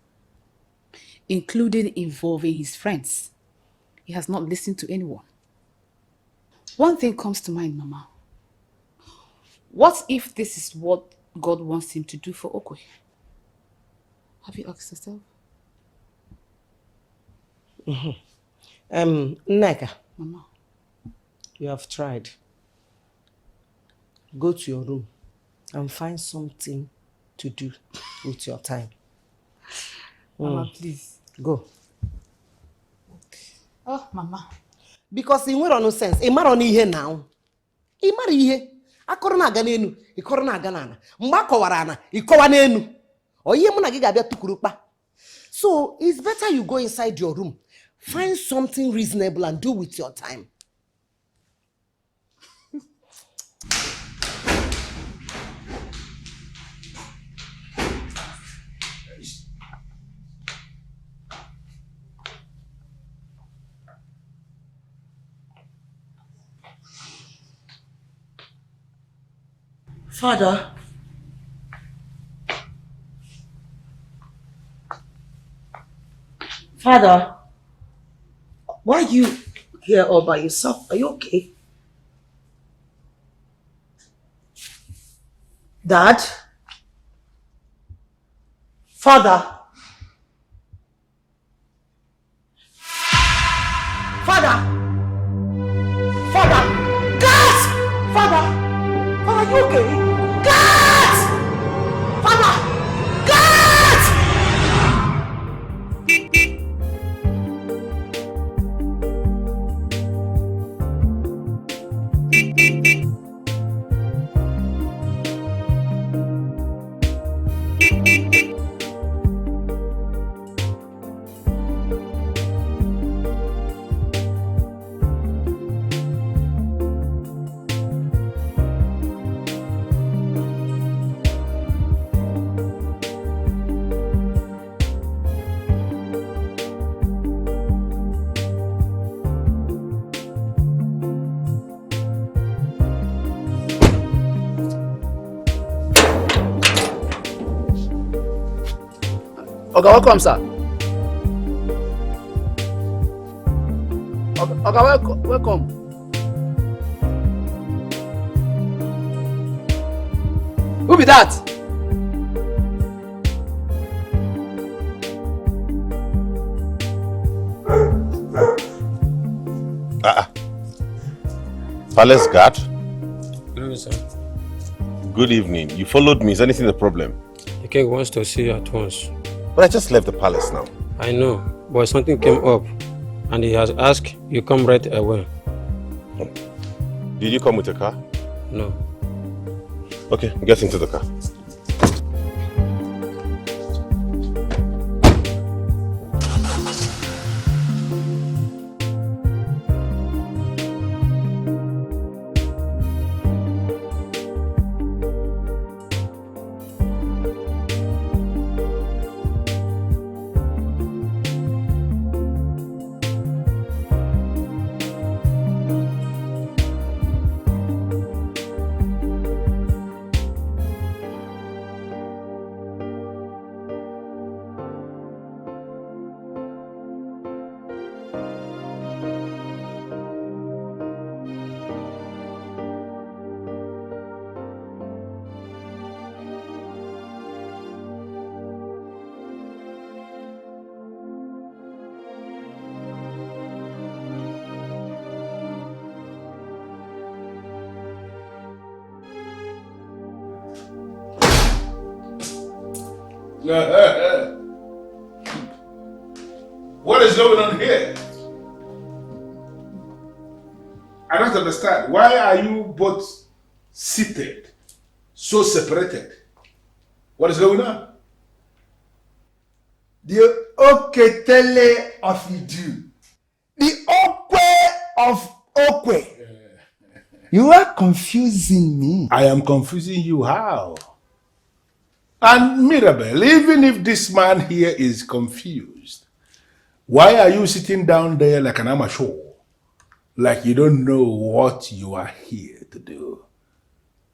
including involving his friends. He has not listened to anyone. One thing comes to mind, Mama. What if this is what God wants him to do for Okwe? Have you asked yourself? Nneka. Mama. You have tried. Go to your room and find something to do with your time. Mama, please. Go. Oh, Mama. Because in no sense. In mara ihe now. In mara ihe. Akoro na aga n'enu, ikoro na aga n'ana. Mgba kọwara ana, ikowa n'enu. Oye mu na gi ga-abịa tukurukpa. So, it's better you go inside your room. Find something reasonable and do with your time. Father, why are you here all by yourself? Are you okay? Dad? Father? Father? Gas! Father? Are you okay? Gas! Father! Gas! Okay, welcome, sir. Okay, welcome. Who be that? Palace guard? No, sir. Good evening. You followed me. Is anything a problem? The king wants to see you at once. But I just left the palace now. I know, but something came up and he has asked you come right away. Did you come with a car? No. Okay, get into the car. What is going on here? I don't understand. Why are you both seated, so separated? What is going on? The Oketele of Idu. The Okwe of Okwe. You are confusing me. I am confusing you how? And Mirabel, even if this man here is confused, why are you sitting down there like an amateur? Like you don't know what you are here to do?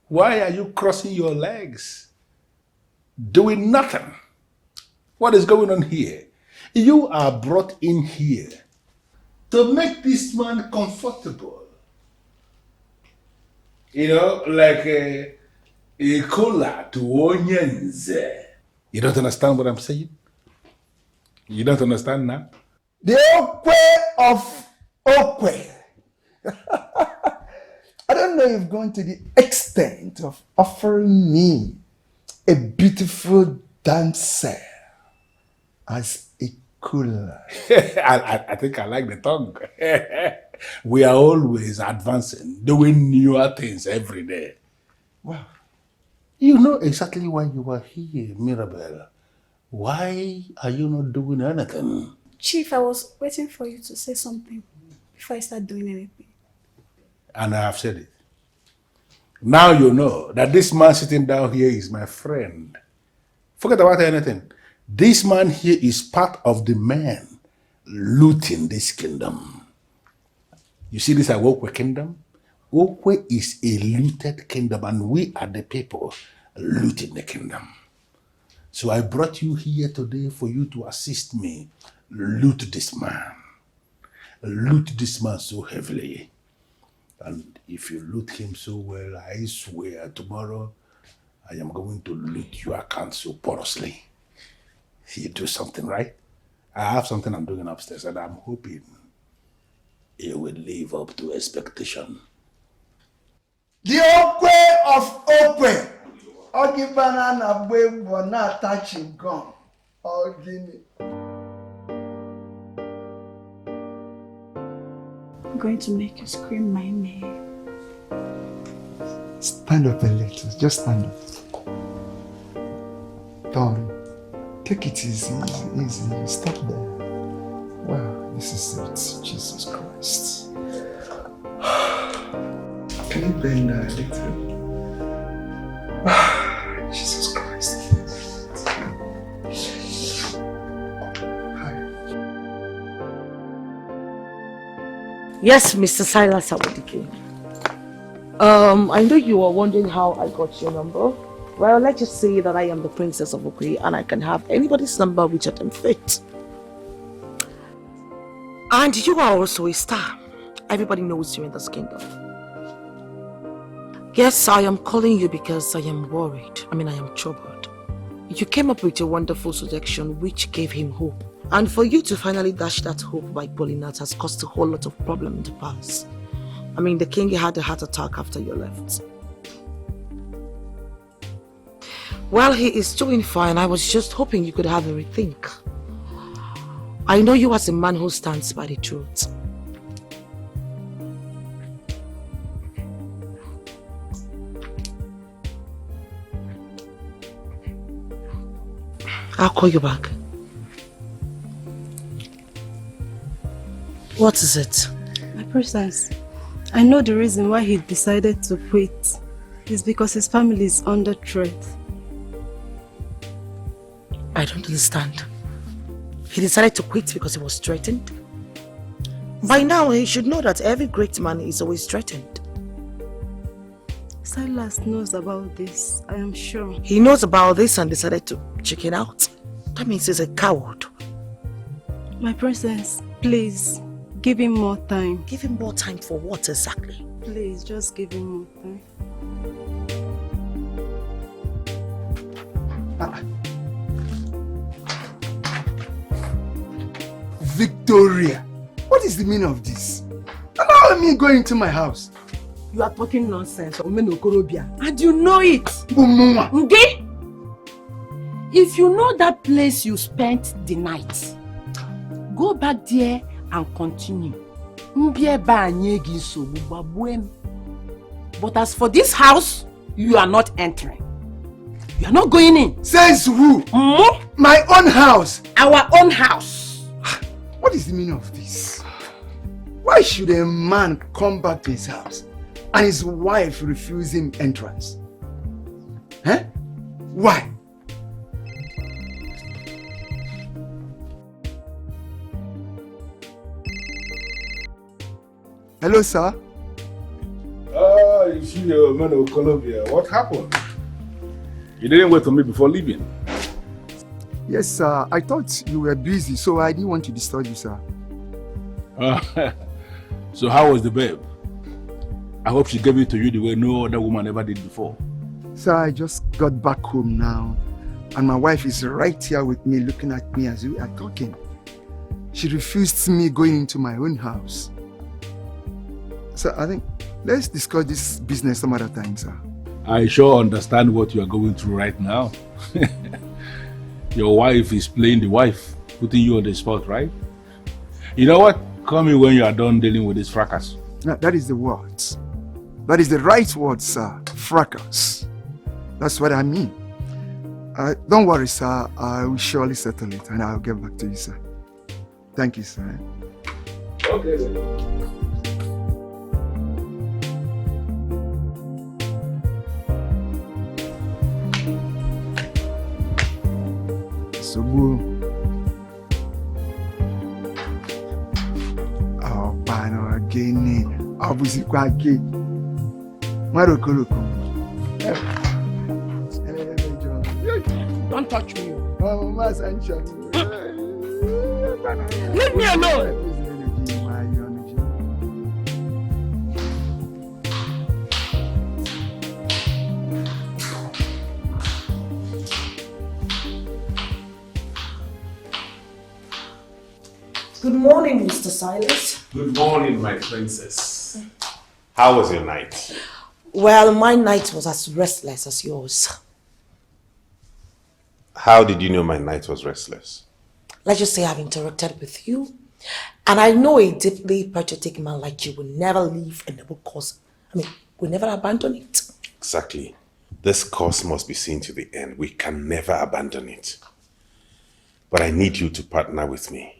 Why are you crossing your legs? Doing nothing? What is going on here? You are brought in here to make this man comfortable. You know, like a cola to onions. You don't understand what I'm saying? You don't understand now? The Okwe of Okwe. I don't know if you've gone to the extent of offering me a beautiful dancer as a cooler. I think I like the tongue. We are always advancing, doing newer things every day. Wow. You know exactly why you are here, Mirabel. Why are you not doing anything? Chief, I was waiting for you to say something before I start doing anything. And I have said it. Now you know that this man sitting down here is my friend. Forget about anything. This man here is part of the men looting this kingdom. You see this Okwe kingdom? Okwe is a looted kingdom and we are the people looting the kingdom. So I brought you here today for you to assist me loot this man. Loot this man so heavily. And if you loot him so well, I swear tomorrow I am going to loot your account so porously. You do something right. I have something I'm doing upstairs and I'm hoping it will live up to expectation. The Okwe of Okwe. Ogi banana boy will not touching gum. Ogi. I'm going to make you scream my name. Stand up a little. Just stand up. Don't. Take it easy, easy. Stop there. Wow, this is it. Jesus Christ. Can you bend that a little? Jesus Christ. Yes, Mr. Silas Awodike. I know you were wondering how I got your number. Well, let's just say that I am the princess of Okwe and I can have anybody's number which I can fit. And you are also a star. Everybody knows you in this kingdom. Yes, I am calling you because I am worried. I am troubled. You came up with a wonderful suggestion which gave him hope. And for you to finally dash that hope by pulling out has caused a whole lot of problem in the past. I mean, the king had a heart attack after you left. Well, he is doing fine. I was just hoping you could have a rethink. I know you as a man who stands by the truth. I'll call you back. What is it? My princess, I know the reason why he decided to quit is because his family is under threat. I don't understand. He decided to quit because he was threatened? By now, he should know that every great man is always threatened. Silas knows about this, I am sure. He knows about this and decided to chicken out. That means he's a coward. My princess, please, give him more time. Give him more time for what exactly? Please, just give him more time. Victoria, what is the meaning of this? Allow me go into my house. You are talking nonsense, Omenokorobia, and you know it. Nge? If you know that place you spent the night, go back there and continue. But as for this house, you are not entering. You are not going in. Says who? My own house. Our own house. What is the meaning of this? Why should a man come back to his house and his wife refuse him entrance? Huh? Why? Hello, sir. You see your man of Colombia. What happened? You didn't wait for me before leaving. Yes, sir. I thought you were busy, so I didn't want to disturb you, sir. So how was the babe? I hope she gave it to you the way no other woman ever did before. Sir, I just got back home now, and my wife is right here with me looking at me as we are talking. She refused me going into my own house. Sir, I think let's discuss this business some other time, sir. I sure understand what you are going through right now. Your wife is playing the wife, putting you on the spot, right? You know what? Call me when you are done dealing with this fracas. That is the word. That is the right word, sir. Fracas. That's what I mean. Don't worry, sir. I will surely settle it and I'll get back to you, sir. Thank you, sir. Okay, then. Sobu. Oh, pano again. Obviously, again. Maroko. Don't touch me. Leave me alone. Good morning, Mr. Silas. Good morning, my princess. How was your night? Well, my night was as restless as yours. How did you know my night was restless? Let's just say I've interacted with you, and I know a deeply patriotic man like you will never leave a noble cause. I mean, will never abandon it. Exactly. This cause must be seen to the end. We can never abandon it. But I need you to partner with me.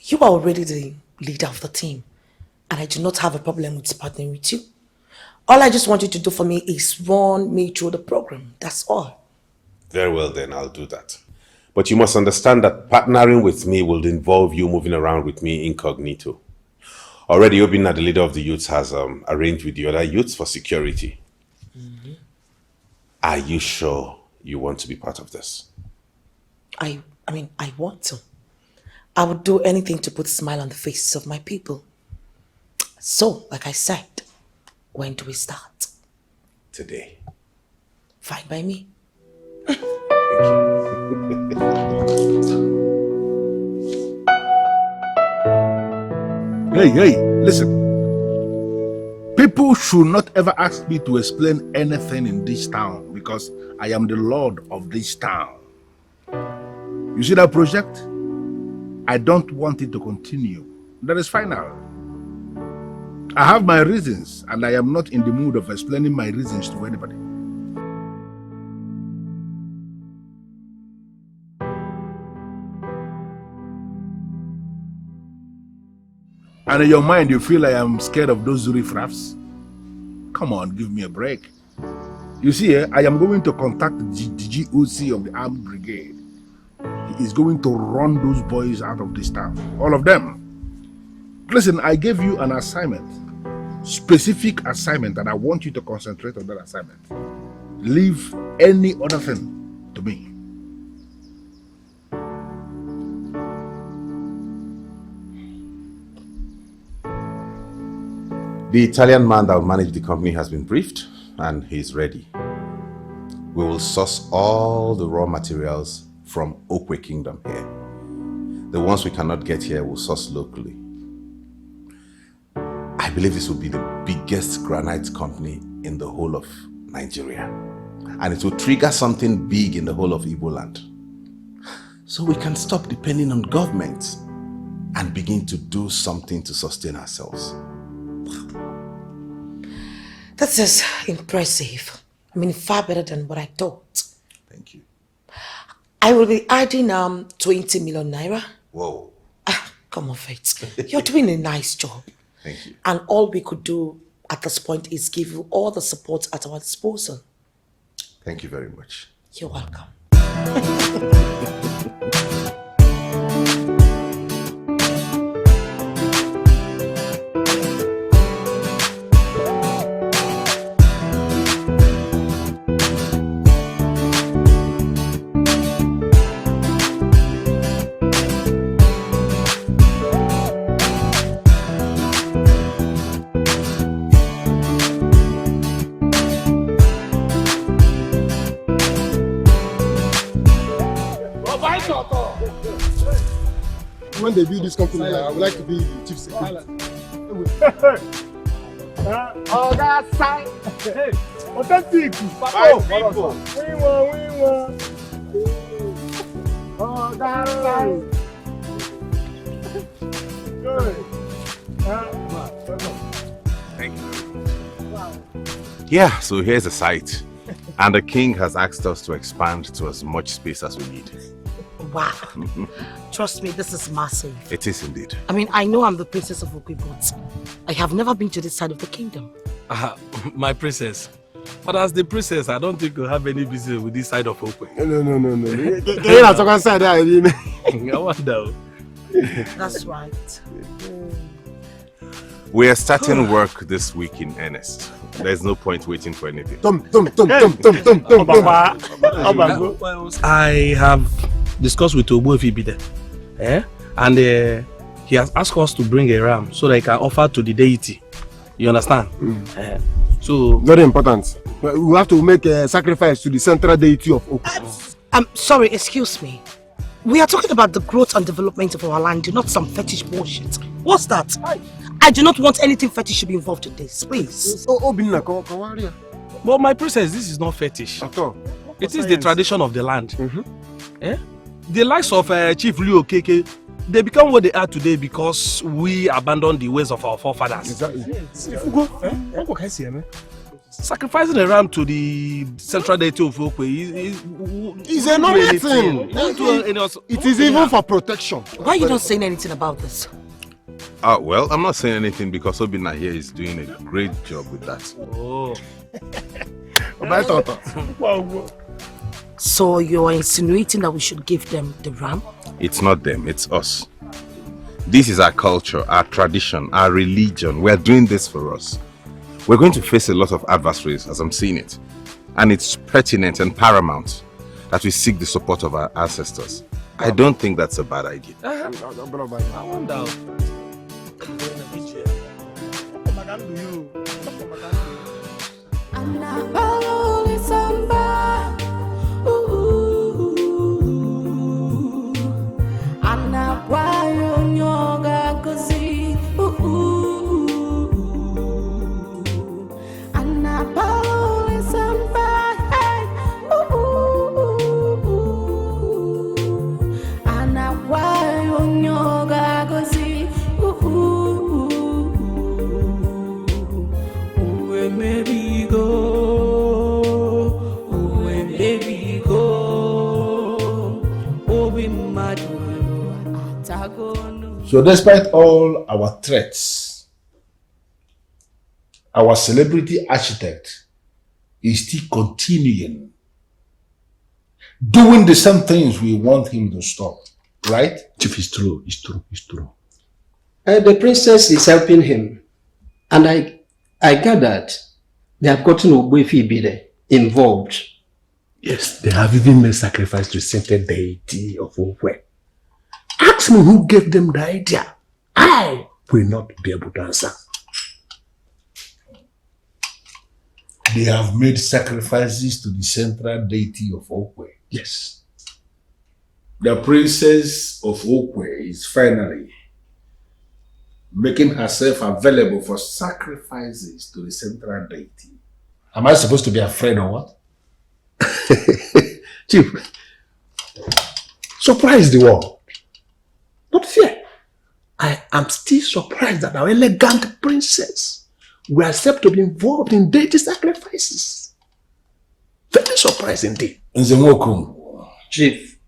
You are already the leader of the team, and I do not have a problem with partnering with you. All I just want you to do for me is run me through the program. That's all. Very well then, I'll do that. But you must understand that partnering with me will involve you moving around with me incognito. Already Obina, the leader of the youths, has arranged with the other youths for security. Mm-hmm. Are you sure you want to be part of this? I want to. I would do anything to put a smile on the faces of my people. So, like I said, when do we start? Today. Fine by me. Hey, Listen, people should not ever ask me to explain anything in this town because I am the Lord of this town. You see that project? I don't want it to continue. That is final. I have my reasons, and I am not in the mood of explaining my reasons to anybody. And in your mind, you feel I am scared of those riffraffs? Come on, give me a break. You see, I am going to contact the GOC of the Armed Brigade. He is going to run those boys out of this town. All of them. Listen, I gave you an assignment. Specific assignment, and I want you to concentrate on that assignment. Leave any other thing to me. The Italian man that will manage the company has been briefed and he's ready. We will source all the raw materials from Okwe Kingdom here. The ones we cannot get here will source locally. I believe this will be the biggest granite company in the whole of Nigeria. And it will trigger something big in the whole of Igbo land. So we can stop depending on government and begin to do something to sustain ourselves. This is impressive. I mean, far better than what I thought. Thank you. I will be adding 20 million naira. Whoa. Come on, Faith. You're doing a nice job. Thank you. And all we could do at this point is give you all the support at our disposal. Thank you very much. You're welcome. When they build this company, I would like to be the chief security. Oh, that's side. Hey, authentic. Oh, people. We want. Oh, that's side. Good. Thank you. Yeah, so here's the site. And the king has asked us to expand to as much space as we need. Wow. Trust me, this is massive. It is indeed. I mean, I know I'm the princess of Okwe, but I have never been to this side of the kingdom. My princess. But as the princess, I don't think you'll have any business with this side of Okwe. No. I wonder. That's right. We are starting work this week in earnest. There's no point waiting for anything. I have discussed with Obo if he be there. And he has asked us to bring a ram so that he can offer to the deity. You understand? So very important. We have to make a sacrifice to the central deity of Okwe. I'm sorry, excuse me. We are talking about the growth and development of our land, not some fetish bullshit. What's that? I do not want anything fetish to be involved in this, please. But my princess, this is not fetish. At all. It is the tradition of the land. The likes of Chief Leo Keke, they become what they are today because we abandoned the ways of our forefathers. Exactly. Sacrificing a ram to the central deity of Okwe is a normal thing. It is even for protection. Why are you not saying anything about this? Well, I'm not saying anything because Obina here is doing a great job with that. Oh. So you are insinuating that we should give them the ram? It's not them, it's us. This is our culture, our tradition, our religion. We are doing this for us. We're going to face a lot of adversaries as I'm seeing it. And it's pertinent and paramount that we seek the support of our ancestors. I don't think that's a bad idea. I wonder. So despite all our threats, our celebrity architect is still continuing doing the same things we want him to stop, right? Chief, it's true, it's true, it's true. The princess is helping him, and I gathered they have gotten Ogbuefi involved. Yes, they have even made sacrifice to sacred deity of Okwe. Ask me who gave them the idea. I will not be able to answer. They have made sacrifices to the central deity of Okwe. Yes. The princess of Okwe is finally making herself available for sacrifices to the central deity. Am I supposed to be afraid or what? Chief, surprise the world. Not fear. I am still surprised that our elegant princess will accept to be involved in deity sacrifices. Very surprised indeed. Chief.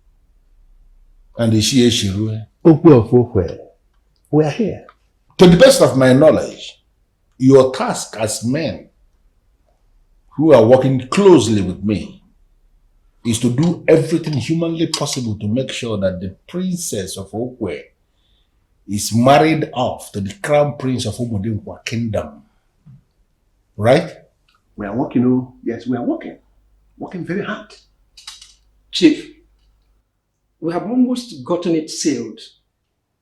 And is she Eshiru? Okwe, we are here. To the best of my knowledge, your task as men who are working closely with me is to do everything humanly possible to make sure that the princess of Okwe is married off to the crown prince of Umodinkwa kingdom. Right? We are working, oh, yes, we are working. Working very hard. Chief, we have almost gotten it sealed.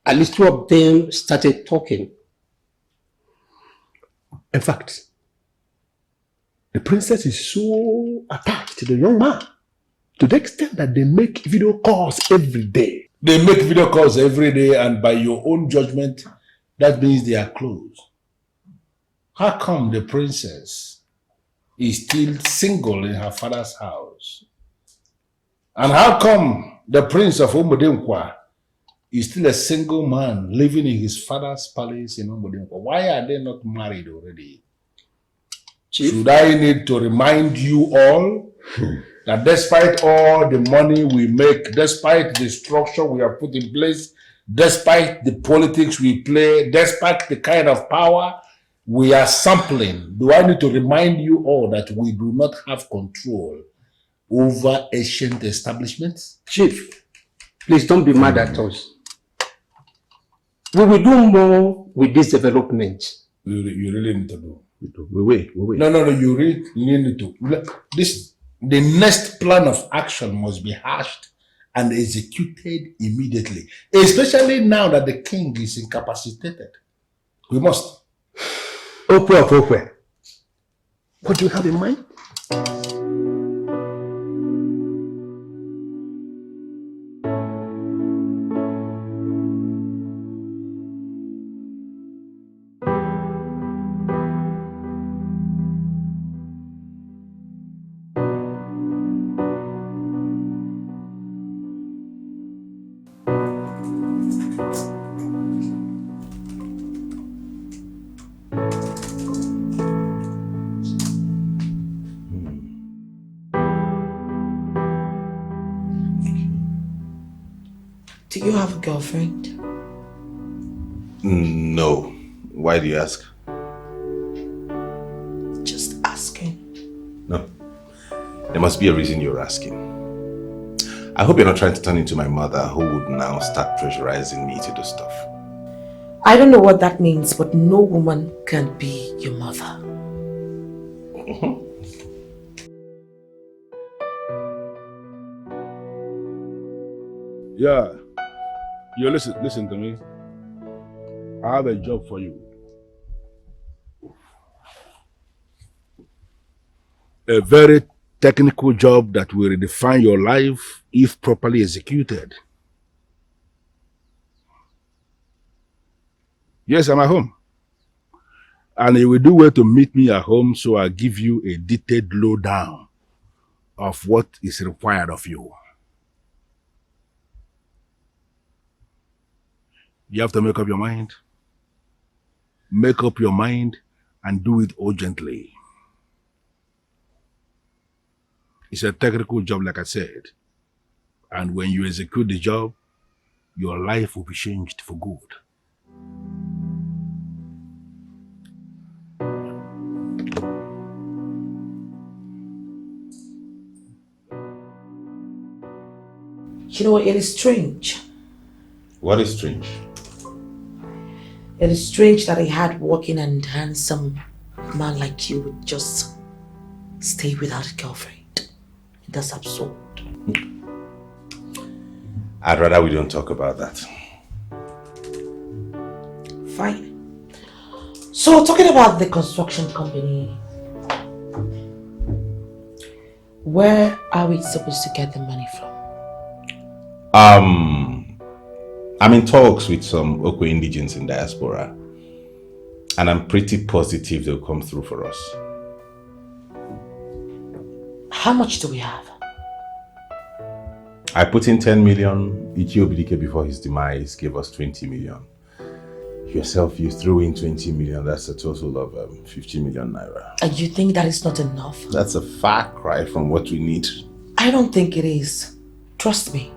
At least two of them started talking. In fact, the princess is so attached to the young man to the extent that they make video calls every day. They make video calls every day, and by your own judgment, that means they are close. How come the princess is still single in her father's house? And how come the prince of Umodinkwa is still a single man living in his father's palace in Umodinkwa? Why are they not married already? Chief? Should I need to remind you all that despite all the money we make, despite the structure we have put in place, despite the politics we play, despite the kind of power we are sampling, do I need to remind you all that we do not have control over ancient establishments? Chief, please don't be mad at us. We will do more with this development. You really need to do. We wait. No, you really need to. The next plan of action must be hashed and executed immediately. Especially now that the king is incapacitated. We must. Okwe. What do you have in mind? Do you have a girlfriend? No. Why do you ask? Just asking. No. There must be a reason you're asking. I hope you're not trying to turn into my mother who would now start pressurizing me to do stuff. I don't know what that means, but no woman can be your mother. Yeah. You listen to me. I have a job for you. A very technical job that will redefine your life if properly executed. Yes, I'm at home. And you will do well to meet me at home, so I'll give you a detailed lowdown of what is required of you. You have to make up your mind. Make up your mind and do it urgently. It's a technical job, like I said. And when you execute the job, your life will be changed for good. You know, it is strange. What is strange? It is strange that a hard-working and handsome man like you would just stay without a girlfriend. That's absurd. I'd rather we don't talk about that. Fine. So, talking about the construction company, where are we supposed to get the money from? I'm in talks with some Okwe indigents in diaspora, and I'm pretty positive they'll come through for us. How much do we have? I put in 10 million. Ichiobidike before his demise gave us 20 million. Yourself, you threw in 20 million. That's a total of 50 million naira. And you think that is not enough? That's a far cry from what we need. I don't think it is. Trust me.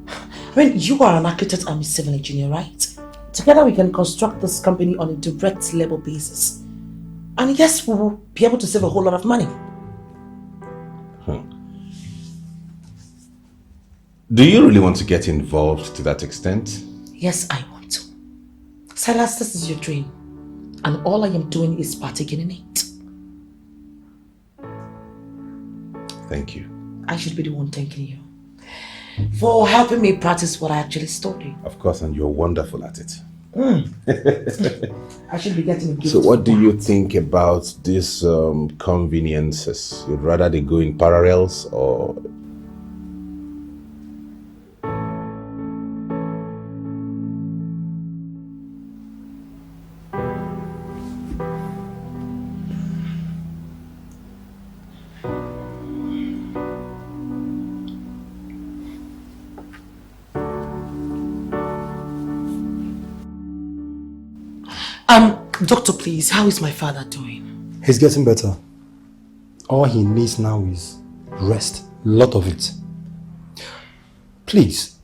I mean, you are an architect and a civil engineer, right? Together we can construct this company on a direct labor basis. And yes, we will be able to save a whole lot of money. Do you really want to get involved to that extent? Yes, I want to. Silas, this is your dream. And all I am doing is partaking in it. Thank you. I should be the one thanking you for helping me practice what I actually studied. Of course, and you're wonderful at it. I should be getting a gift. So what do you think about these conveniences? You'd rather they go in parallels or... Doctor, please, how is my father doing? He's getting better. All he needs now is rest. Lot of it. Please,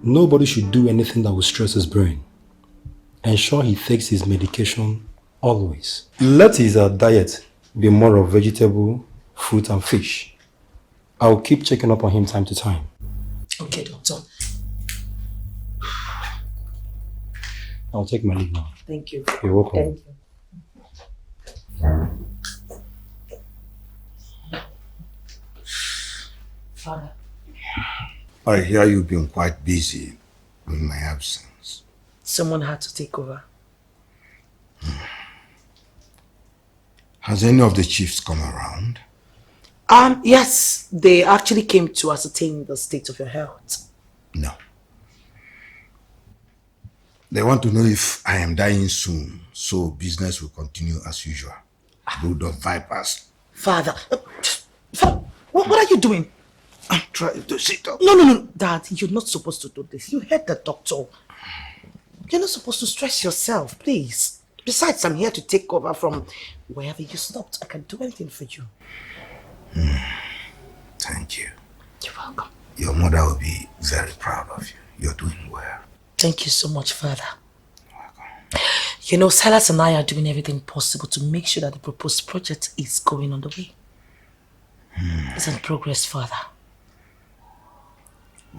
nobody should do anything that will stress his brain. Ensure he takes his medication always. Let his diet be more of vegetable, fruit and fish. I'll keep checking up on him time to time. Okay, doctor. I'll take my leave now. Thank you. You're welcome. Thank you. Father. I hear you've been quite busy in my absence. Someone had to take over. Has any of the chiefs come around? Yes, they actually came to ascertain the state of your health. No. They want to know if I am dying soon, so business will continue as usual. Brood of vipers. Father, what are you doing? I'm trying to sit up. No, Dad, you're not supposed to do this. You heard the doctor. You're not supposed to stress yourself, please. Besides, I'm here to take over from wherever you stopped. I can do anything for you. Thank you. You're welcome. Your mother will be very proud of you. You're doing well. Thank you so much, Father. You're welcome. You know, Silas and I are doing everything possible to make sure that the proposed project is going on the way. It's in progress, Father.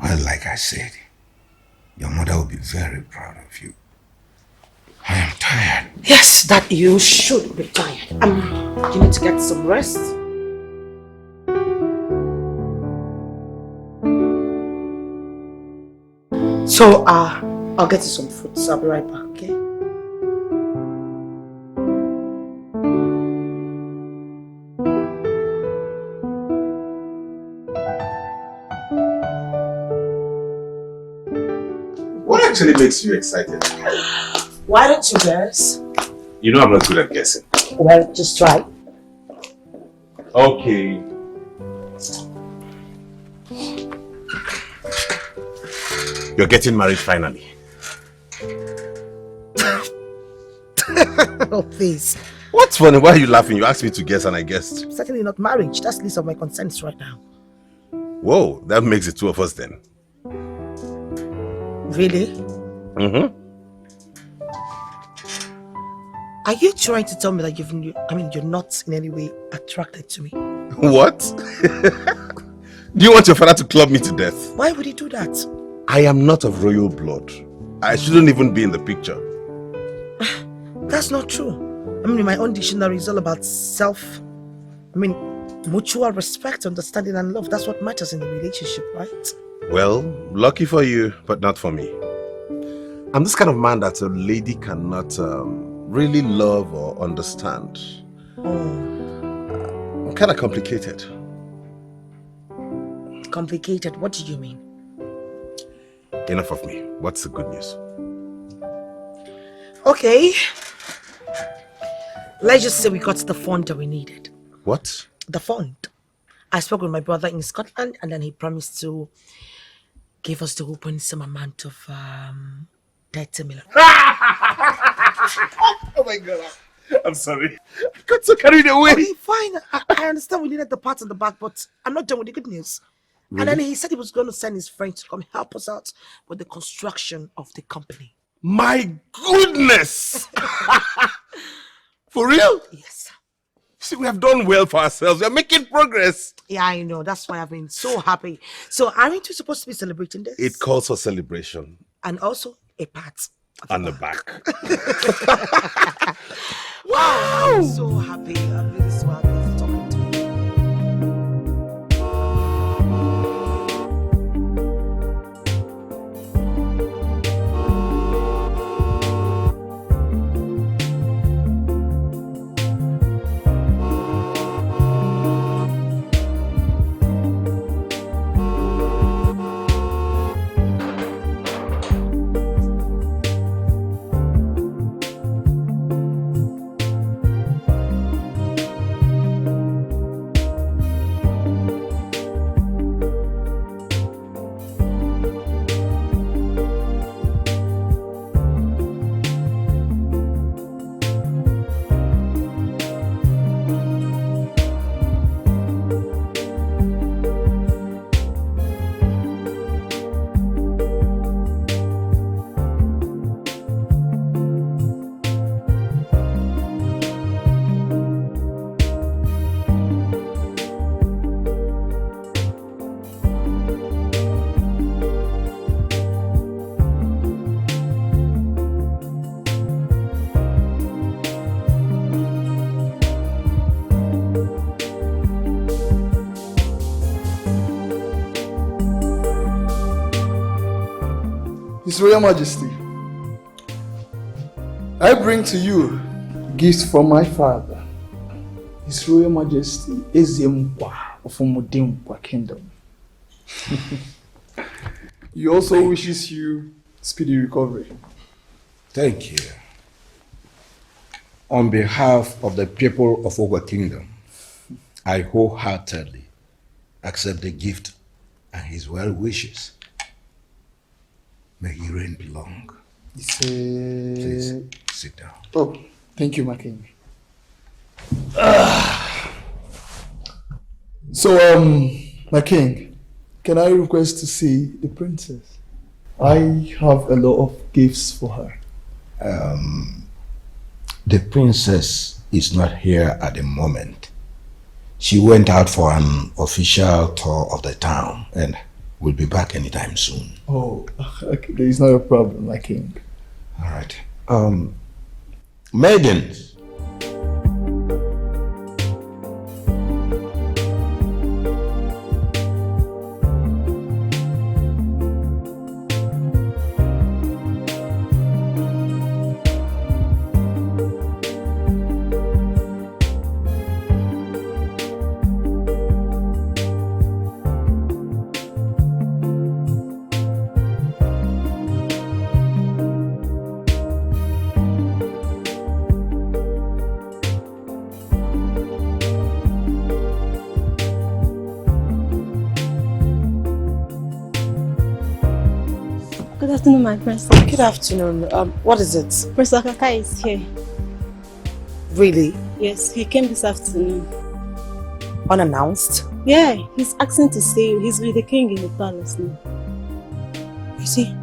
Well, like I said, your mother will be very proud of you. I am tired. Yes, that you should be tired. You need to get some rest. So, I'll get you some food, so I'll be right back, okay? What actually makes you excited? Why don't you guess? You know I'm not good at guessing. Well, just try. Okay. You're getting married finally. Oh, please. What's funny? Why are you laughing? You asked me to guess and I guessed. Certainly not marriage. That's the least of my concerns right now. Whoa, that makes the two of us then. Really? Mm-hmm. Are you trying to tell me that you're not in any way attracted to me? What? Do you want your father to club me to death? Why would he do that? I am not of royal blood. I shouldn't even be in the picture. That's not true. I mean, in my own dictionary, it's all about mutual respect, understanding, and love. That's what matters in the relationship, right? Well, lucky for you, but not for me. I'm this kind of man that a lady cannot really love or understand. I'm kind of complicated. Complicated? What do you mean? Enough of me. What's the good news? Okay. Let's just say we got the fund that we needed. What? The fund. I spoke with my brother in Scotland, and then he promised to give us the open sum amount of 30 million. Oh my God. I'm sorry. I got so carried away. Okay, fine. I understand we needed the parts on the back, but I'm not done with the good news. Really? And then he said he was going to send his friend to come help us out with the construction of the company. My goodness! For real? Yes. See, we have done well for ourselves. We are making progress. Yeah, I know. That's why I've been so happy. So aren't you supposed to be celebrating this? It calls for celebration. And also a pat. On the back. Wow! I'm so happy. I'm really so happy talking to you. His Royal Majesty, I bring to you gifts from my father, His Royal Majesty Ezemkwa of Umudimkwa Kingdom. He also wishes you speedy recovery. Thank you. On behalf of the people of Ogwa Kingdom, I wholeheartedly accept the gift and his well wishes. May he reign long. Please sit down. Oh, thank you, my king. So, my king, can I request to see the princess? I have a lot of gifts for her. The princess is not here at the moment. She went out for an official tour of the town and will be back anytime soon. Oh, okay, there is not a problem, my king. All right. Maidens. Good afternoon, my princess. Good afternoon. What is it? Prince Okaka is here. Really? Yes, he came this afternoon. Unannounced? Yeah, he's asking to see you. He's with the king in the palace now. You see?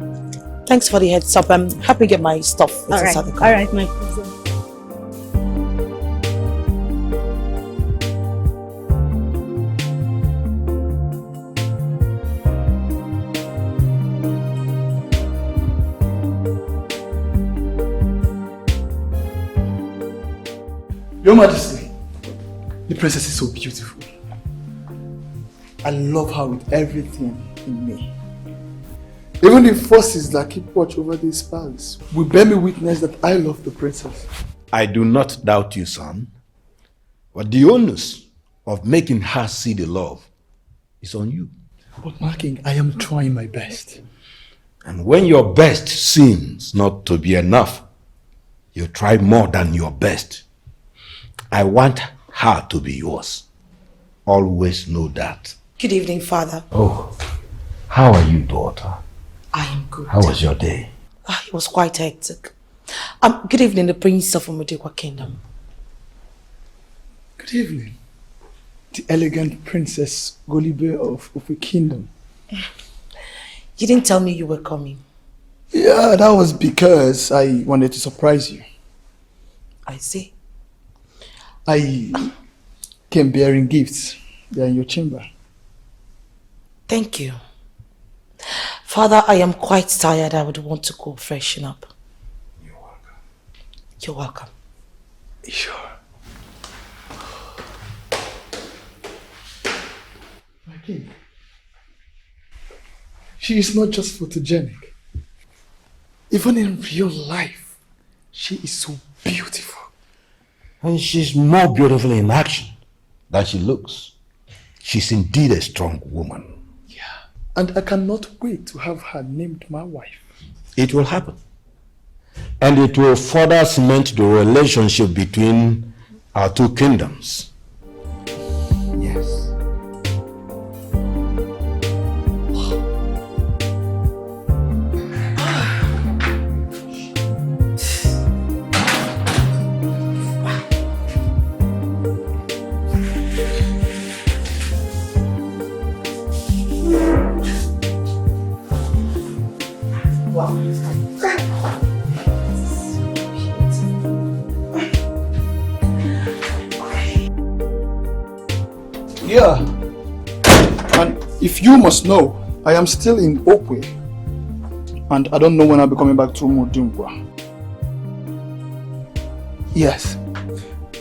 Thanks for the heads up. I'm happy to get my stuff. Alright, my princess. Your Majesty, the princess is so beautiful. I love her with everything in me. Even the forces that keep watch over this palace will bear me witness that I love the princess. I do not doubt you, son. But the onus of making her see the love is on you. But my king, I am trying my best. And when your best seems not to be enough, you try more than your best. I want her to be yours. Always know that. Good evening, Father. Oh, how are you, daughter? I am good. How was your day? It was quite hectic. Good evening, the Prince of Umudikwa Kingdom. Good evening. The elegant Princess Golibe of Ufe Kingdom. You didn't tell me you were coming. Yeah, that was because I wanted to surprise you. I see. I came bearing gifts. They are in your chamber. Thank you. Father, I am quite tired. I would want to go freshen up. You're welcome. You're welcome. Sure. My king. She is not just photogenic. Even in real life, she is so beautiful. And she's more beautiful in action than she looks. She's indeed a strong woman. Yeah. And I cannot wait to have her named my wife. It will happen. And it will further cement the relationship between our two kingdoms. Yes. Yeah. And if you must know, I am still in Okwe. And I don't know when I'll be coming back to Modinkwa. Yes.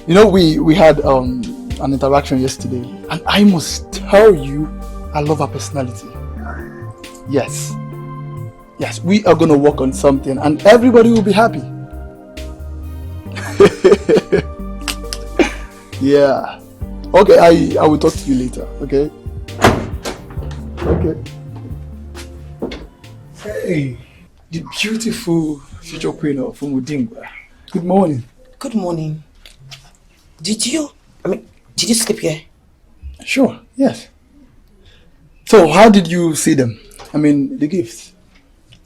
You know, we had an interaction yesterday. And I must tell you, I love her personality. Yes. Yes, we are going to work on something and everybody will be happy. Yeah. Okay, I will talk to you later, okay? Okay. Hey, the beautiful future queen of Umudingwa. Good morning. Good morning. Did you sleep here? Sure, yes. So, how did you see them? I mean, the gifts?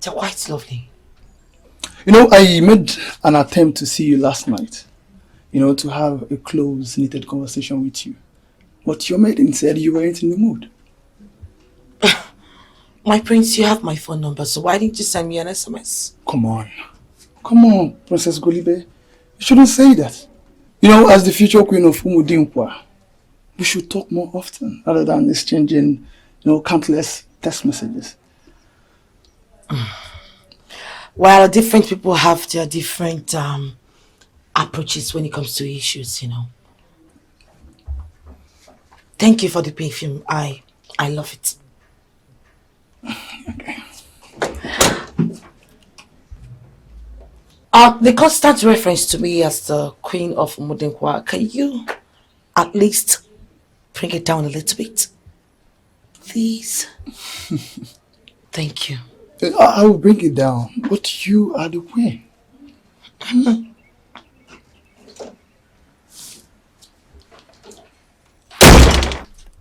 They're quite lovely. You know, I made an attempt to see you last night. You know, to have a close, knitted conversation with you. But your maiden said you weren't in the mood. My prince, you have my phone number, so why didn't you send me an SMS? Come on. Come on, Princess Golibe. You shouldn't say that. You know, as the future queen of Umudinkwa, we should talk more often rather than exchanging, countless text messages. Well, different people have their different approaches when it comes to issues, Thank you for the perfume. I love it. Okay. The constant reference to me as the Queen of Umudinkwa, can you at least bring it down a little bit? Please. Thank you. I will bring it down, but you are the queen.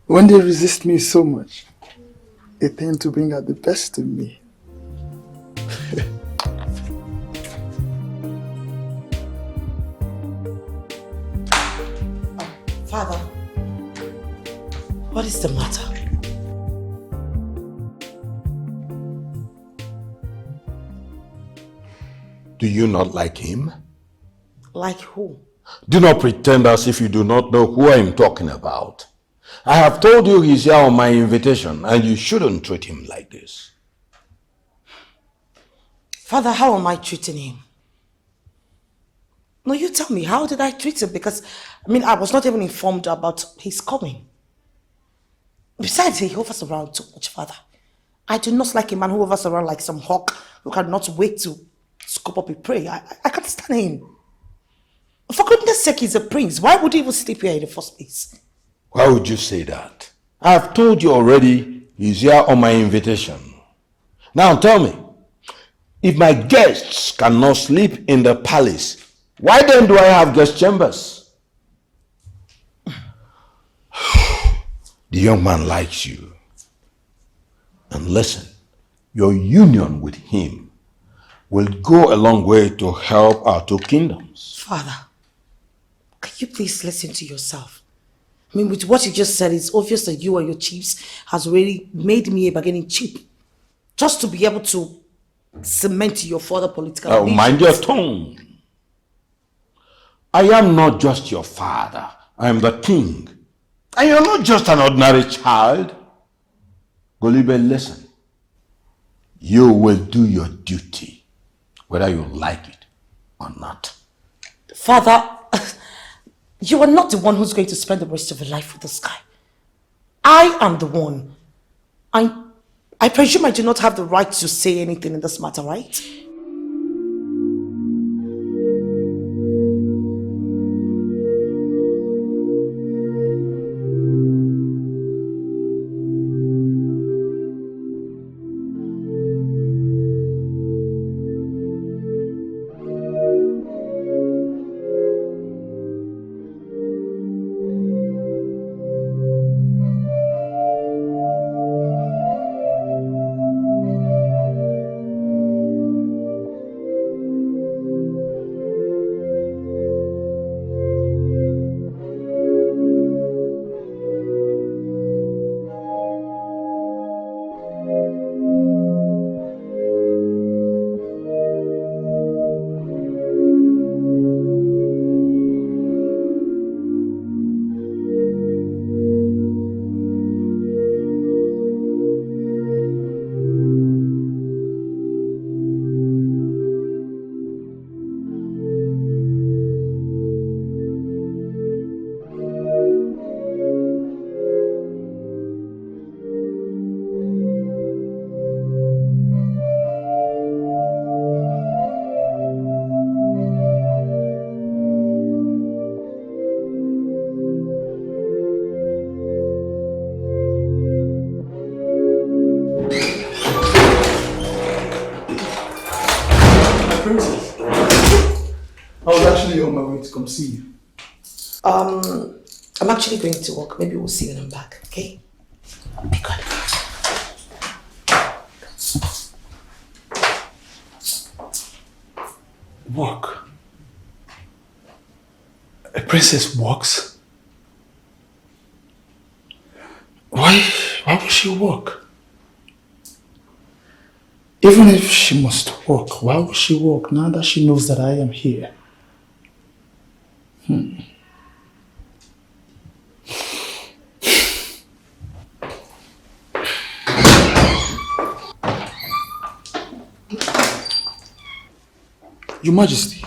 When they resist me so much, they tend to bring out the best in me. Father, what is the matter? Do you not like him? Like who? Do not pretend as if you do not know who I am talking about. I have told you he's here on my invitation, and you shouldn't treat him like this. Father, how am I treating him? No, you tell me, how did I treat him? Because, I mean, I was not even informed about his coming. Besides, he hovers around too much, Father. I do not like a man who hovers around like some hawk who cannot wait to scoop up a prey. I can't stand him. For goodness sake, he's a prince. Why would he even sleep here in the first place? Why would you say that? I've told you already he's here on my invitation. Now tell me, if my guests cannot sleep in the palace, why then do I have guest chambers? The young man likes you. And listen, your union with him will go a long way to help our two kingdoms. Father, can you please listen to yourself? I mean, with what you just said, it's obvious that you and your chiefs has already made me a bargaining chip. Just to be able to cement your further political allegiance. Mind your tone. I am not just your father. I am the king. And you're not just an ordinary child. Golibe, listen. You will do your duty, whether you like it or not. Father, you are not the one who's going to spend the rest of your life with this guy. I am the one. I presume I do not have the right to say anything in this matter, right? To come see you. I'm actually going to work. Maybe we'll see when I'm back, okay? Be good. Work? A princess works? Why would she work? Even if she must work, why would she work now that she knows that I am here? Your Majesty,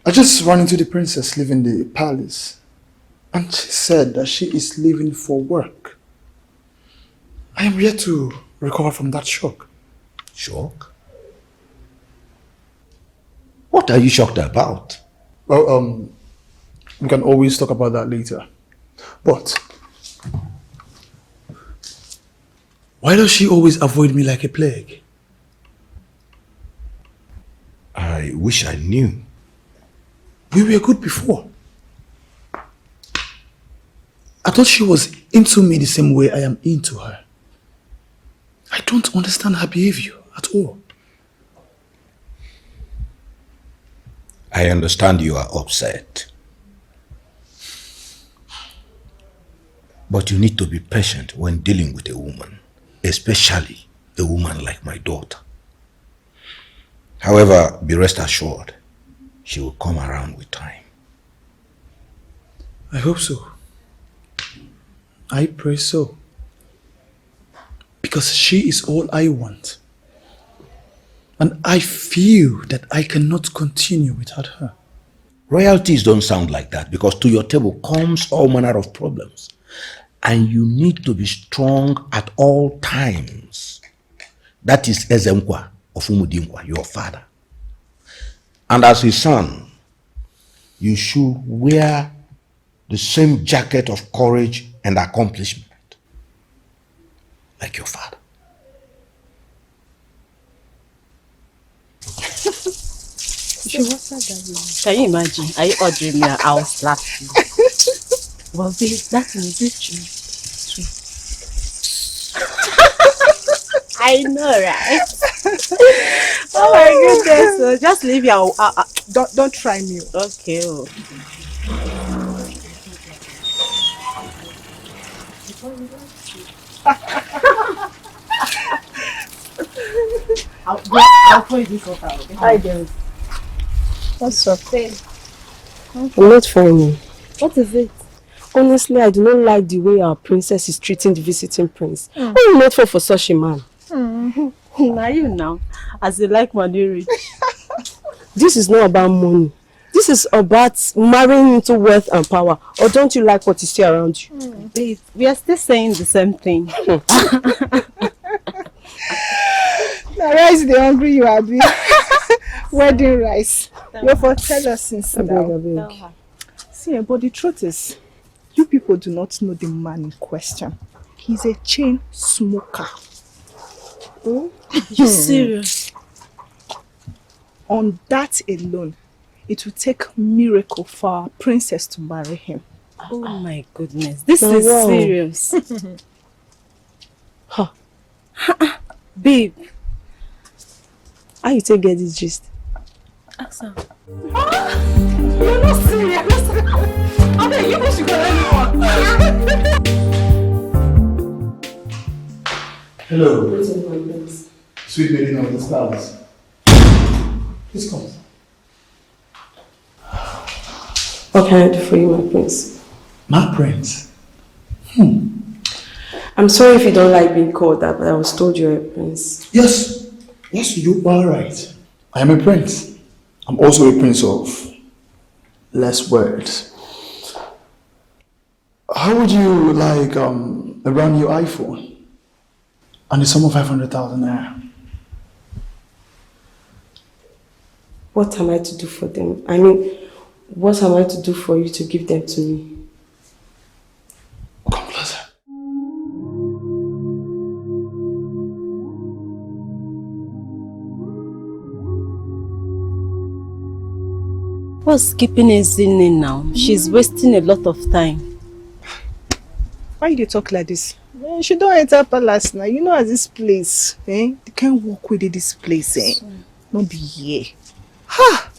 I just ran into the princess leaving the palace, and she said that she is leaving for work. I am here to recover from that shock. Shock? What are you shocked about? Well, we can always talk about that later. But why does she always avoid me like a plague? I wish I knew. We were good before. I thought she was into me the same way I am into her. I don't understand her behavior at all. I understand you are upset. But you need to be patient when dealing with a woman, especially a woman like my daughter. However, be rest assured, she will come around with time. I hope so. I pray so. Because she is all I want. And I feel that I cannot continue without her. Royalties don't sound like that because to your table comes all manner of problems. And you need to be strong at all times. That is Ezemkwa of Umudinkwa, your father. And as his son, you should wear the same jacket of courage and accomplishment like your father. Can you imagine? Are you ordering me? I was laughing. Well, babe, that is it true. I know, right? Oh my goodness! So just leave your. Don't try me. Okay. Oh. I'll put this over. Okay? Hi, Dennis. What's up? I'm not funny. What is it? Honestly, I do not like the way our princess is treating the visiting prince. I will not fall for such a man. Now you know, as you like money rich. This is not about money. This is about marrying into wealth and power. Or don't you like what you see around you? Babe, we are still saying the same thing. The rice they hungry you are being. Wedding rice. You for tell us since now. See, but the truth is, you people do not know the man in question. He's a chain smoker. You serious? On that alone, it will take miracle for our princess to marry him. Oh my goodness, this is serious. Huh. Babe, how you take get this gist? Ask her. You're not serious. I mean, you should go anyone. Hello. Sweet lady of the stars. Please come. What can I do for you, my prince? My prince? I'm sorry if you don't like being called that, but I was told you're a prince. Yes. Yes, you are right. I am a prince. I'm also a prince of less words. How would you like a brand new iPhone and a sum of 500,000 naira? What am I to do for them? I mean, what am I to do for you to give them to me? Come closer. What's keeping Ezine now? She's wasting a lot of time. Why you talk like this? She don't enter palace now. You know as this place, They can't walk with this place, Not be here. Ha!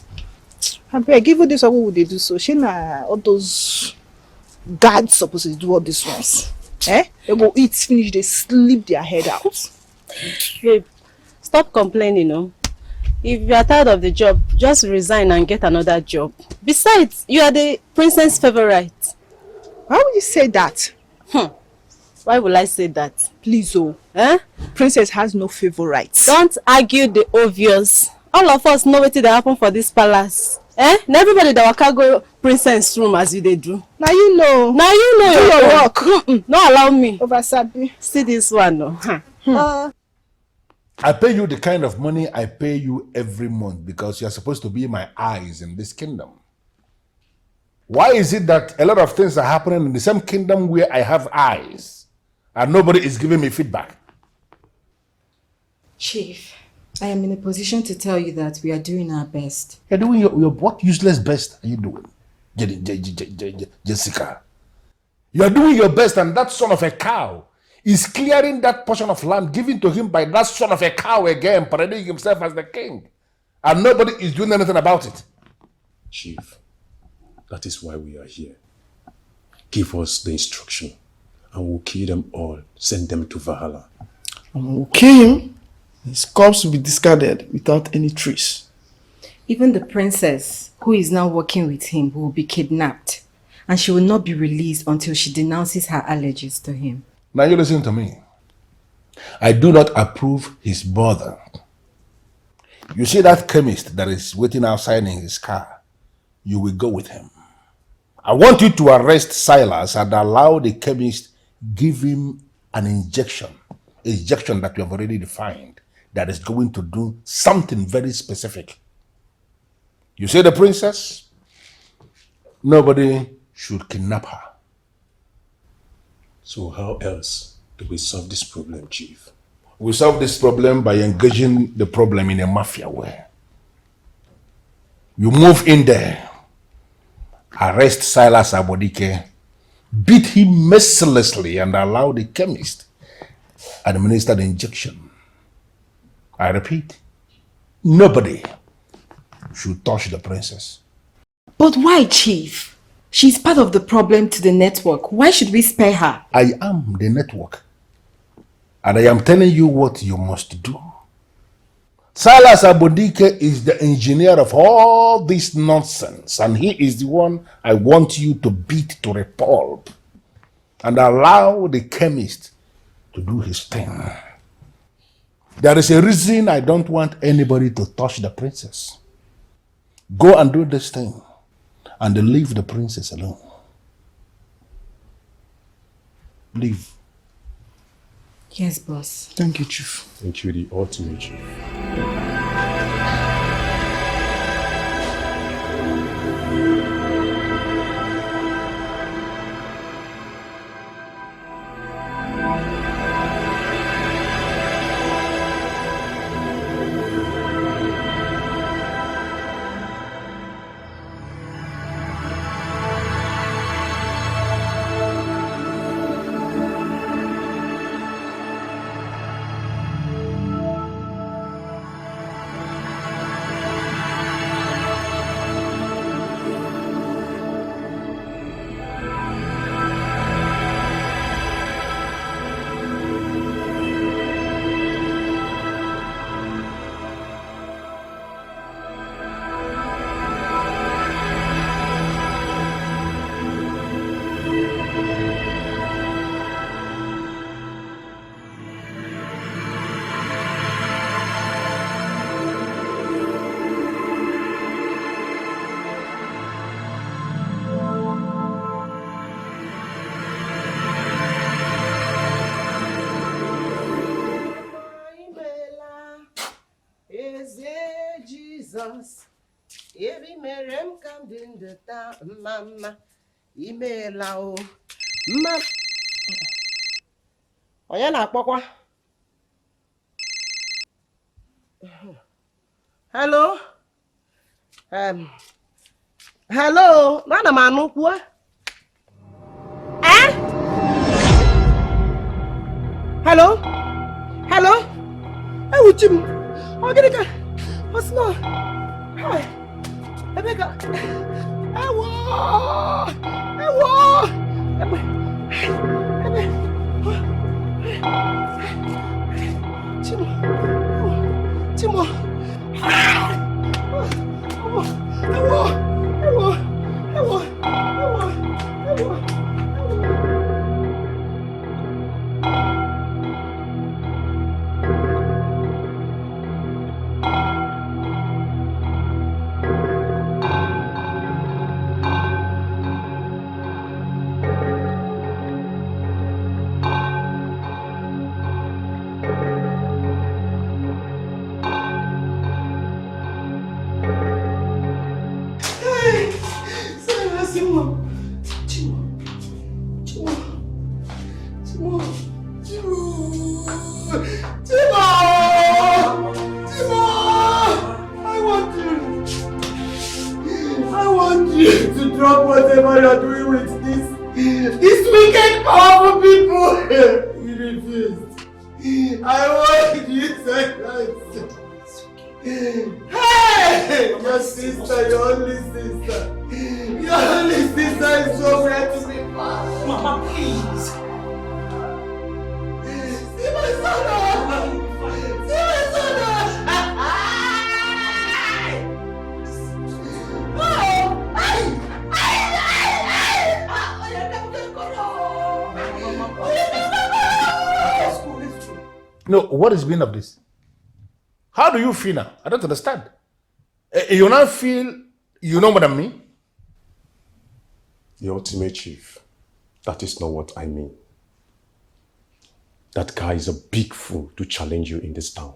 I beg, give you this, what would they do so? She na all those guards supposed to do all these ones. They go eat, finish, they sleep their head out. Babe, stop complaining, If you are tired of the job, just resign and get another job. Besides, you are the princess' favorite. Why would you say that? Why will I say that? Please, Princess has no favorites. Don't argue the obvious. All of us know what that happen for this palace. Now everybody that will cargo princess room as you they do. Now you know. Now you know your work. No allow me. Over Sabi. See this one, no. I pay you the kind of money I pay you every month because you're supposed to be my eyes in this kingdom. Why is it that a lot of things are happening in the same kingdom where I have eyes and nobody is giving me feedback? Chief, I am in a position to tell you that we are doing our best. You're doing your what useless best are you doing? Jessica. You're doing your best and that son of a cow is clearing that portion of land given to him by that son of a cow again, parading himself as the king. And nobody is doing anything about it. Chief, that is why we are here. Give us the instruction and we'll kill them all, send them to Valhalla. And we'll kill him. His corpse will be discarded without any trace. Even the princess, who is now working with him, will be kidnapped. And she will not be released until she denounces her allergies to him. Now you listen to me. I do not approve his bother. You see that chemist that is waiting outside in his car? You will go with him. I want you to arrest Silas and allow the chemist give him an injection that you have already defined, that is going to do something very specific. You see the princess? Nobody should kidnap her. So how else do we solve this problem, Chief? We solve this problem by engaging the problem in a mafia way. You move in there, arrest Silas Abodike, beat him mercilessly, and allow the chemist administer the injection. I repeat, nobody should touch the princess. But why, Chief? She's part of the problem to the network. Why should we spare her? I am the network, and I am telling you what you must do. Silas Abodike is the engineer of all this nonsense, and he is the one I want you to beat to a pulp and allow the chemist to do his thing. There is a reason I don't want anybody to touch the princess. Go and do this thing and leave the princess alone. Leave. Yes, boss. Thank you, Chief. Thank you, the ultimate Chief. Jesus, every merem come in the town, mama, imela o, ma. Oya na akpọkwa. Hello? Hello? Nana m anụkwu? Hello? Hello? Ewuchi m. Ọ gịnị ka? What's not? Hi. Emeka. Ewo! Ewo! Chimo. Chimo. Ewo! Ewo! Ewo! Ewo! Ewo! No, what is the meaning of this? How do you feel now? I don't understand. You now feel you know more than me? The ultimate chief. That is not what I mean. That guy is a big fool to challenge you in this town.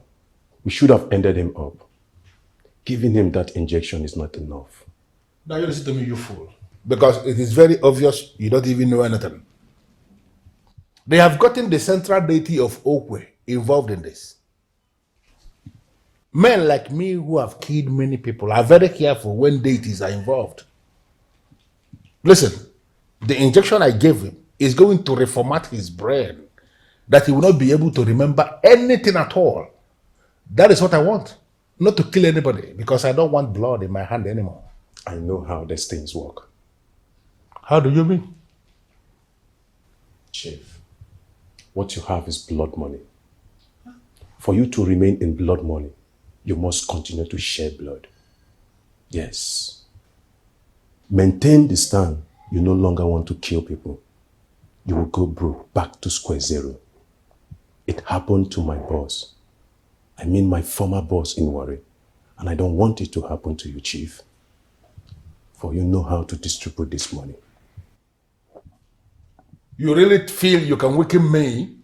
We should have ended him up. Giving him that injection is not enough. Now you listen to me, you fool. Because it is very obvious you don't even know anything. They have gotten the central deity of Okwe involved in this. Men like me who have killed many people are very careful when deities are involved. Listen, the injection I gave him is going to reformat his brain, that he will not be able to remember anything at all. That is what I want. Not to kill anybody, because I don't want blood in my hand anymore. I know how these things work. How do you mean? Chief, what you have is blood money. For you to remain in blood money, you must continue to share blood. Yes. Maintain the stand. You no longer want to kill people. You will go broke, back to square zero. It happened to my boss. I mean my former boss in Warri. And I don't want it to happen to you, Chief. For you know how to distribute this money. You really feel you can weaken me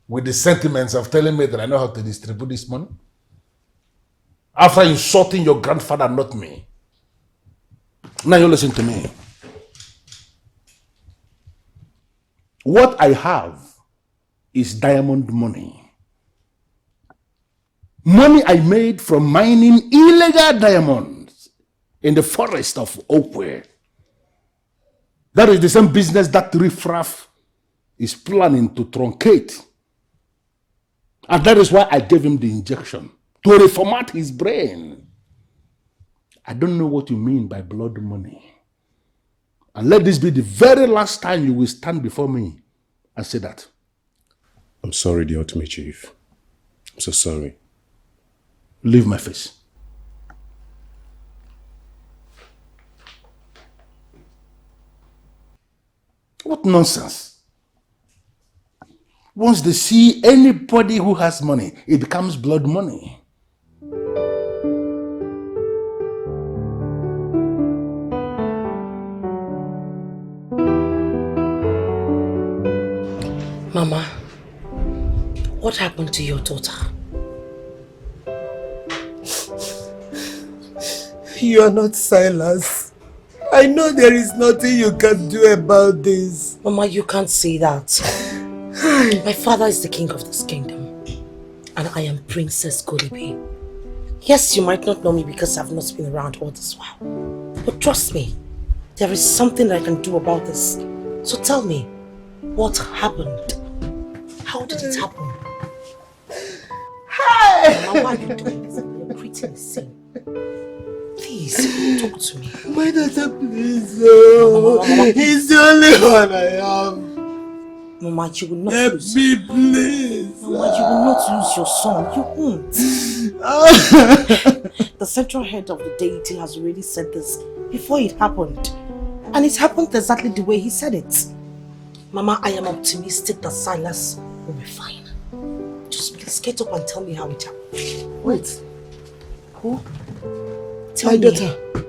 with the sentiments of telling me that I know how to distribute this money? After insulting your grandfather, not me. Now you listen to me. What I have is diamond money. Money I made from mining illegal diamonds in the forest of Okwe. That is the same business that riffraff is planning to truncate. And that is why I gave him the injection, to reformat his brain. I don't know what you mean by blood money. And let this be the very last time you will stand before me and say that. I'm sorry, the ultimate chief. I'm so sorry. Leave my face. What nonsense. Once they see anybody who has money, it becomes blood money. Mama, what happened to your daughter? You are not Silas. I know there is nothing you can do about this. Mama, you can't say that. My father is the king of this kingdom. And I am Princess Golibe. Yes, you might not know me because I've not been around all this while. But trust me, there is something that I can do about this. So tell me, what happened? How did it happen? Hey! Mama, why are you doing this? You're creating a scene. Please, talk to me. My daughter, please. Oh, Mama, he's the only one I have. Mama, you will not lose. Me, please. Mama, you will not lose your son. You won't. The central head of the deity has already said this before it happened. And it happened exactly the way he said it. Mama, I am optimistic that Silas will be fine. Just please get up and tell me how it happened. Wait. Who? Tell My me. daughter,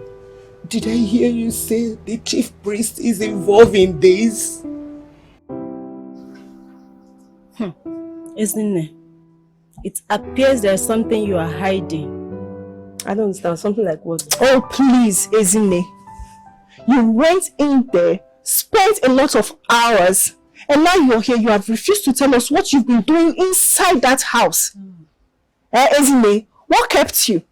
did I hear you say the chief priest is involved in this? Isn't it? It appears there's something you are hiding. I don't understand. Something like what? Oh, please, Ezine. You went in there, spent a lot of hours, and now you're here. You have refused to tell us what you've been doing inside that house. Ezine, what kept you?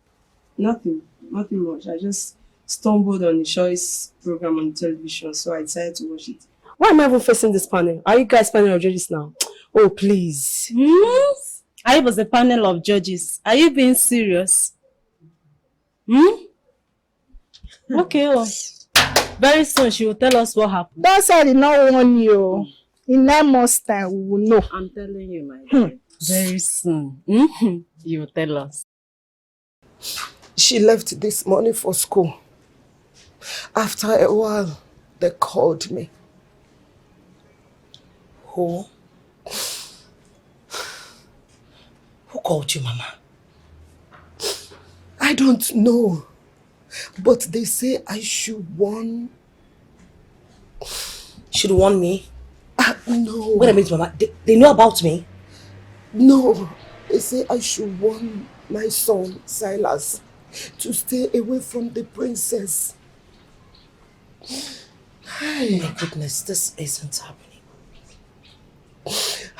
Nothing much. I just stumbled on the choice program on television, so I decided to watch it. Why am I even facing this panel? Are you guys panel of judges now? Oh, please. I was a panel of judges. Are you being serious? Okay. Very soon she will tell us what happened. That's why I did not warn you. In 9 months' time, we will know. I'm telling you, my dear. Very soon. You will tell us. She left this morning for school. After a while, they called me. Who? Who called you, Mama? I don't know. But they say I should warn... Should warn me? No. Wait a minute, Mama. They know about me? No. They say I should warn my son, Silas, to stay away from the princess. Oh my goodness, this isn't happening.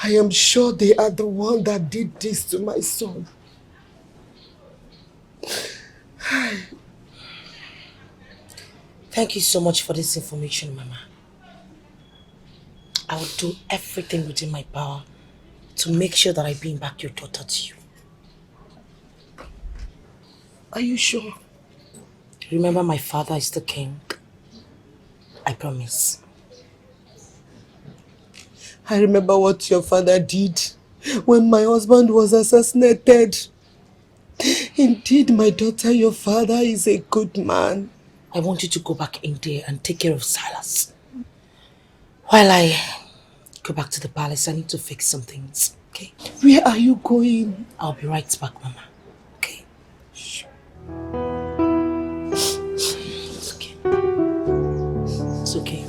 I am sure they are the one that did this to my son. Thank you so much for this information, Mama. I will do everything within my power to make sure that I bring back your daughter to you. Are you sure? Remember, my father is the king. I promise. I remember what your father did when my husband was assassinated. Indeed, my daughter, your father is a good man. I want you to go back in there and take care of Silas. While I go back to the palace, I need to fix some things, okay? Where are you going? I'll be right back, Mama. Okay? Shh. It's okay. It's okay.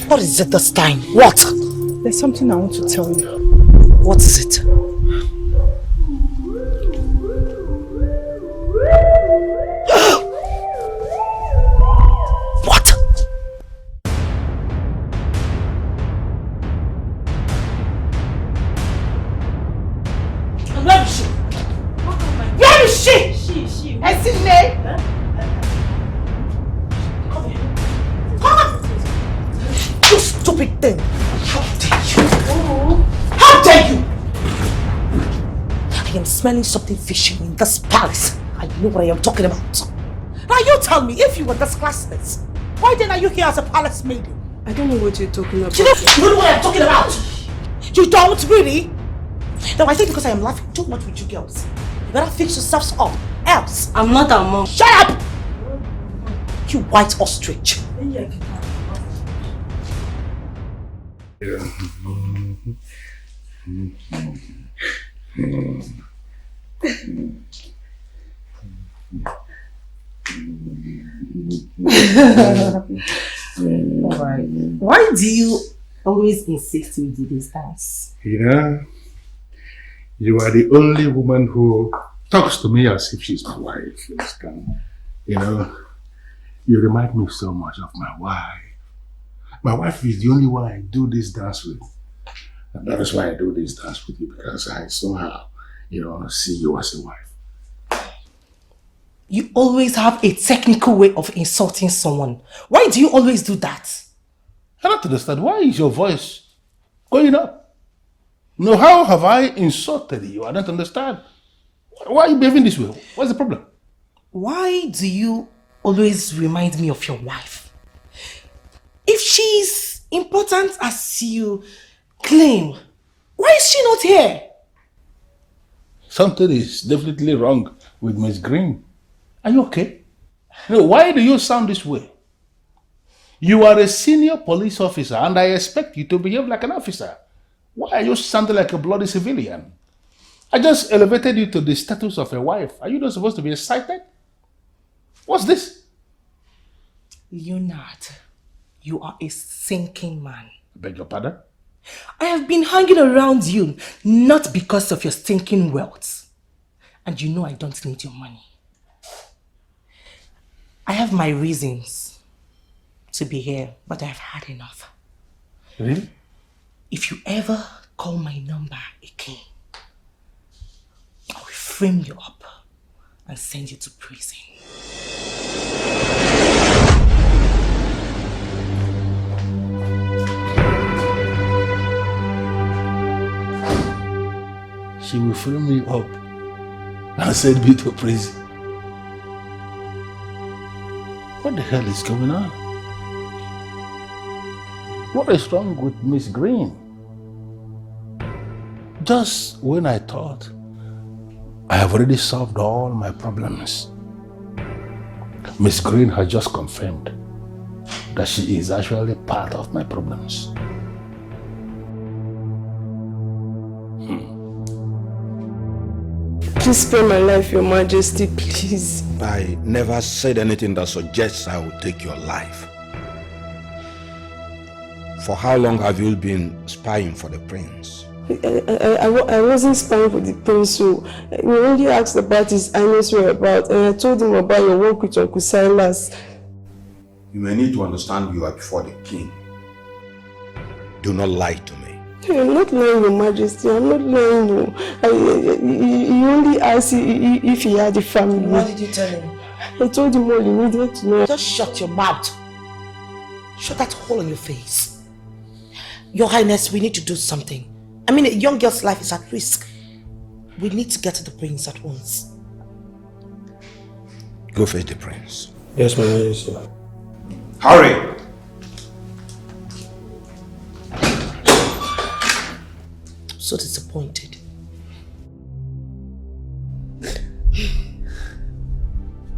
What is it this time? What? There's something I want to tell you. What is it? What? Where is she? Where is she? She. Esile! You stupid thing! How dare you? How dare you? I am smelling something fishy in this palace. I know what I am talking about. Now you tell me, if you were this classless, why then are you here as a palace maiden? I don't know what you're talking about. You don't know what I'm talking about? You don't really? No, I think because I am laughing too much with you girls. You better fix yourselves up, else. I'm not a mom. Shut up! You white ostrich. Alright. Why do you always insist we do this dance? You know, you are the only woman who talks to me as if she's my wife. You know, you remind me so much of my wife. My wife is the only one I do this dance with. And that is why I do this dance with you, because I somehow, see you as a wife. You always have a technical way of insulting someone. Why do you always do that? I don't understand. Why is your voice going up? No, how have I insulted you? I don't understand. Why are you behaving this way? What's the problem? Why do you always remind me of your wife? If she's important as you claim, why is she not here? Something is definitely wrong with Miss Green. Are you okay? No, why do you sound this way? You are a senior police officer and I expect you to behave like an officer. Why are you sounding like a bloody civilian? I just elevated you to the status of a wife. Are you not supposed to be excited? What's this? Leonard, you are a sinking man. I beg your pardon? I have been hanging around you not because of your stinking wealth. And you know I don't need your money. I have my reasons to be here, but I've had enough. Really? If you ever call my number again, I will frame you up and send you to prison. She will frame me up and send me to prison. What the hell is going on? What is wrong with Miss Green? Just when I thought I have already solved all my problems, Miss Green has just confirmed that she is actually part of my problems. Please spare my life, Your Majesty, please. I never said anything that suggests I will take your life. For how long have you been spying for the prince? I wasn't spying for the prince, so we only asked about his highness whereabouts, and I told him about your work with Uncle Silas. You may need to understand you are before the king. Do not lie to me. I'm not lying, Your Majesty. I'm not lying. No. He only asked if he had a family. What did you tell him? I told him all he needed to know. Just shut your mouth. Shut that hole on your face. Your Highness, we need to do something. I mean, a young girl's life is at risk. We need to get to the prince at once. Go fetch the prince. Yes, my Majesty. Hurry! So disappointed.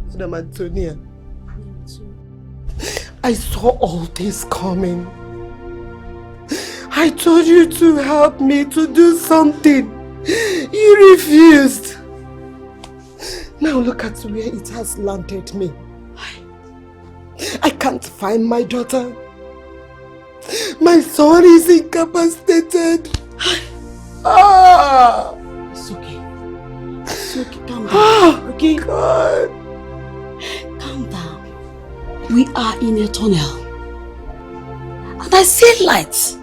Madam Antonia, I saw all this coming. I told you to help me to do something. You refused. Now look at where it has landed me. I can't find my daughter. My son is incapacitated. It's okay. It's okay. Calm down. Okay? God. Calm down. We are in a tunnel. And I see lights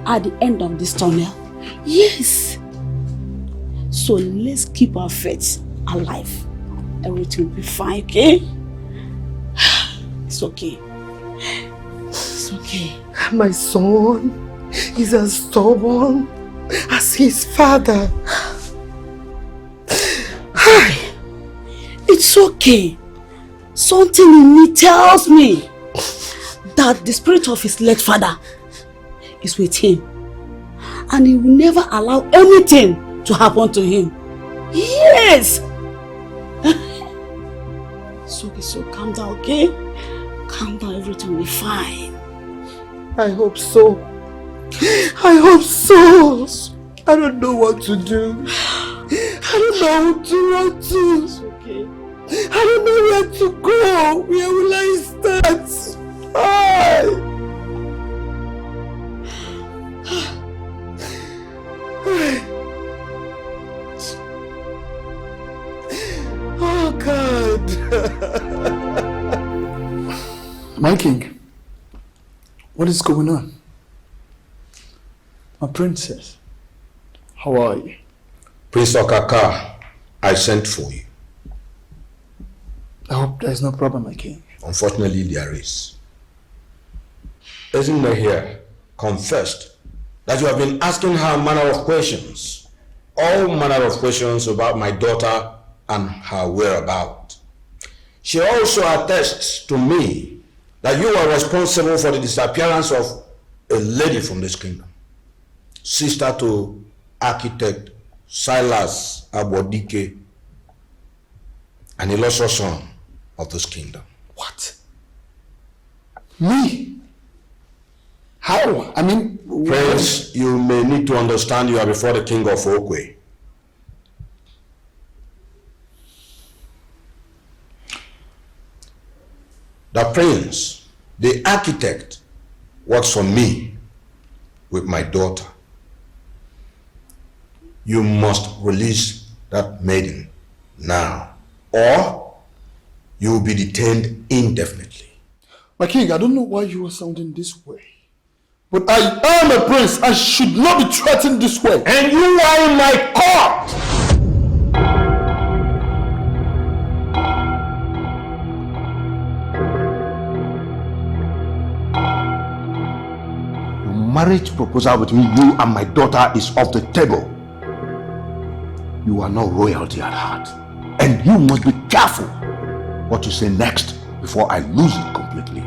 at the end of this tunnel. Yes. So let's keep our faith alive. Everything will be fine, okay? It's okay. It's okay. My son is as stubborn as his father. It's okay. Something in me tells me that the spirit of his late father is with him. And he will never allow anything to happen to him. Yes! It's okay, so calm down, okay? Calm down, everything will be fine. I hope so. I hope so. I don't know what to do. I don't know what to do. It's okay. I don't know where to go. Where will I start? Oh God. My king, what is going on? My princess, how are you? Prince Okaka, I sent for you. I hope there's no problem, my king. Unfortunately, there is. Ezinne here confessed that you have been asking her manner of questions, all manner of questions about my daughter and her whereabouts. She also attests to me that you are responsible for the disappearance of a lady from this kingdom, sister to architect Silas Abodike, an illustrious son of this kingdom. What? Me? How? I mean... Prince, you may need to understand you are before the king of Okwe. The prince, the architect, works for me with my daughter. You must release that maiden now, or you will be detained indefinitely. My king, I don't know why you are sounding this way. But I am a prince. I should not be threatened this way. And you are in my court! Your marriage proposal between you and my daughter is off the table. You are not royalty at heart. And you must be careful what you say next before I lose it completely.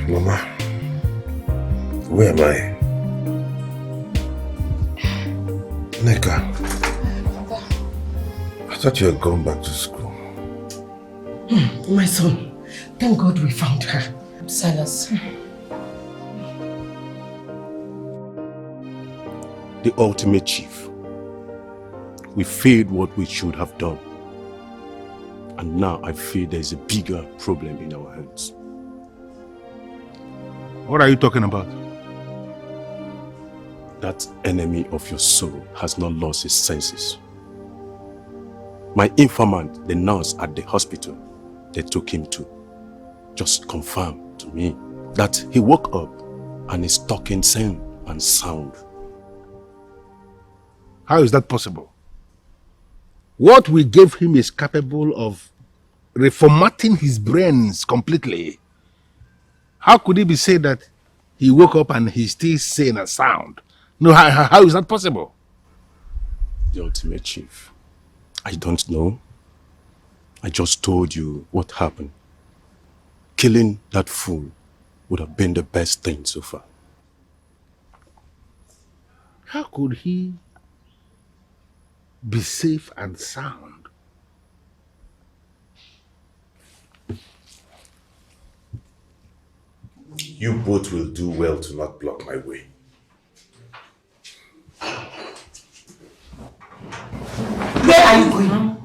Mama, where am I? Neka, I thought you had gone back to school. My son, thank God we found her. Silas. The ultimate chief. We failed what we should have done. And now I feel there's a bigger problem in our hands. What are you talking about? That enemy of your soul has not lost his senses. My informant, the nurse at the hospital they took him to, just confirmed to me that he woke up and is talking sane and sound. How is that possible? What we gave him is capable of reformatting his brains completely. How could it be said that he woke up and he's still sane and sound? No, how is that possible? The ultimate chief, I don't know. I just told you what happened. Killing that fool would have been the best thing so far. How could he be safe and sound? You both will do well to not block my way. Where are you going?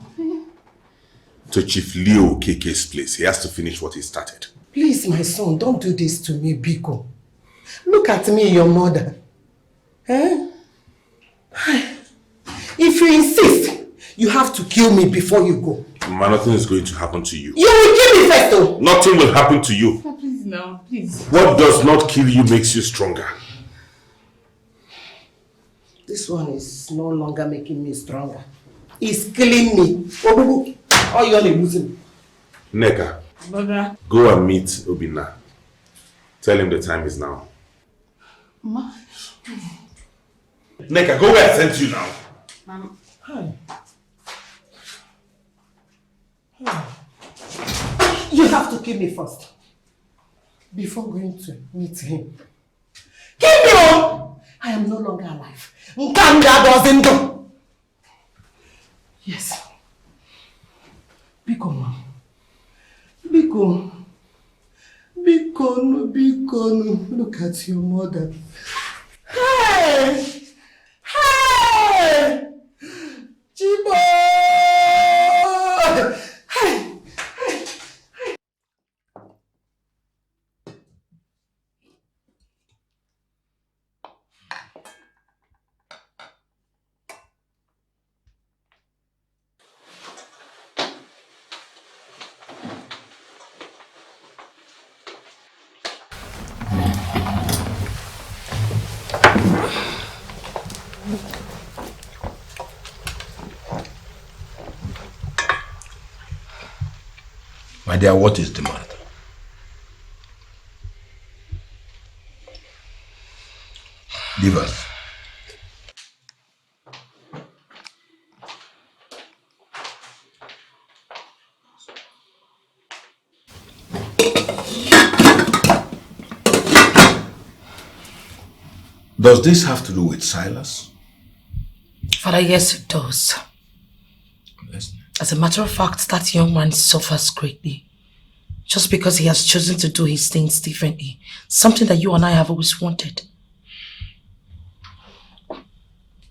To Chief Leo KK's place. He has to finish what he started. Please, my son, don't do this to me, Biko. Look at me, your mother. Eh? If you insist, you have to kill me before you go. Mama, nothing is going to happen to you. You will kill me first, though. Nothing will happen to you. Please now, please. What does not kill you makes you stronger. This one is no longer making me stronger. It's killing me. Oh, you're losing. Neka, Brother. go and meet Obina. Tell him the time is now. Ma. Neka, go where I sent you now. Mom. You have to kill me first. Before going to meet him. Kill me, oh! I am no longer alive. Nkanda doesn't do. Yes. Biko, ma. Biko. Biko, no. Look at your mother. Hey! Hey! Chibo! Hey! My dear, what is the matter? Leave us. Does this have to do with Silas? Father, yes, it does. Yes. As a matter of fact, that young man suffers greatly. Just because he has chosen to do his things differently. Something that you and I have always wanted.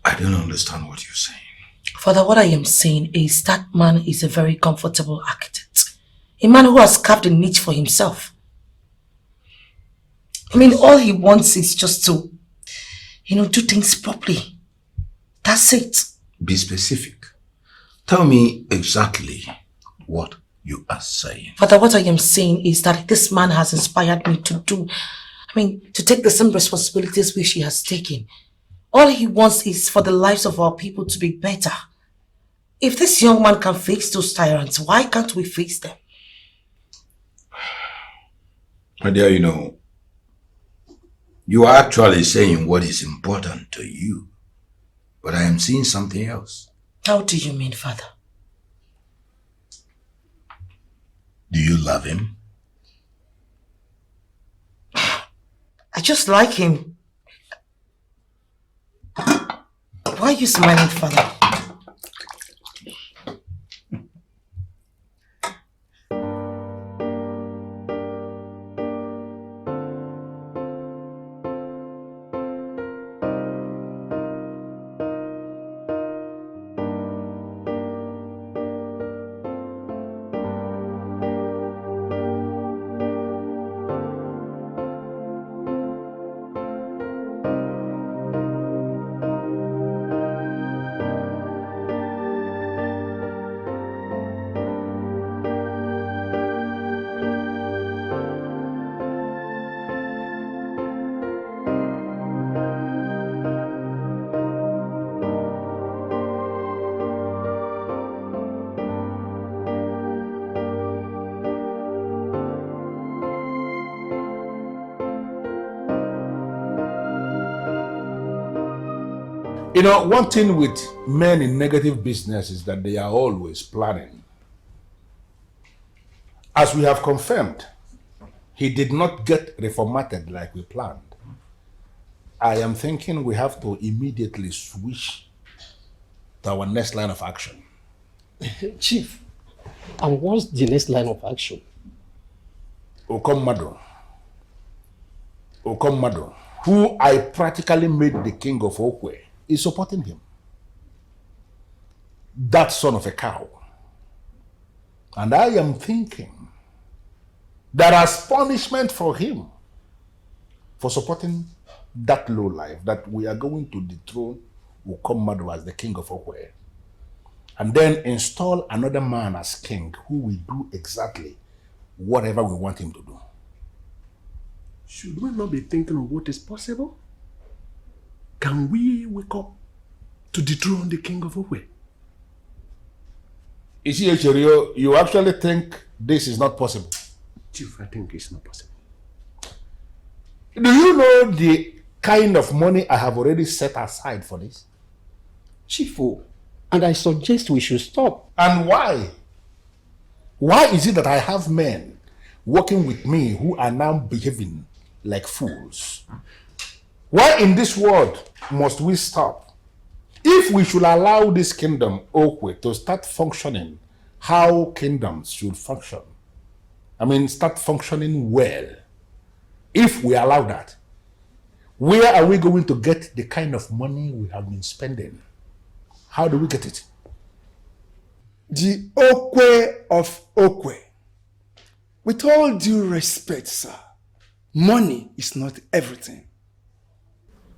I don't understand what you're saying. Father, what I am saying is that man is a very comfortable architect. A man who has carved a niche for himself. I mean, all he wants is just to, do things properly. That's it. Be specific. Tell me exactly what you are saying. Father, what I am saying is that this man has inspired me to take the same responsibilities which he has taken. All he wants is for the lives of our people to be better. If this young man can face those tyrants, why can't we face them? My dear, you are actually saying what is important to you. But I am seeing something else. How do you mean, Father? Do you love him? I just like him. Why are you smiling, Father? One thing with men in negative business is that they are always planning. As we have confirmed, he did not get reformatted like we planned. I am thinking we have to immediately switch to our next line of action. Chief, and what's the next line of action? Okommado, who I practically made the king of Okwe, is supporting him. That son of a cow. And I am thinking that as punishment for him for supporting that low life that we are going to dethrone Ukomadu as the king of Okwe, and then install another man as king who will do exactly whatever we want him to do. Should we not be thinking of what is possible? Can we wake up to dethrone the king of Okwe? You actually think this is not possible? Chief, I think it's not possible. Do you know the kind of money I have already set aside for this? Chief, and I suggest we should stop. And why? Why is it that I have men working with me who are now behaving like fools? Why in this world must we stop? If we should allow this kingdom, Okwe, to start functioning how kingdoms should function, start functioning well, if we allow that, where are we going to get the kind of money we have been spending? How do we get it? The Okwe of Okwe. With all due respect, sir, money is not everything.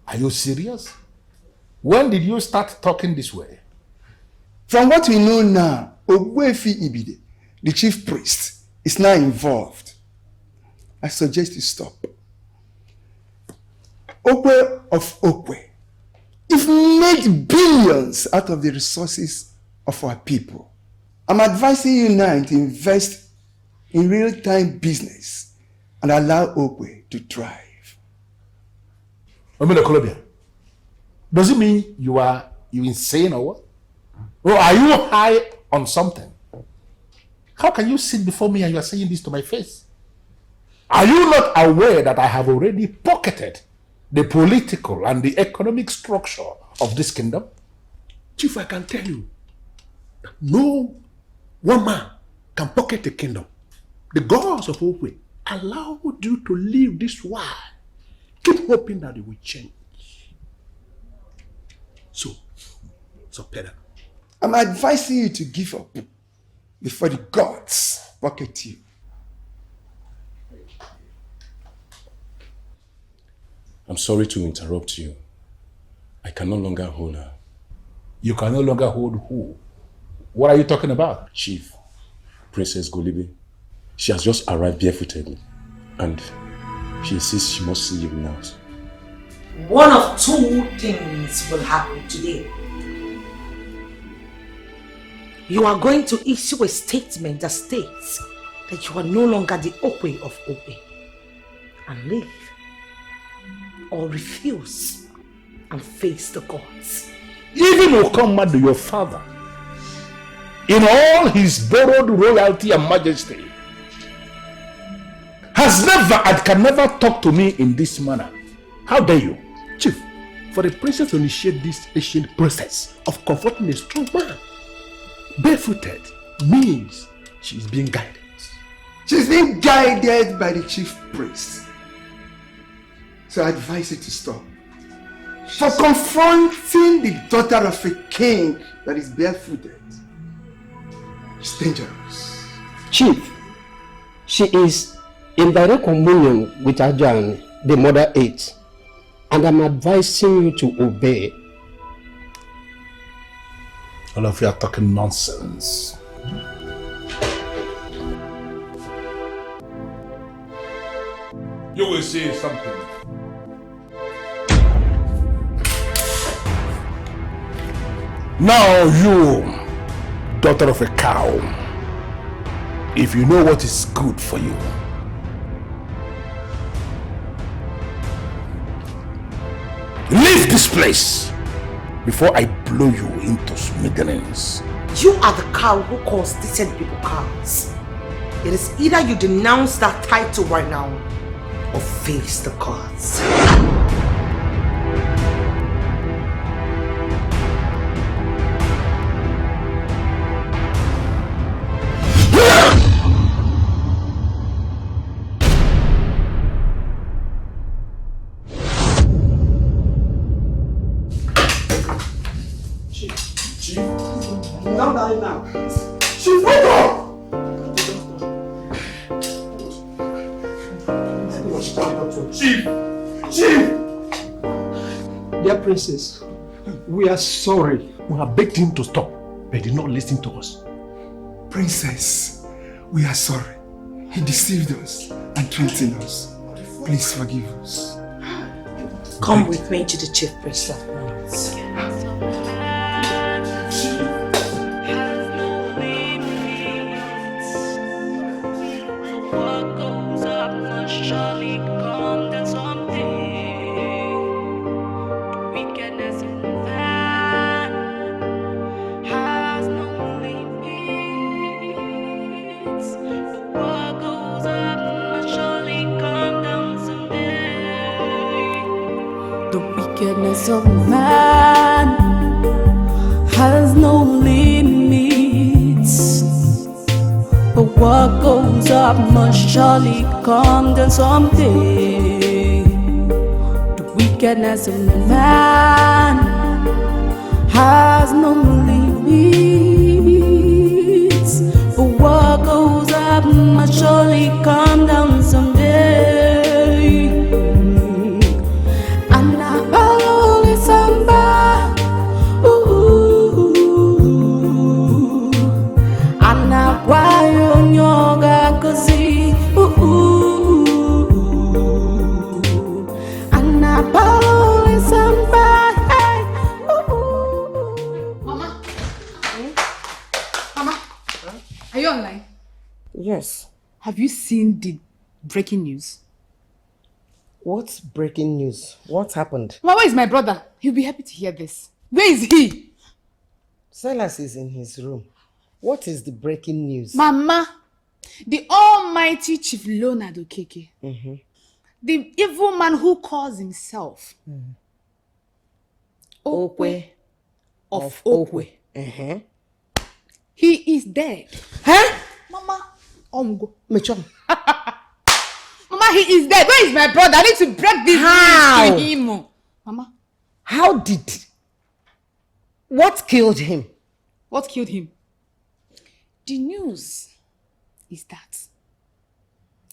Are you serious? When did you start talking this way? From what we know now, Ogbuefi Ibide, the chief priest, is now involved. I suggest you stop. Okwe of Okwe, if made billions out of the resources of our people. I'm advising you now to invest in real-time business and allow Okwe to thrive. Colombia, does it mean you insane or what? Or are you high on something? How can you sit before me and you are saying this to my face? Are you not aware that I have already pocketed the political and the economic structure of this kingdom? Chief, I can tell you that no one man can pocket the kingdom. The gods of Okwe allowed you to live this way. Keep hoping that it will change. So Peter, I'm advising you to give up before the gods pocket you. I'm sorry to interrupt you. I can no longer hold her. You can no longer hold who? What are you talking about? Chief, Princess Golibe. She has just arrived barefooted and she insists she must see you now. One of two things will happen today. You are going to issue a statement that states that you are no longer the Okwe of Okwe and leave, or refuse and face the gods. Even Okomadu, your father, in all his borrowed royalty and majesty, has never and can never talk to me in this manner. How dare you? Chief, for the princess to initiate this ancient process of confronting a strong man, barefooted, means she is being guided. She's being guided by the chief priest. So I advise you to stop. For confronting the daughter of a king that is barefooted, it's dangerous. Chief, she is in direct communion with Ajan, the mother ate, and I'm advising you to obey. All of you are talking nonsense. You will see something. Now you, daughter of a cow, if you know what is good for you, leave this place before I blow you into smithereens. You are the cow who calls decent people cows. It is either you denounce that title right now or face the gods. Chief, wake up! Chief! Dear princess, we are sorry. We have begged him to stop, but he did not listen to us. Princess, we are sorry. He deceived us and threatened us. Please forgive us. Come with me to the chief priest of nuns. Surely come to someday. The wickedness of man has no limits. The war goes up, must surely come down someday. The wickedness of man has no limits. But what goes up must surely come down someday. The wickedness of man has no limits. But what goes up must surely come down someday. And I only somebody. And I why yoga così and I follow somebody. Mama, Mama, are you online? Yes. Have you seen the breaking news? What's breaking news? What happened? Mama, where is my brother? He'll be happy to hear this. Where is he? Silas is in his room. What is the breaking news? Mama, the almighty Chief Leonard Okeke, the evil man who calls himself Okwe of Okwe. He is dead. Huh? Mama, Mama, he is dead. Where is my brother? I need to break this news to him. Mama. How did? What killed him? What killed him? The news is that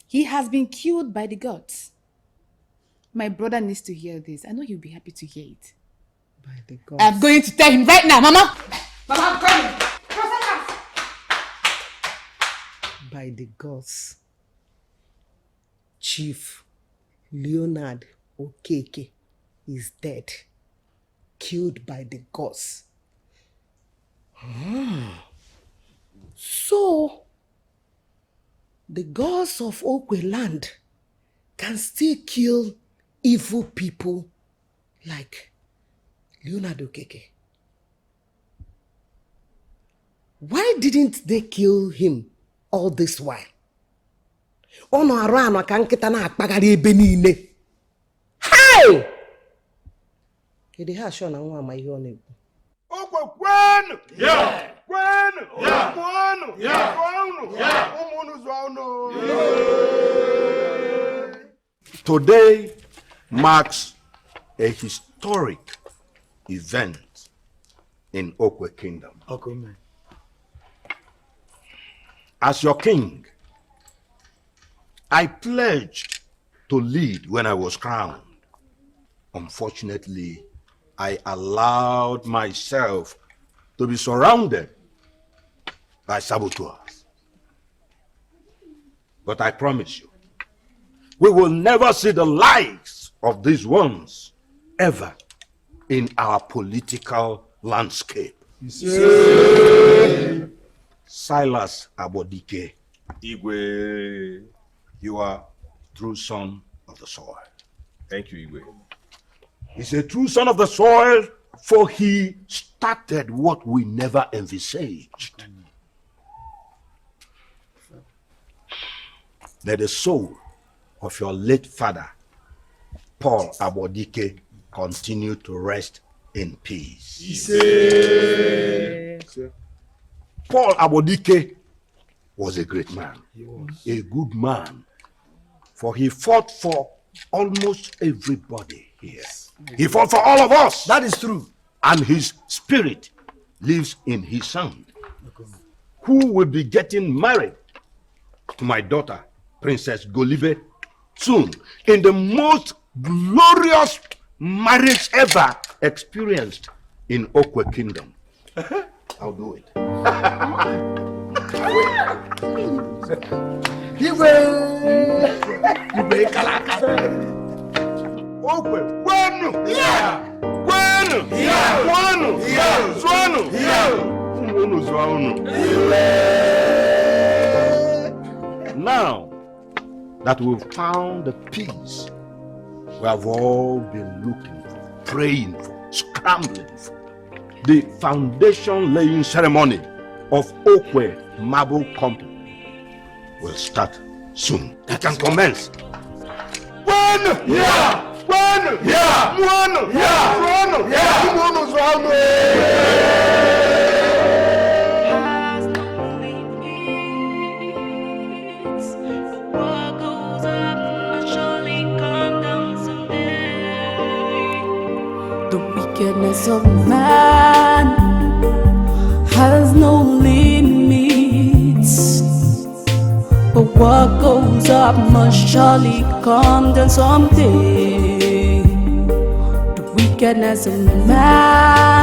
he has been killed by the gods. My brother needs to hear this. I know he'll be happy to hear it. By the gods. I'm going to tell him right now, Mama. Mama, I'm coming. By the gods. Chief Leonard Okeke is dead. Killed by the gods. So, the gods of Okwe land can still kill evil people like Leonard Okeke. Why didn't they kill him all this while? Ono arano ka nkita na akpagara ebe niile. Hey! Kede ha sho na nwa ama ihe ọ na-ekwu. Okwe kwenu! Yeah! Kwenu! Yeah! Kwenu! Yeah! Kwenu! Yeah! Umunu zwaunu! Today marks a historic event in Okwe Kingdom. Okay, man. As your king, I pledged to lead when I was crowned. Unfortunately, I allowed myself to be surrounded by saboteurs. But I promise you, we will never see the likes of these ones ever in our political landscape. Yeah. Silas Abodike, Igwe. you are true son of the soil. Thank you, Igwe. He's a true son of the soil, for he started what we never envisaged. Let the soul of your late father, Paul Abodike, continue to rest in peace. Paul Abodike was a great man, a good man, for he fought for almost everybody here. He fought for all of us. That is true. And his spirit lives in his son, who will be getting married to my daughter, Princess Golibe, soon, in the most glorious marriage ever experienced in Okwe Kingdom. I'll do it. Okwe, bueno, yeah, bueno, yeah, bueno, yeah, zuano, yeah, zuano. Now that we've found the peace we have all been looking for, praying for, scrambling for, the foundation laying ceremony of Okwe Marble Company will start soon. It can commence. One, yeah, one, yeah, one, yeah, one, yeah, one, The wickedness of man has no limits, but what goes up must surely come down someday. The wickedness of man